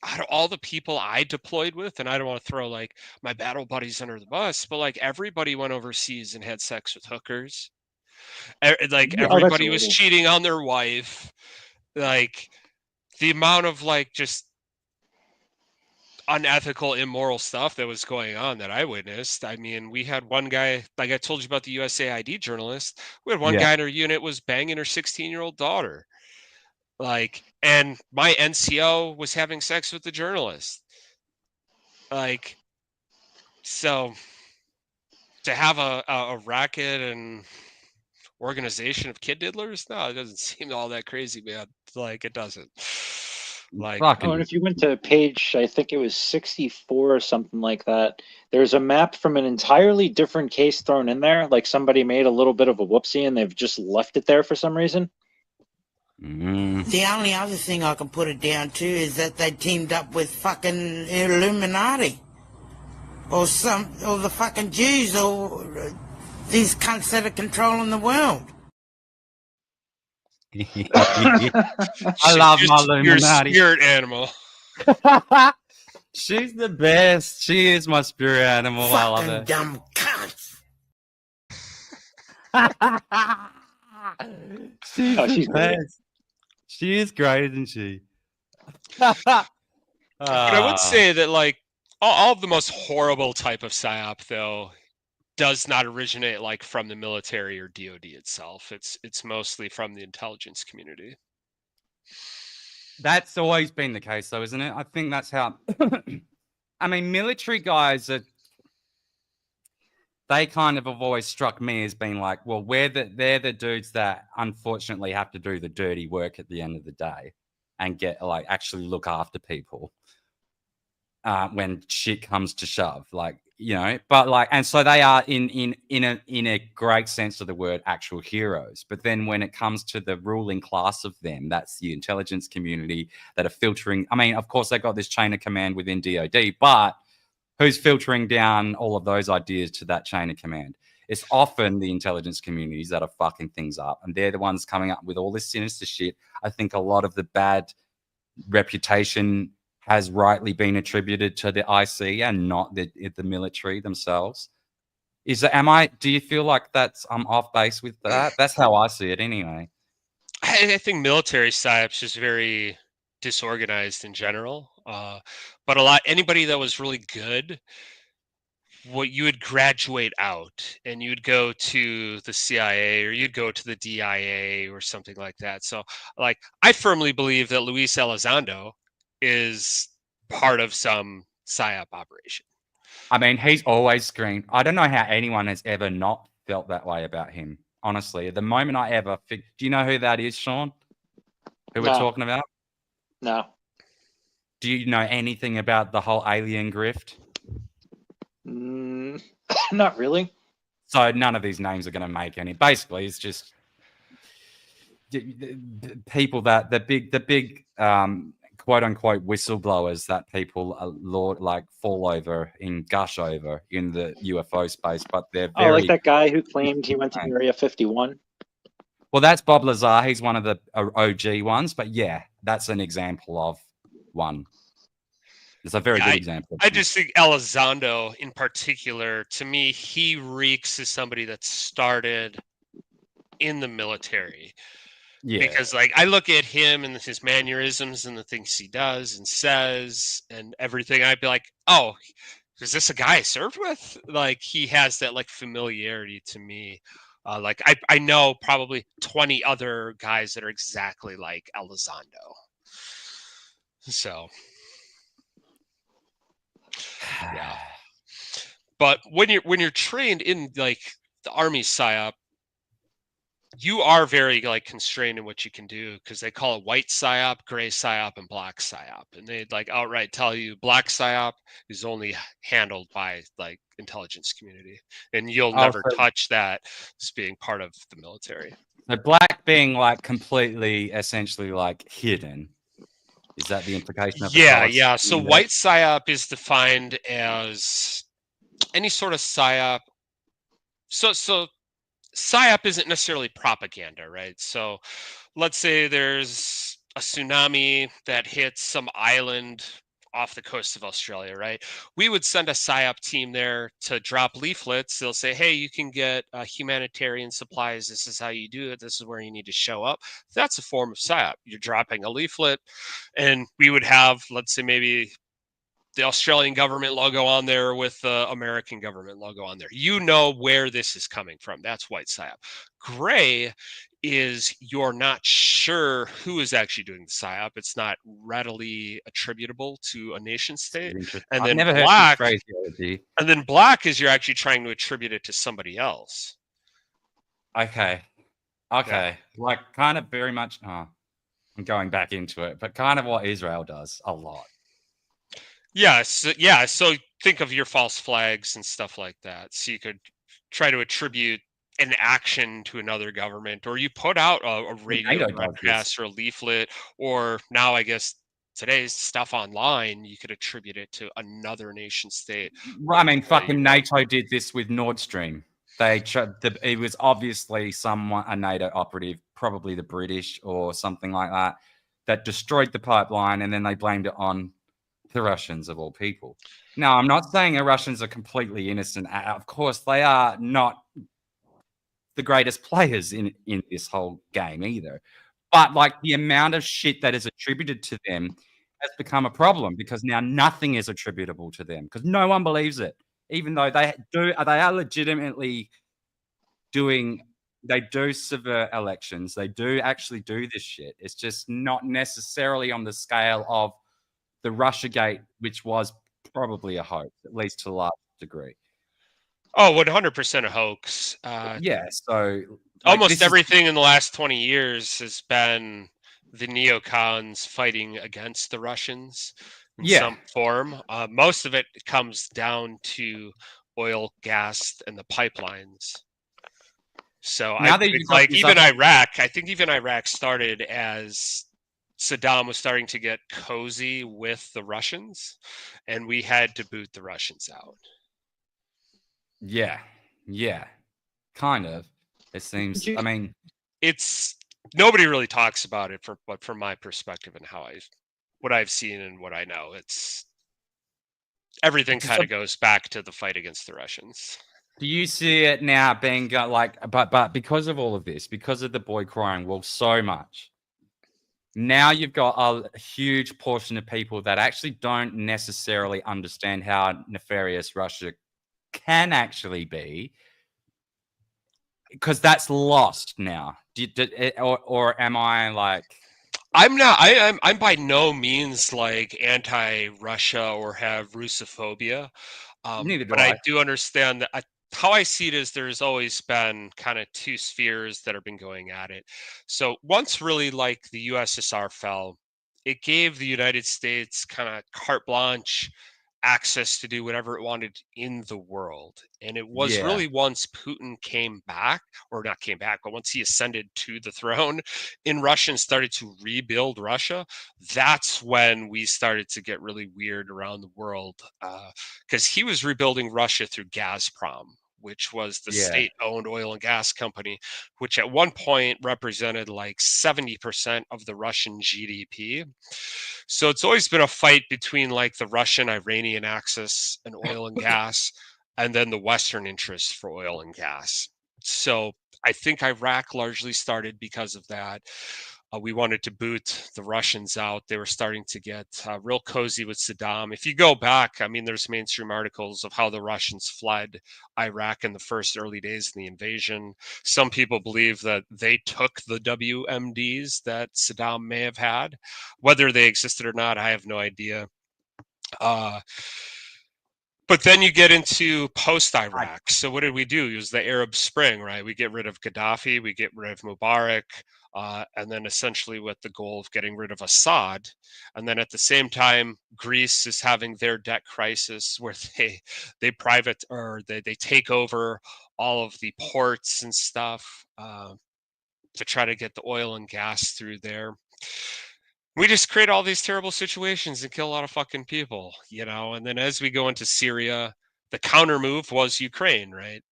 out of all the people I deployed with, and I don't want to throw like my battle buddies under the bus, but like everybody went overseas and had sex with hookers. Like everybody was cheating on their wife. Like the amount of like just unethical, immoral stuff that was going on that I witnessed. I mean, we had one guy, like I told you about the USAID journalist. We had one guy in our unit was banging her 16-year-old daughter. Like, and my NCO was having sex with the journalist. Like, so to have a racket and organization of kid diddlers, no, it doesn't seem all that crazy, man. Like, it doesn't. Like, and if you went to page, I think it was 64 or something like that, there's a map from an entirely different case thrown in there. Like somebody made a little bit of a whoopsie and they've just left it there for some reason. The only other thing I can put it down to is that they teamed up with fucking Illuminati or the fucking Jews or these cunts that are controlling the world. I love my Illuminati. Your spirit animal. She's the best. She is my spirit animal. Fucking I love it. Dumb cunts. She's great. She is great, isn't she? But I would say that like all of the most horrible type of psyop, though, does not originate like from the military or DoD itself. It's mostly from the intelligence community. That's always been the case, though, isn't it? I think that's how. I mean, military guys they kind of have always struck me as being like, well, they're the dudes that unfortunately have to do the dirty work at the end of the day. and get like actually look after people when shit comes to shove, like, you know. But like, and so they are in a great sense of the word actual heroes. But then when it comes to the ruling class of them, that's the intelligence community that are filtering. I mean, of course, they got this chain of command within DoD, but who's filtering down all of those ideas to that chain of command? It's often the intelligence communities that are fucking things up, and they're the ones coming up with all this sinister shit. I think a lot of the bad reputation has rightly been attributed to the IC and not the military themselves. Do you feel like I'm off base with that? That's how I see it anyway. I think military psyops is very disorganized in general. But anybody that was really good, you would graduate out and you'd go to the CIA or you'd go to the DIA or something like that. So like, I firmly believe that Luis Elizondo is part of some psyop operation. I mean, he's always screamed. I don't know how anyone has ever not felt that way about him. Honestly, the moment I ever do you know who that is, Sean? Who we're talking about? No. Do you know anything about the whole alien grift? Not really. So none of these names are going to make any. Basically, it's just people that the big quote unquote whistleblowers that people fall over and gush over in the UFO space, but they're very like that guy who claimed he went to Area 51. Well, that's Bob Lazar. He's one of the OG ones, but yeah, that's an example of one. It's a very good example. I just think Elizondo in particular, to me, he reeks as somebody that started in the military. Yeah. Because like I look at him and his mannerisms and the things he does and says and everything, I'd be like, oh, is this a guy I served with? Like he has that like familiarity to me. Like I know probably 20 other guys that are exactly like Elizondo. So yeah. But when you're trained in like the Army PSYOP, you are very like constrained in what you can do because they call it white PSYOP, gray PSYOP, and black PSYOP, and they like outright tell you black PSYOP is only handled by like intelligence community, and you'll never touch that as being part of the military. The black being like completely, essentially like hidden. Is that the implication of the policy? Yeah. So white PSYOP is defined as any sort of PSYOP. So PSYOP isn't necessarily propaganda, right? So let's say there's a tsunami that hits some island off the coast of Australia, right? We would send a PSYOP team there to drop leaflets. They'll say, hey, you can get humanitarian supplies. This is how you do it. This is where you need to show up. That's a form of PSYOP. You're dropping a leaflet, and we would have, let's say, maybe the Australian government logo on there with the American government logo on there. You know where this is coming from. That's white PSYOP. Gray is you're not sure who is actually doing the PSYOP. It's not readily attributable to a nation state. And then black, and then black is you're actually trying to attribute it to somebody else. Okay. Yeah. Like kind of very much, I'm going back into it, but kind of what Israel does a lot. Yes. So think of your false flags and stuff like that. So you could try to attribute an action to another government, or you put out a radio broadcast or a leaflet, or now I guess today's stuff online, you could attribute it to another nation state. I mean, fucking NATO did this with Nord Stream. It was obviously a NATO operative, probably the British or something like that destroyed the pipeline, and then they blamed it on the Russians of all people. Now, I'm not saying the Russians are completely innocent. Of course, they are not the greatest players in this whole game either. But like the amount of shit that is attributed to them has become a problem because now nothing is attributable to them because no one believes it, even though they are legitimately they do subvert elections. They do actually do this shit. It's just not necessarily on the scale of the Russiagate, which was probably a hoax, at least to a large degree. Oh, 100% a hoax. So almost everything in the last 20 years has been the neocons fighting against the Russians in Yeah. some form. Most of it comes down to oil, gas, and the pipelines. So Now I that think you've got like these even other- Iraq, I think even Iraq started as Saddam was starting to get cozy with the Russians, and we had to boot the Russians out. Yeah, kind of. It seems. I mean, It's nobody really talks about it, but from my perspective and what I've seen and what I know, it's everything It's kind a- of goes back to the fight against the Russians. do you see it now being like? But because of all of this, because of the boy crying wolf so much, now you've got a huge portion of people that actually don't necessarily understand how nefarious Russia can actually be, because that's lost now. Or am I like? I'm not. I'm by no means like anti-Russia or have Russophobia. Neither do But I I. do understand that how I see it is there's always been kind of two spheres that have been going at it. So once really like the USSR fell, it gave the United States kind of carte blanche access to do whatever it wanted in the world. And it was Yeah. really once Putin came back, or not came back, but once he ascended to the throne in Russia and started to rebuild Russia, that's when we started to get really weird around the world. Because he was rebuilding Russia through Gazprom, which was the Yeah. state-owned oil and gas company, which at one point represented like 70% of the Russian GDP. So it's always been a fight between like the Russian-Iranian axis and oil and gas, and then the Western interests for oil and gas. So I think Iraq largely started because of that. We wanted to boot the Russians out. They were starting to get real cozy with Saddam. If you go back, I mean, there's mainstream articles of how the Russians fled Iraq in the first early days of the invasion. Some people believe that they took the WMDs that Saddam may have had. Whether they existed or not, I have no idea. But then you get into post-Iraq. So what did we do? It was the Arab Spring, right? We get rid of Gaddafi, we get rid of Mubarak, and then essentially with the goal of getting rid of Assad. And then at the same time, Greece is having their debt crisis where they private or they take over all of the ports and stuff to try to get the oil and gas through there. We just create all these terrible situations and kill a lot of fucking people, you know. And then as we go into Syria, the counter move was Ukraine, right?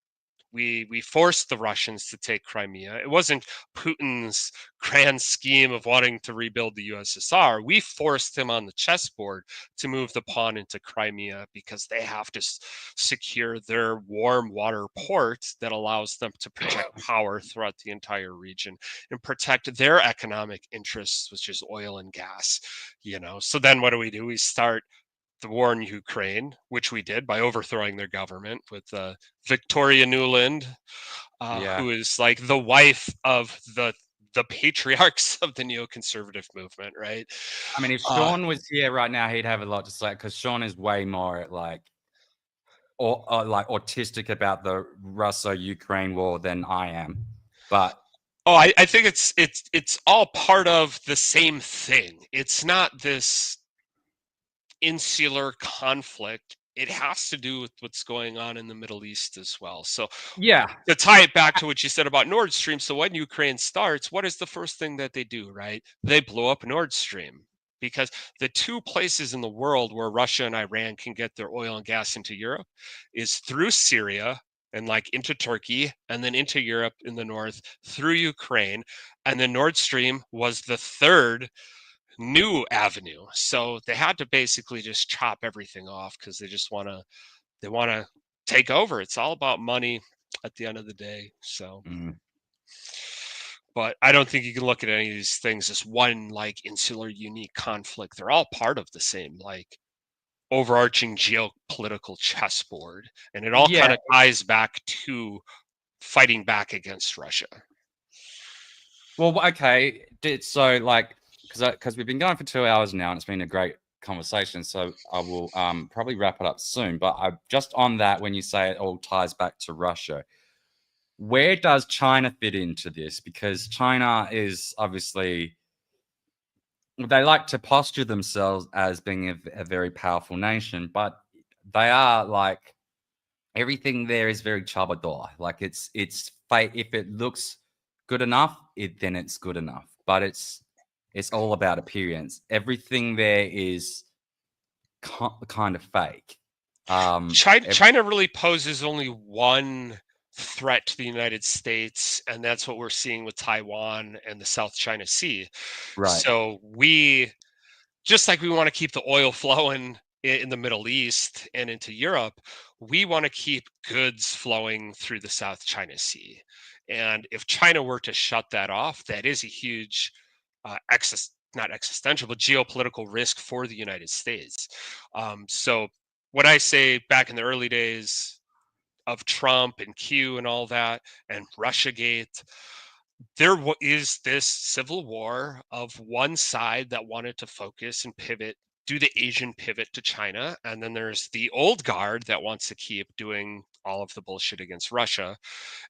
We forced the Russians to take Crimea. It wasn't Putin's grand scheme of wanting to rebuild the USSR. We forced him on the chessboard to move the pawn into Crimea because they have to secure their warm water port that allows them to project power throughout the entire region and protect their economic interests, which is oil and gas, you know. So then what do? We start the war in Ukraine, which we did by overthrowing their government with Victoria Nuland, who is like the wife of the patriarchs of the neoconservative movement, right? I mean, if Sean was here right now, he'd have a lot to say because Sean is way more like autistic about the Russo-Ukraine war than I am. But I think it's all part of the same thing. It's not this insular conflict. It has to do with what's going on in the Middle East as well. So yeah, to tie it back to what you said about Nord Stream, so when Ukraine starts, what is the first thing that they do, right? They blow up Nord Stream, because the two places in the world where Russia and Iran can get their oil and gas into Europe is through Syria and like into Turkey, and then into Europe in the north through Ukraine. And then Nord Stream was the third new avenue. So they had to basically just chop everything off because they just want to take over. It's all about money at the end of the day. So but I don't think you can look at any of these things as one like insular unique conflict. They're all part of the same like overarching geopolitical chessboard, and it all kind of ties back to fighting back against Russia. Well, okay, so like because we've been going for 2 hours now and it's been a great conversation, so I will probably wrap it up soon. But I just on that, when you say it all ties back to Russia, where does China fit into this? Because China is obviously they like to posture themselves as being a very powerful nation, but they are like everything there is very Chabador. Like it's fake. If it looks good enough, then it's good enough. But it's all about appearance. Everything there is kind of fake. China really poses only one threat to the United States, and that's what we're seeing with Taiwan and the South China Sea. Right. So we, just like we want to keep the oil flowing in the Middle East and into Europe, we want to keep goods flowing through the South China Sea. And if China were to shut that off, that is a huge not existential, but geopolitical risk for the United States. So what I say back in the early days of Trump and Q and all that, and Russiagate, there is this civil war of one side that wanted to focus and pivot, do the Asian pivot to China. And then there's the old guard that wants to keep doing all of the bullshit against Russia.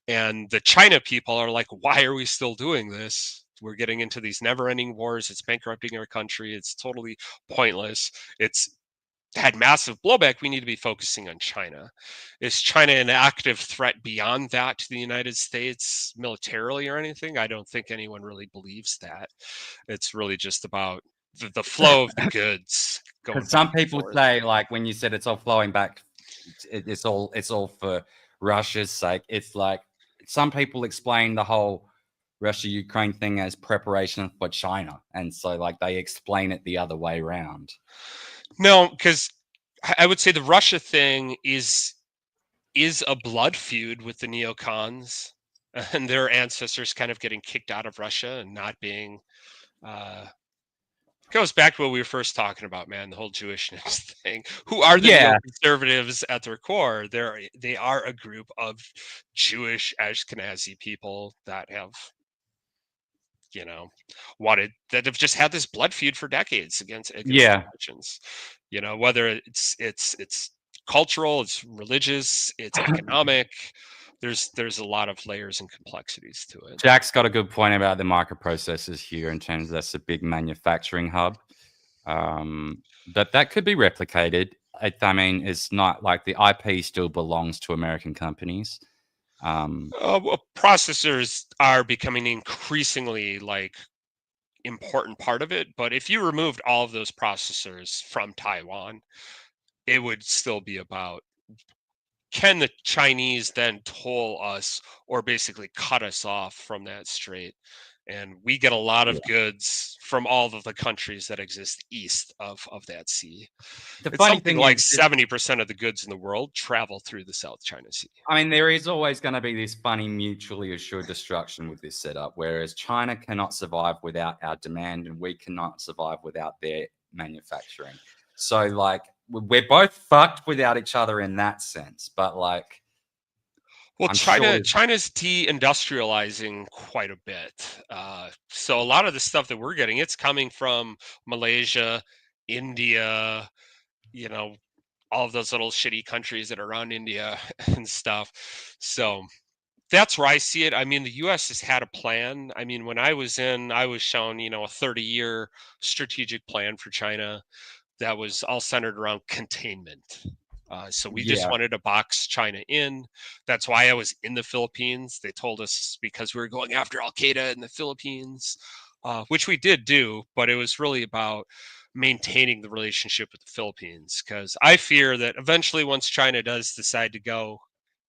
And the China people are like, why are we still doing this? We're getting into these never-ending wars. It's bankrupting our country. It's totally pointless. It's had massive blowback. We need to be focusing on China. Is China an active threat beyond that to the United States militarily or anything? I don't think anyone really believes that. It's really just about the flow of the goods going. Some people say, like when you said it's all flowing back, it's all for Russia's sake. It's like some people explain the whole Russia-Ukraine thing as preparation for China, and so like they explain it the other way around. No, because I would say the Russia thing is a blood feud with the neocons and their ancestors kind of getting kicked out of Russia and not being goes back to what we were first talking about, man, the whole Jewishness thing. Who are the neoconservatives at their core? They are a group of Jewish Ashkenazi people that have, that have just had this blood feud for decades against Christians. Whether it's cultural, it's religious, it's economic. There's a lot of layers and complexities to it. Jack's got a good point about the microprocessors here in terms of that's a big manufacturing hub. But that could be replicated. I mean, it's not like the IP still belongs to American companies. Processors are becoming increasingly like important part of it, but if you removed all of those processors from Taiwan, it would still be about, can the Chinese then toll us or basically cut us off from that strait? And we get a lot of goods from all of the countries that exist east of that sea. The funny thing like 70% of the goods in the world travel through the South China Sea. I mean, there is always going to be this funny mutually assured destruction with this setup, whereas China cannot survive without our demand and we cannot survive without their manufacturing. So, like, we're both fucked without each other in that sense. But, like, well, China's de-industrializing quite a bit. So a lot of the stuff that we're getting, it's coming from Malaysia, India, all of those little shitty countries that are around India and stuff. So that's where I see it. I mean, the U.S. has had a plan. I mean, when I was shown, a 30-year strategic plan for China that was all centered around containment. So we just wanted to box China in. That's why I was in the Philippines. They told us because we were going after Al-Qaeda in the Philippines, which we did do, but it was really about maintaining the relationship with the Philippines, because I fear that eventually once China does decide to go,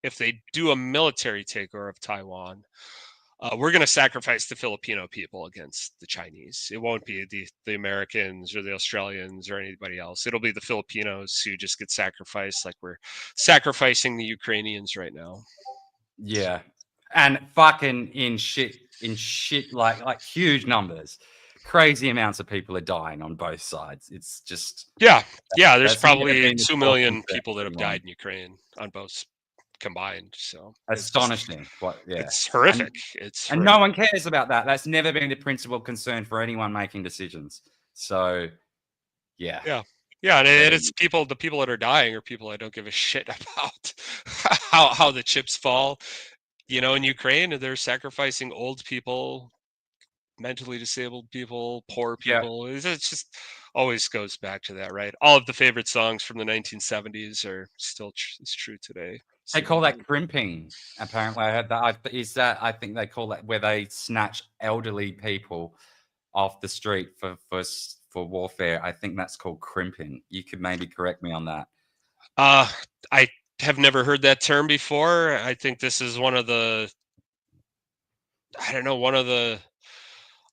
if they do a military takeover of Taiwan, we're going to sacrifice the Filipino people against the Chinese. It won't be the Americans or the Australians or anybody else. It'll be the Filipinos who just get sacrificed, like we're sacrificing the Ukrainians right now. Yeah, and fucking in shit like huge numbers. Crazy amounts of people are dying on both sides. It's just There's probably 2 million people that have died in Ukraine on both combined. So astonishing. It's horrific. And no one cares about that. That's never been the principal concern for anyone making decisions. So and it's the people that are dying are people I don't give a shit about how the chips fall. In Ukraine, they're sacrificing old people, mentally disabled people, poor Yeah. people. It just always goes back to that, right? All of the favorite songs from the 1970s are still it's true today. They So, call that crimping. Apparently, I heard that. I think they call that where they snatch elderly people off the street for warfare. I think that's called crimping. You could maybe correct me on that. I have never heard that term before. I think this is one of the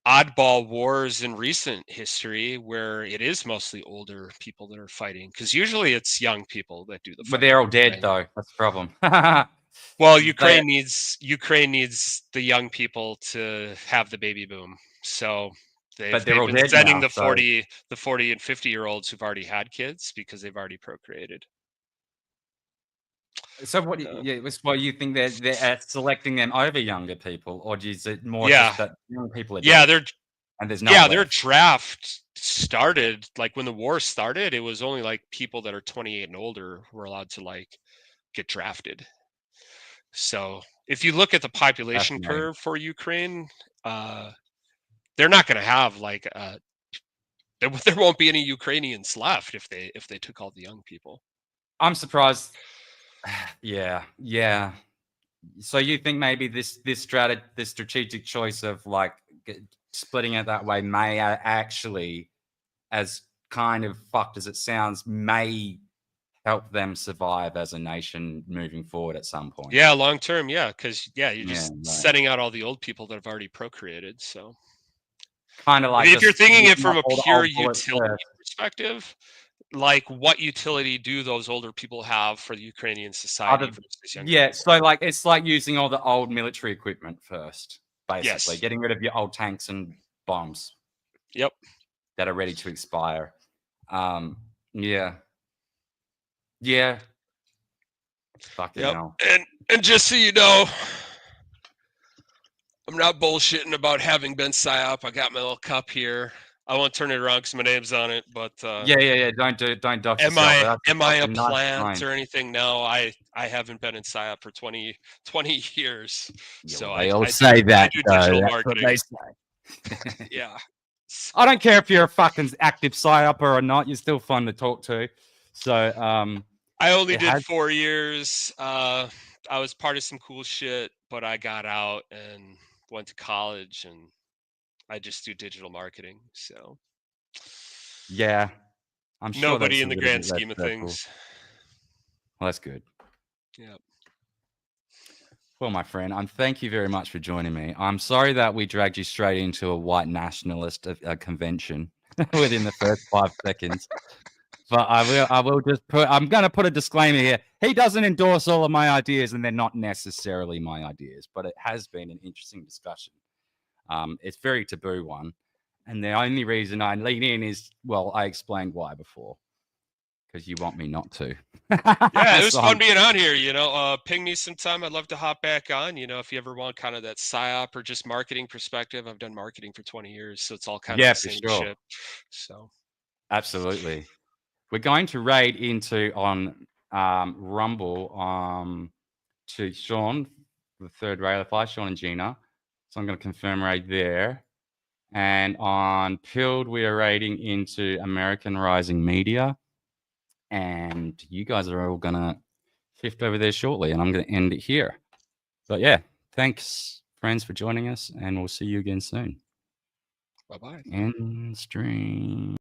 oddball wars in recent history where it is mostly older people that are fighting, because usually it's young people that do the fighting. But they're all dead, right? though. That's the problem. Well, Ukraine needs the young people to have the baby boom. So they've all been dead sending now, the 40 and 50-year-olds who've already had kids because they've already procreated. So what? You think they're selecting them over younger people, or is it more Yeah. just that young people are Yeah, dead and there's no their left? draft started like when the war started. It was only like people that are 28 and older were allowed to like get drafted. So if you look at the population Fascinating. curve for Ukraine, they're not going to have like there won't be any Ukrainians left if they took all the young people. I'm surprised. Yeah. So you think maybe this strategic choice of like splitting it that way may actually, as kind of fucked as it sounds, may help them survive as a nation moving forward at some point. Yeah, long term, yeah, because you're just right. setting out all the old people that have already procreated. So kind of like, I mean, if you're thinking it from a all the pure old bullets utility perspective, like what utility do those older people have for the Ukrainian society versus younger people? So like it's like using all the old military equipment first, basically. Yes. Getting rid of your old tanks and bombs. Yep. That are ready to expire. Yeah. Fucking hell. And just so you know, I'm not bullshitting about having been PSYOP. I got my little cup here. I won't turn it around because my name's on it, but yeah. Don't dox am yourself. I a plant or anything? No, I haven't been in PSYOP for 20 years. Yeah, so they all say that. I do digital That's marketing. what they say. Yeah. I don't care if you're a fucking active PSYOP or not. You're still fun to talk to. So I only did 4 years. I was part of some cool shit, but I got out and went to college, and I just do digital marketing. So yeah, I'm sure nobody in the grand scheme of things. Well, that's good. Yeah. Well, my friend, thank you very much for joining me. I'm sorry that we dragged you straight into a white nationalist convention within the first 5 seconds. But I will just I'm going to put a disclaimer here. He doesn't endorse all of my ideas, and they're not necessarily my ideas, but it has been an interesting discussion. It's a very taboo one. And the only reason I lean in is, well, I explained why before. Because you want me not to. Yeah, it was fun being on here. Ping me sometime. I'd love to hop back on. If you ever want kind of that PSYOP or just marketing perspective. I've done marketing for 20 years, so it's all kind of the same shit. So absolutely. We're going to raid into on Rumble to Sean, the third raid. Sean and Gina. So I'm going to confirm raid there. And on Pilled, we are raiding into American Rising Media. And you guys are all going to shift over there shortly. And I'm going to end it here. But yeah, thanks, friends, for joining us. And we'll see you again soon. Bye-bye. End stream.